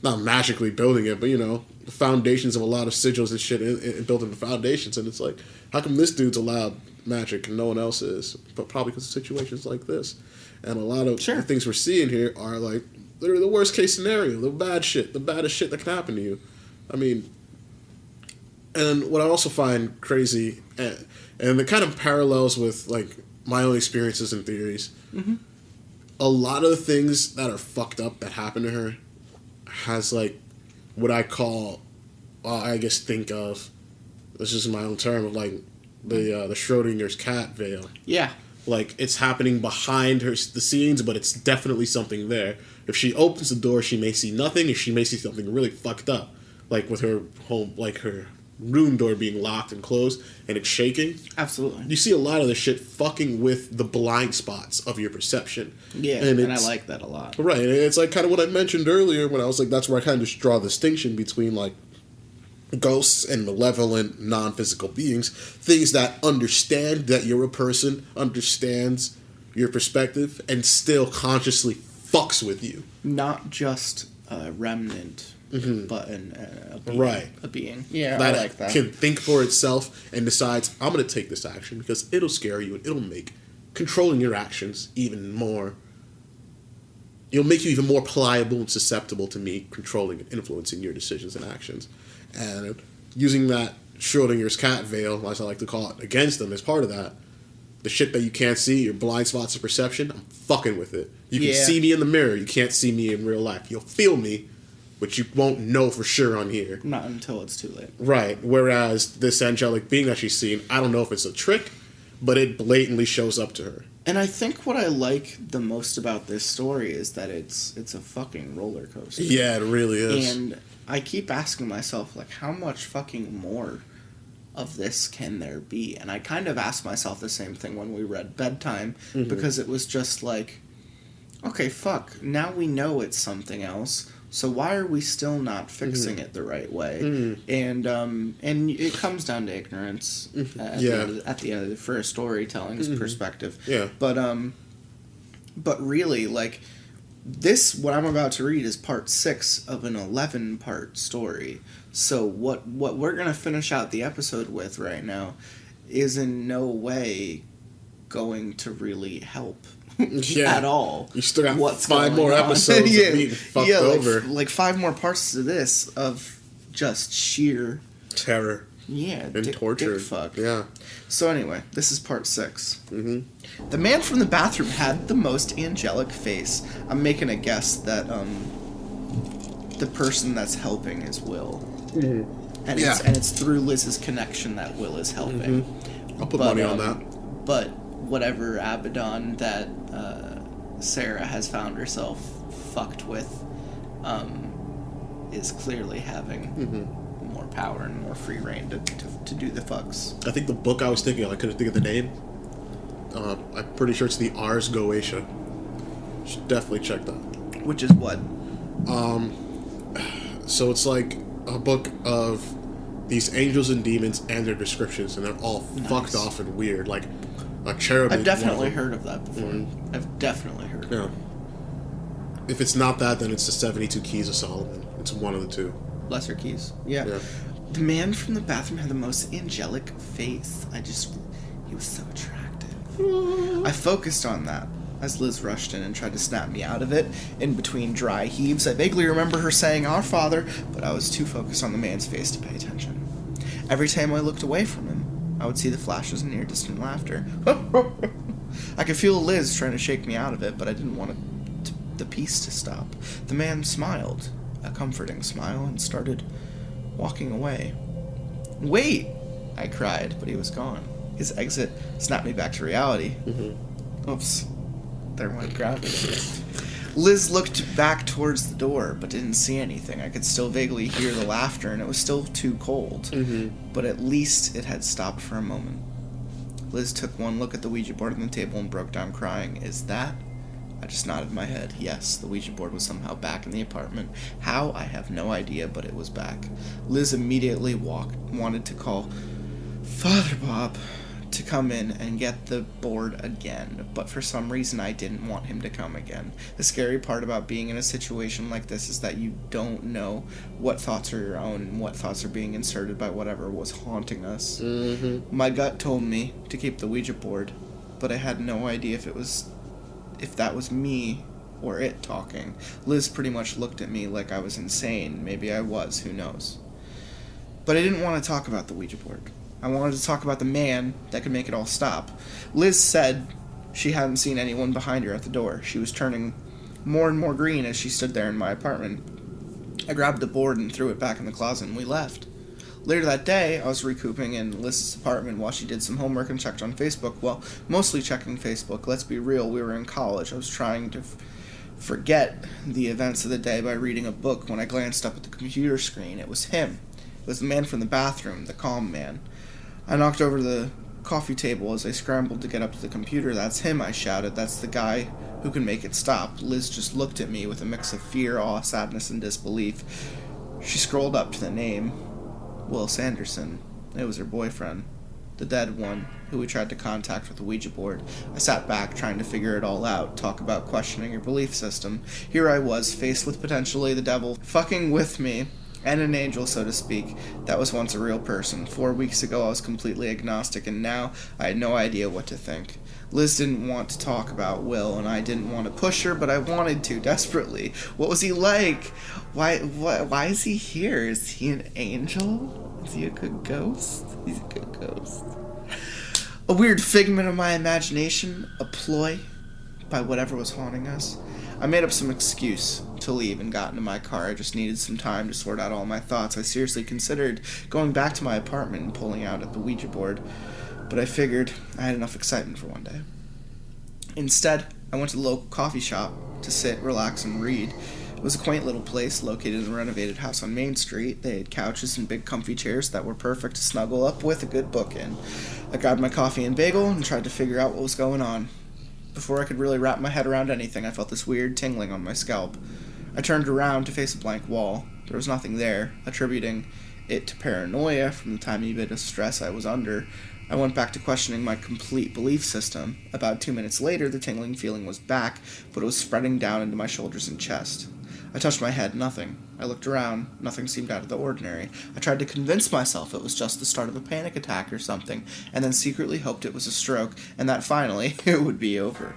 not magically building it, but the foundations of a lot of sigils and shit and building the foundations. And it's like, how come this dude's allowed magic and no one else is? But probably because of situations like this. And a lot of the things we're seeing here are like literally the worst case scenario, the bad shit, the baddest shit that can happen to you. I mean, and what I also find crazy, and the kind of parallels with like my own experiences and theories, a lot of the things that are fucked up that happen to her has like what I call, think of, this is my own term, of like the Schrodinger's cat veil. Yeah. Like, it's happening behind the scenes, but it's definitely something there. If she opens the door, she may see nothing, and she may see something really fucked up. Like with her home, like her room door being locked and closed, and it's shaking. Absolutely. You see a lot of the shit fucking with the blind spots of your perception. Yeah, and I like that a lot. Right, and it's like kind of what I mentioned earlier when I was like, that's where I kind of just draw the distinction between like ghosts and malevolent non-physical beings, things that understand that you're a person, understands your perspective, and still consciously fucks with you. Not just a remnant, but a being. Right. A being. Yeah, that I like that. Can think for itself and decides, I'm going to take this action because it'll scare you and it'll make controlling your actions even more. It'll make you even more pliable and susceptible to me controlling and influencing your decisions and actions. And using that Schrodinger's cat veil, as I like to call it, against them as part of that, the shit that you can't see, your blind spots of perception, I'm fucking with it. You can see me in the mirror, you can't see me in real life. You'll feel me, but you won't know for sure on here. Not until it's too late. Right. Whereas this angelic being that she's seen, I don't know if it's a trick, but it blatantly shows up to her. And I think what I like the most about this story is that it's a fucking roller coaster. Yeah, it really is. And I keep asking myself, like, how much fucking more of this can there be? And I kind of asked myself the same thing when we read Bedtime, because it was just like, okay, fuck, now we know it's something else, so why are we still not fixing it the right way? And it comes down to ignorance at the end of for a storytelling perspective. Yeah. But But really, like, this, what I'm about to read, is part 6 of an 11-part story. So what we're going to finish out the episode with right now is in no way going to really help at all. You still got what's 5 more going on. episodes of being fucked over. Like 5 more parts to this of just sheer terror. Yeah, and torture. Dick fuck. Yeah. So anyway, this is part 6. Mm-hmm. The man from the bathroom had the most angelic face. I'm making a guess that the person that's helping is Will. Mm-hmm. And it's through Liz's connection that Will is helping. Mm-hmm. I'll put money on that. But whatever Abaddon that Sarah has found herself fucked with is clearly having more power and more free reign to do the fucks. I think the book I was thinking of, I couldn't think of the name. I'm pretty sure it's the Ars Goetia. Should definitely check that. Which is what? So it's like a book of these angels and demons and their descriptions, and they're all fucked off and weird. Like a cherub. I've definitely heard of that before. Mm-hmm. I've definitely heard of it. If it's not that, then it's the 72 Keys of Solomon. It's one of the two. Lesser Keys. Yeah. The man from the bathroom had the most angelic face. He was so attractive. I focused on that as Liz rushed in and tried to snap me out of it. In between dry heaves, I vaguely remember her saying, "Our Father," but I was too focused on the man's face to pay attention. Every time I looked away from him, I would see the flashes of near-distant laughter. I could feel Liz trying to shake me out of it, but I didn't want the peace to stop. The man smiled, a comforting smile, and started walking away. "Wait!" I cried, but he was gone. His exit snapped me back to reality. Oops. There went gravity. Liz looked back towards the door, but didn't see anything. I could still vaguely hear the laughter, and it was still too cold. But at least it had stopped for a moment. Liz took one look at the Ouija board on the table and broke down crying. "Is that?" I just nodded my head. Yes, the Ouija board was somehow back in the apartment. How? I have no idea, but it was back. Liz immediately wanted to call Father Bob to come in and get the board again, but for some reason I didn't want him to come again. The scary part about being in a situation like this is that you don't know what thoughts are your own and what thoughts are being inserted by whatever was haunting us. My gut told me to keep the Ouija board, but I had no idea if that was me or it talking. Liz pretty much looked at me like I was insane. Maybe I was, who knows. But I didn't want to talk about the Ouija board. I wanted to talk about the man that could make it all stop. Liz said she hadn't seen anyone behind her at the door. She was turning more and more green as she stood there in my apartment. I grabbed the board and threw it back in the closet, and we left. Later that day, I was recouping in Liz's apartment while she did some homework and checked on Facebook. Well, mostly checking Facebook. Let's be real, we were in college. I was trying to forget the events of the day by reading a book. When I glanced up at the computer screen, it was him. It was the man from the bathroom, the calm man. I knocked over the coffee table as I scrambled to get up to the computer. "That's him," I shouted. "That's the guy who can make it stop." Liz just looked at me with a mix of fear, awe, sadness, and disbelief. She scrolled up to the name. Will Sanderson. It was her boyfriend. The dead one, who we tried to contact with the Ouija board. I sat back, trying to figure it all out. Talk about questioning your belief system. Here I was, faced with potentially the devil fucking with me, and an angel, so to speak, that was once a real person. 4 weeks ago I was completely agnostic, and now I had no idea what to think. Liz didn't want to talk about Will, and I didn't want to push her, but I wanted to, desperately. What was he like? Why is he here? Is he an angel? Is he a good ghost? He's a good ghost. A weird figment of my imagination, a ploy by whatever was haunting us. I made up some excuse to leave and got into my car. I just needed some time to sort out all my thoughts. I seriously considered going back to my apartment and pulling out at the Ouija board, but I figured I had enough excitement for one day. Instead, I went to the local coffee shop to sit, relax, and read. It was a quaint little place located in a renovated house on Main Street. They had couches and big comfy chairs that were perfect to snuggle up with a good book in. I grabbed my coffee and bagel and tried to figure out what was going on. Before I could really wrap my head around anything, I felt this weird tingling on my scalp. I turned around to face a blank wall. There was nothing there, attributing it to paranoia from the tiny bit of stress I was under. I went back to questioning my complete belief system. About 2 minutes later, the tingling feeling was back, but it was spreading down into my shoulders and chest. I touched my head, nothing. I looked around, nothing seemed out of the ordinary. I tried to convince myself it was just the start of a panic attack or something, and then secretly hoped it was a stroke, and that finally, it would be over.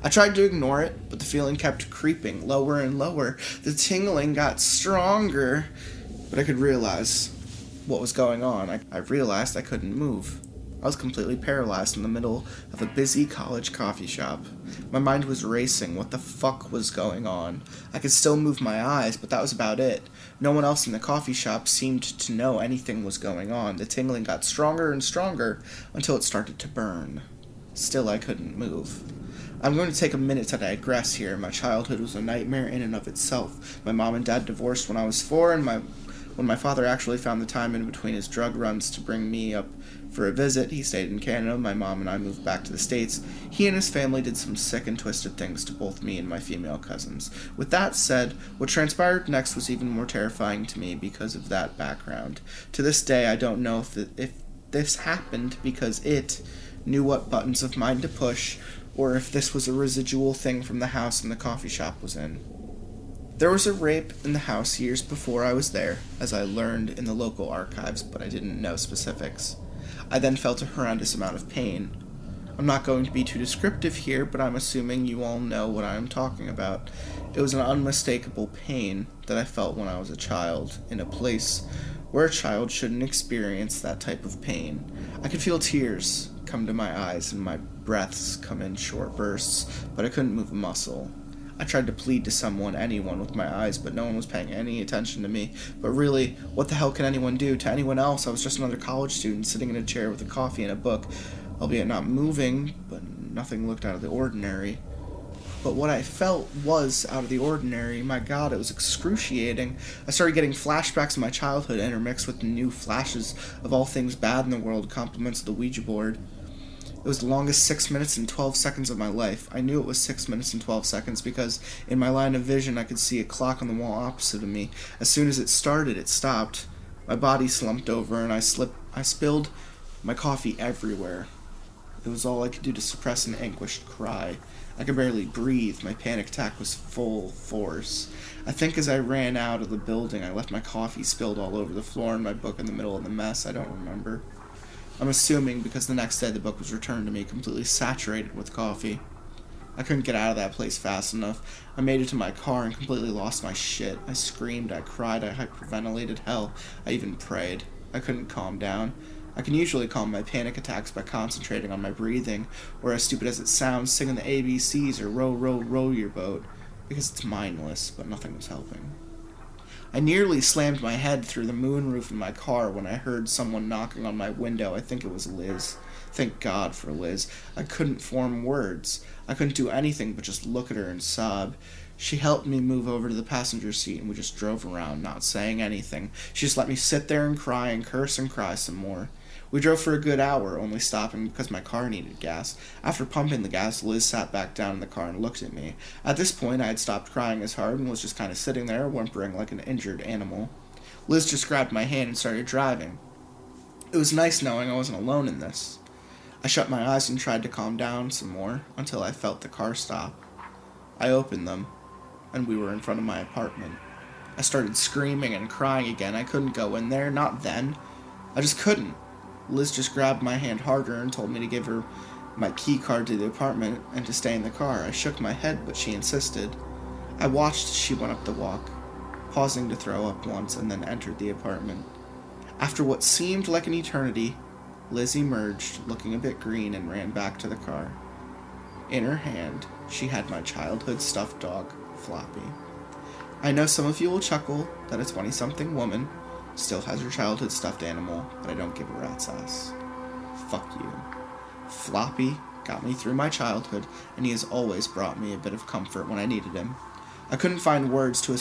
I tried to ignore it, but the feeling kept creeping, lower and lower. The tingling got stronger, but I could realize what was going on. I realized I couldn't move. I was completely paralyzed in the middle of a busy college coffee shop. My mind was racing. What the fuck was going on? I could still move my eyes, but that was about it. No one else in the coffee shop seemed to know anything was going on. The tingling got stronger and stronger until it started to burn. Still, I couldn't move. I'm going to take a minute to digress here. My childhood was a nightmare in and of itself. My mom and dad divorced when I was 4, and when my father actually found the time in between his drug runs to bring me up for a visit, he stayed in Canada. My mom and I moved back to the States. He and his family did some sick and twisted things to both me and my female cousins. With that said, what transpired next was even more terrifying to me because of that background. To this day, I don't know if this happened because it knew what buttons of mine to push, or if this was a residual thing from the house and the coffee shop was in. There was a rape in the house years before I was there, as I learned in the local archives, but I didn't know specifics. I then felt a horrendous amount of pain. I'm not going to be too descriptive here, but I'm assuming you all know what I am talking about. It was an unmistakable pain that I felt when I was a child, in a place where a child shouldn't experience that type of pain. I could feel tears come to my eyes and my breaths come in short bursts, but I couldn't move a muscle. I tried to plead to anyone with my eyes, but no one was paying any attention to me. But really, what the hell can anyone do to anyone else? I was just another college student sitting in a chair with a coffee and a book, albeit not moving, but nothing looked out of the ordinary. But what I felt was out of the ordinary. My God, it was excruciating. I started getting flashbacks of my childhood intermixed with the new flashes of all things bad in the world, compliments of the Ouija board. It was the longest 6 minutes and 12 seconds of my life. I knew it was 6 minutes and 12 seconds because in my line of vision I could see a clock on the wall opposite of me. As soon as it started, it stopped. My body slumped over and I spilled my coffee everywhere. It was all I could do to suppress an anguished cry. I could barely breathe. My panic attack was full force. I think as I ran out of the building, I left my coffee spilled all over the floor and my book in the middle of the mess. I don't remember. I'm assuming because the next day the book was returned to me completely saturated with coffee. I couldn't get out of that place fast enough. I made it to my car and completely lost my shit. I screamed, I cried, I hyperventilated, hell, I even prayed. I couldn't calm down. I can usually calm my panic attacks by concentrating on my breathing, or as stupid as it sounds, singing the ABCs or row, row, row your boat, because it's mindless, but nothing was helping. I nearly slammed my head through the moonroof in my car when I heard someone knocking on my window. I think it was Liz. Thank God for Liz. I couldn't form words. I couldn't do anything but just look at her and sob. She helped me move over to the passenger seat and we just drove around, not saying anything. She just let me sit there and cry and curse and cry some more. We drove for a good hour, only stopping because my car needed gas. After pumping the gas, Liz sat back down in the car and looked at me. At this point, I had stopped crying as hard and was just kind of sitting there, whimpering like an injured animal. Liz just grabbed my hand and started driving. It was nice knowing I wasn't alone in this. I shut my eyes and tried to calm down some more until I felt the car stop. I opened them, and we were in front of my apartment. I started screaming and crying again. I couldn't go in there, not then. I just couldn't. Liz just grabbed my hand harder and told me to give her my key card to the apartment and to stay in the car. I shook my head, but she insisted. I watched as she went up the walk, pausing to throw up once and then entered the apartment. After what seemed like an eternity, Liz emerged, looking a bit green, and ran back to the car. In her hand, she had my childhood stuffed dog, Floppy. I know some of you will chuckle that a 20-something woman still has her childhood stuffed animal, but I don't give a rat's ass. Fuck you. Floppy got me through my childhood, and he has always brought me a bit of comfort when I needed him. I couldn't find words to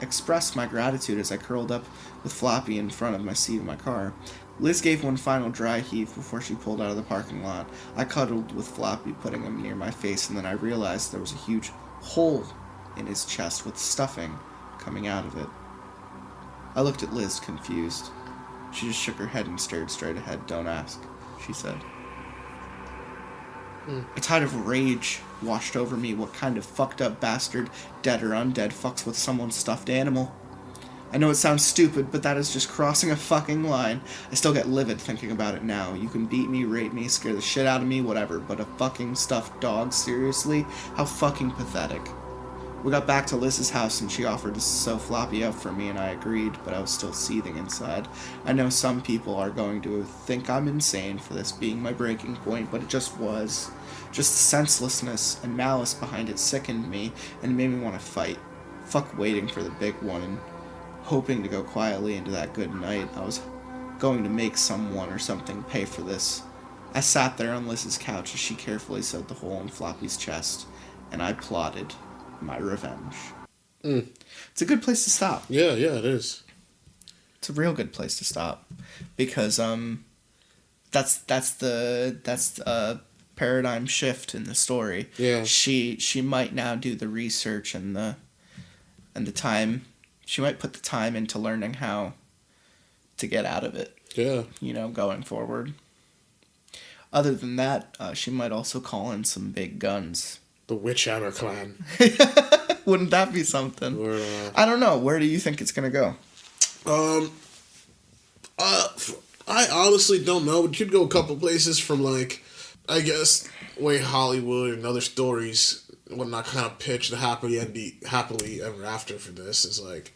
express my gratitude as I curled up with Floppy in front of my seat of my car. Liz gave one final dry heave before she pulled out of the parking lot. I cuddled with Floppy, putting him near my face, and then I realized there was a huge hole in his chest with stuffing coming out of it. I looked at Liz, confused. She just shook her head and stared straight ahead. Don't ask. she said. A tide of rage washed over me. What kind of fucked up bastard, dead or undead, fucks with someone's stuffed animal? I know it sounds stupid, but that is just crossing a fucking line. I still get livid thinking about it now. You can beat me, rape me, scare the shit out of me, whatever, but a fucking stuffed dog, seriously? How fucking pathetic. We got back to Liz's house and she offered to sew Floppy up for me and I agreed, but I was still seething inside. I know some people are going to think I'm insane for this being my breaking point, but it just was. Just the senselessness and malice behind it sickened me and made me want to fight. Fuck waiting for the big one and hoping to go quietly into that good night. I was going to make someone or something pay for this. I sat there on Liz's couch as she carefully sewed the hole in Floppy's chest, and I plotted my revenge. It's a good place to stop. Yeah, it is. It's a real good place to stop because that's the paradigm shift in the story. Yeah. She might now do the research and the time. She might put the time into learning how to get out of it. Yeah. Going forward. Other than that, she might also call in some big guns. The Witchhammer clan. Wouldn't that be something? Or, I don't know. Where do you think it's gonna go? I honestly don't know. It could go a couple places from, like, I guess, way Hollywood and other stories when I kind of pitch the happily ever after for this is like,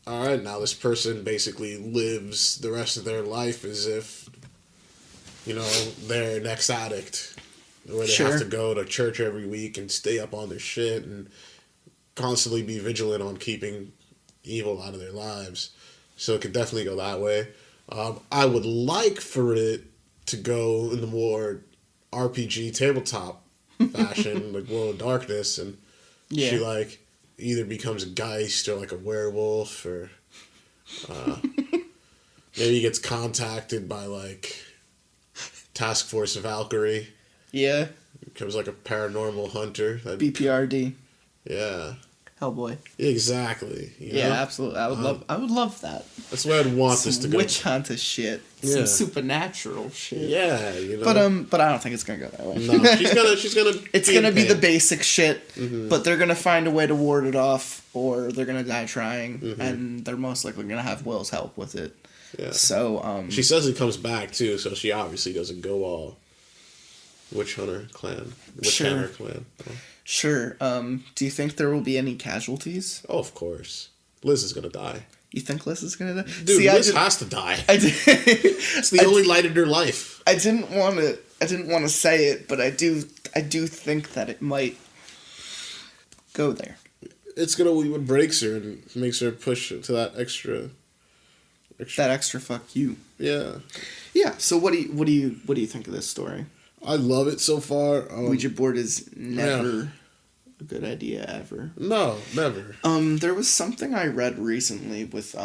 all right, now this person basically lives the rest of their life as if, they're an ex-addict. Where they have to go to church every week and stay up on their shit and constantly be vigilant on keeping evil out of their lives. So it could definitely go that way. I would like for it to go in the more RPG tabletop fashion, like World of Darkness, and she, like, either becomes a geist or, like, a werewolf, or maybe gets contacted by, like, Task Force of Valkyrie. Yeah. Becomes like a paranormal hunter. BPRD. Yeah. Hellboy. Exactly. Yeah, absolutely. I would love that. That's where I'd want this to go. Witch hunter shit. Yeah. Some supernatural shit. Yeah, But I don't think it's gonna go that way. No, she's gonna. It's gonna be the basic shit, but they're gonna find a way to ward it off, or they're gonna die trying, and they're most likely gonna have Will's help with it. Yeah. So she says he comes back too, so she obviously doesn't go all Witch Hunter clan. Hammer clan. Oh. Sure. Do you think there will be any casualties? Oh, of course. Liz is gonna die. You think Liz is gonna die? Dude, Liz has to die. It's the only light in her life. I didn't want to say it, but I do think that it might go there. It's gonna be what breaks her and makes her push to that extra. That extra fuck you. Yeah. Yeah. So what do you think of this story? I love it so far. Ouija board is never a good idea ever. No, never. There was something I read recently with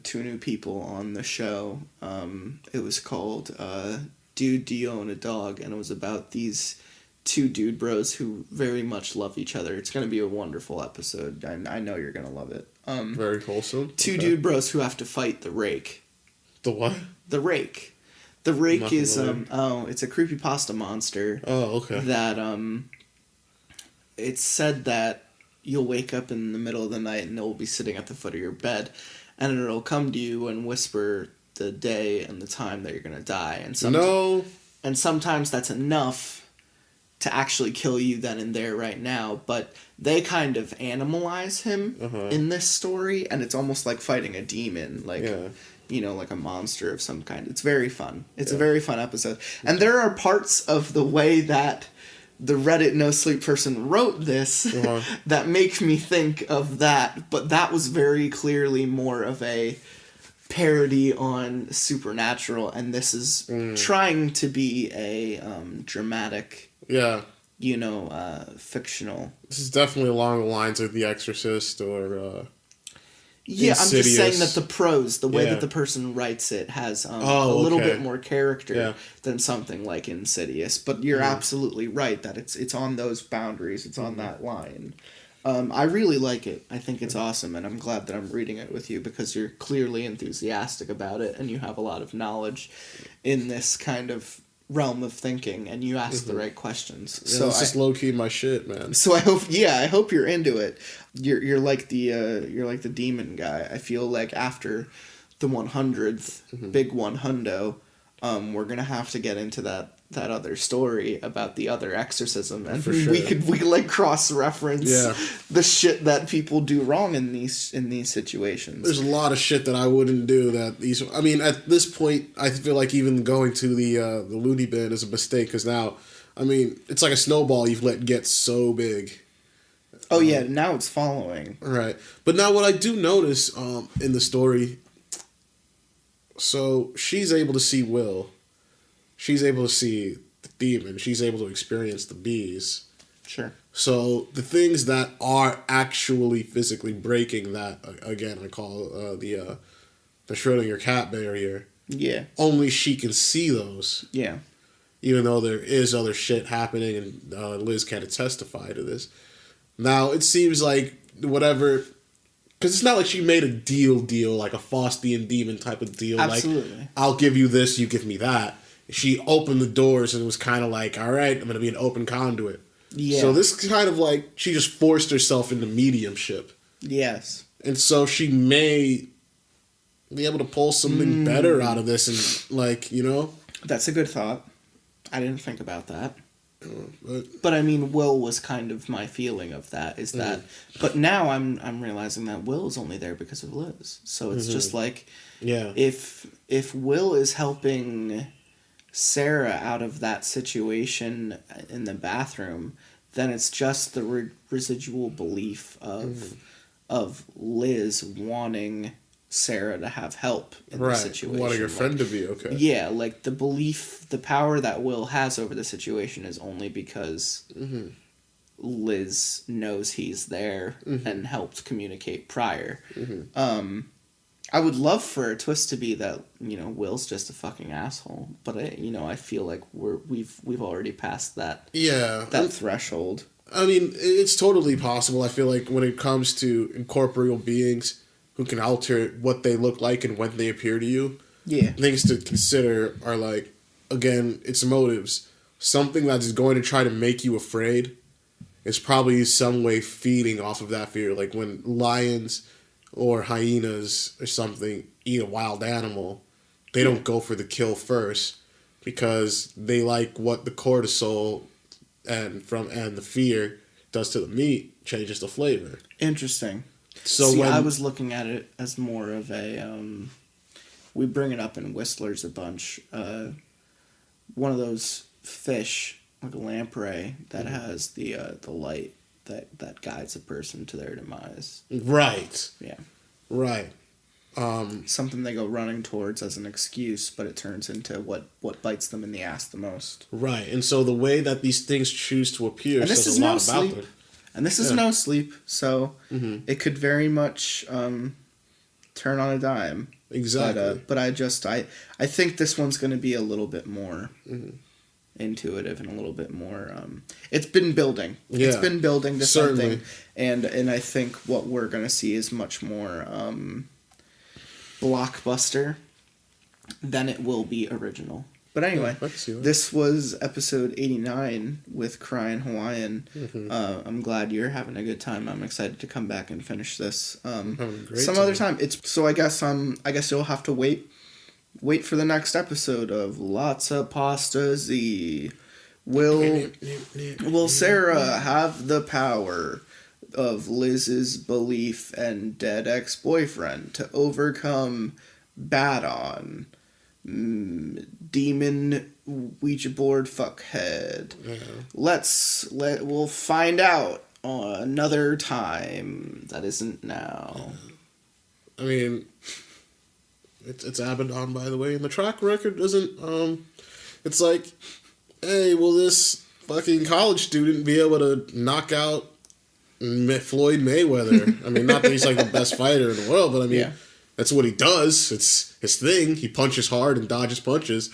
two new people on the show. It was called Dude, Do You Own a Dog? And it was about these two dude bros who very much love each other. It's going to be a wonderful episode. I know you're going to love it. Very wholesome. Two dude bros who have to fight the rake. The what? The rake. The rake is it's a creepypasta monster. Oh, okay. That it's said that you'll wake up in the middle of the night and it will be sitting at the foot of your bed, and it'll come to you and whisper the day and the time that you're gonna die. And sometimes that's enough to actually kill you then and there right now. But they kind of animalize him in this story, and it's almost like fighting a demon, like. Yeah. Like a monster of some kind. It's very fun. It's a very fun episode. And there are parts of the way that the Reddit No Sleep person wrote this that make me think of that. But that was very clearly more of a parody on Supernatural. And this is trying to be a dramatic, fictional. This is definitely along the lines of The Exorcist or... Yeah, Insidious. I'm just saying that the prose, the way that the person writes it, has a little bit more character than something like Insidious. But you're absolutely right that it's on those boundaries. It's on that line. I really like it. I think it's awesome, and I'm glad that I'm reading it with you because you're clearly enthusiastic about it, and you have a lot of knowledge in this kind of realm of thinking, and you ask the right questions. Yeah, So it's just low key my shit, man. So I hope you're into it. You're like the demon guy. I feel like after the 100th big one hundo, we're gonna have to get into that other story about the other exorcism, and For sure. we could like cross reference the shit that people do wrong in these situations. There's a lot of shit that I wouldn't do that these. I mean, at this point, I feel like even going to the loony bin is a mistake because now, I mean, it's like a snowball you've let get so big. Oh yeah, now it's following. Right, but now what I do notice in the story, so she's able to see Will. She's able to see the demon. She's able to experience the bees. Sure. So the things that are actually physically breaking that, again, I call the Schrödinger cat barrier. Yeah. Only she can see those. Yeah. Even though there is other shit happening, and Liz can't testify to this. Now, it seems like whatever... Because it's not like she made a deal like a Faustian demon type of deal. Absolutely. Like, I'll give you this, you give me that. She opened the doors and it was kind of like, all right, I'm going to be an open conduit. Yeah. So this kind of like, she just forced herself into mediumship. Yes. And so she may be able to pull something better out of this and like, you know? That's a good thought. I didn't think about that. But But I mean, Will was kind of my feeling of that. Is that? But now I'm realizing that Will is only there because of Liz. So it's just like, yeah. if Will is helping Sarah out of that situation in the bathroom, then it's just the residual belief of Liz wanting Sarah to have help in the situation. Wanting her friend to be okay. Yeah, like the belief, the power that Will has over the situation is only because Liz knows he's there and helped communicate prior. I would love for a twist to be that, you know, Will's just a fucking asshole, but I feel like we've already passed that threshold. I mean, it's totally possible. I feel like when it comes to incorporeal beings who can alter what they look like and when they appear to you, things to consider are like, again, it's motives. Something that's going to try to make you afraid is probably some way feeding off of that fear. Like when lions or hyenas or something eat a wild animal, they don't go for the kill first because they like what the cortisol and the fear does to the meat changes the flavor. Interesting. So I was looking at it as more of a we bring it up in Whistlers a bunch. One of those fish, like a lamprey, that has the light that guides a person to their demise. Right. Yeah. Right. Something they go running towards as an excuse, but it turns into what bites them in the ass the most. Right. And so the way that these things choose to appear says a lot about them. And this is no sleep, so it could very much turn on a dime. Exactly. But I think this one's going to be a little bit more intuitive and a little bit more. It's been building. Yeah, it's been building to certainly. something, and I think what we're going to see is much more blockbuster than it will be original. But anyway, this was episode 89 with Crying Hawaiian. I'm glad you're having a good time. I'm excited to come back and finish this some other time. I guess you'll have to wait for the next episode of Lots of Pasta Z. Will Sarah have the power of Liz's belief and dead ex-boyfriend to overcome Badon, demon Ouija board fuckhead? We'll find out another time that isn't now. I mean, it's Abaddon, by the way, and the track record doesn't. It's like, hey, will this fucking college student be able to knock out Floyd Mayweather? I mean, not that he's like the best fighter in the world, but I mean, that's what he does. It's his thing. He punches hard and dodges punches.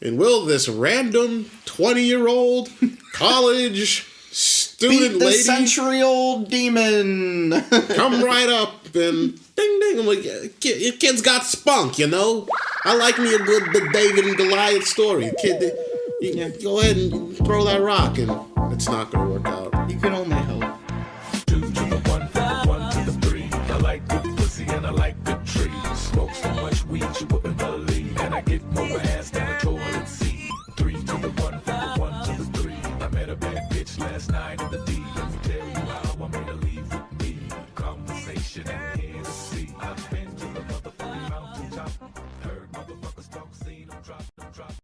And will this random 20-year-old college student beat the lady century-old demon come right up and ding ding? I'm like, your kid's got spunk, you know. I like me a good David and Goliath story. You go ahead and throw that rock, and it's not going to work out. You can only hope. 2 to the 1, from the 1 to the 3. I like good pussy and I like good trees. Smoke so much weed you wouldn't believe, and I get more ass than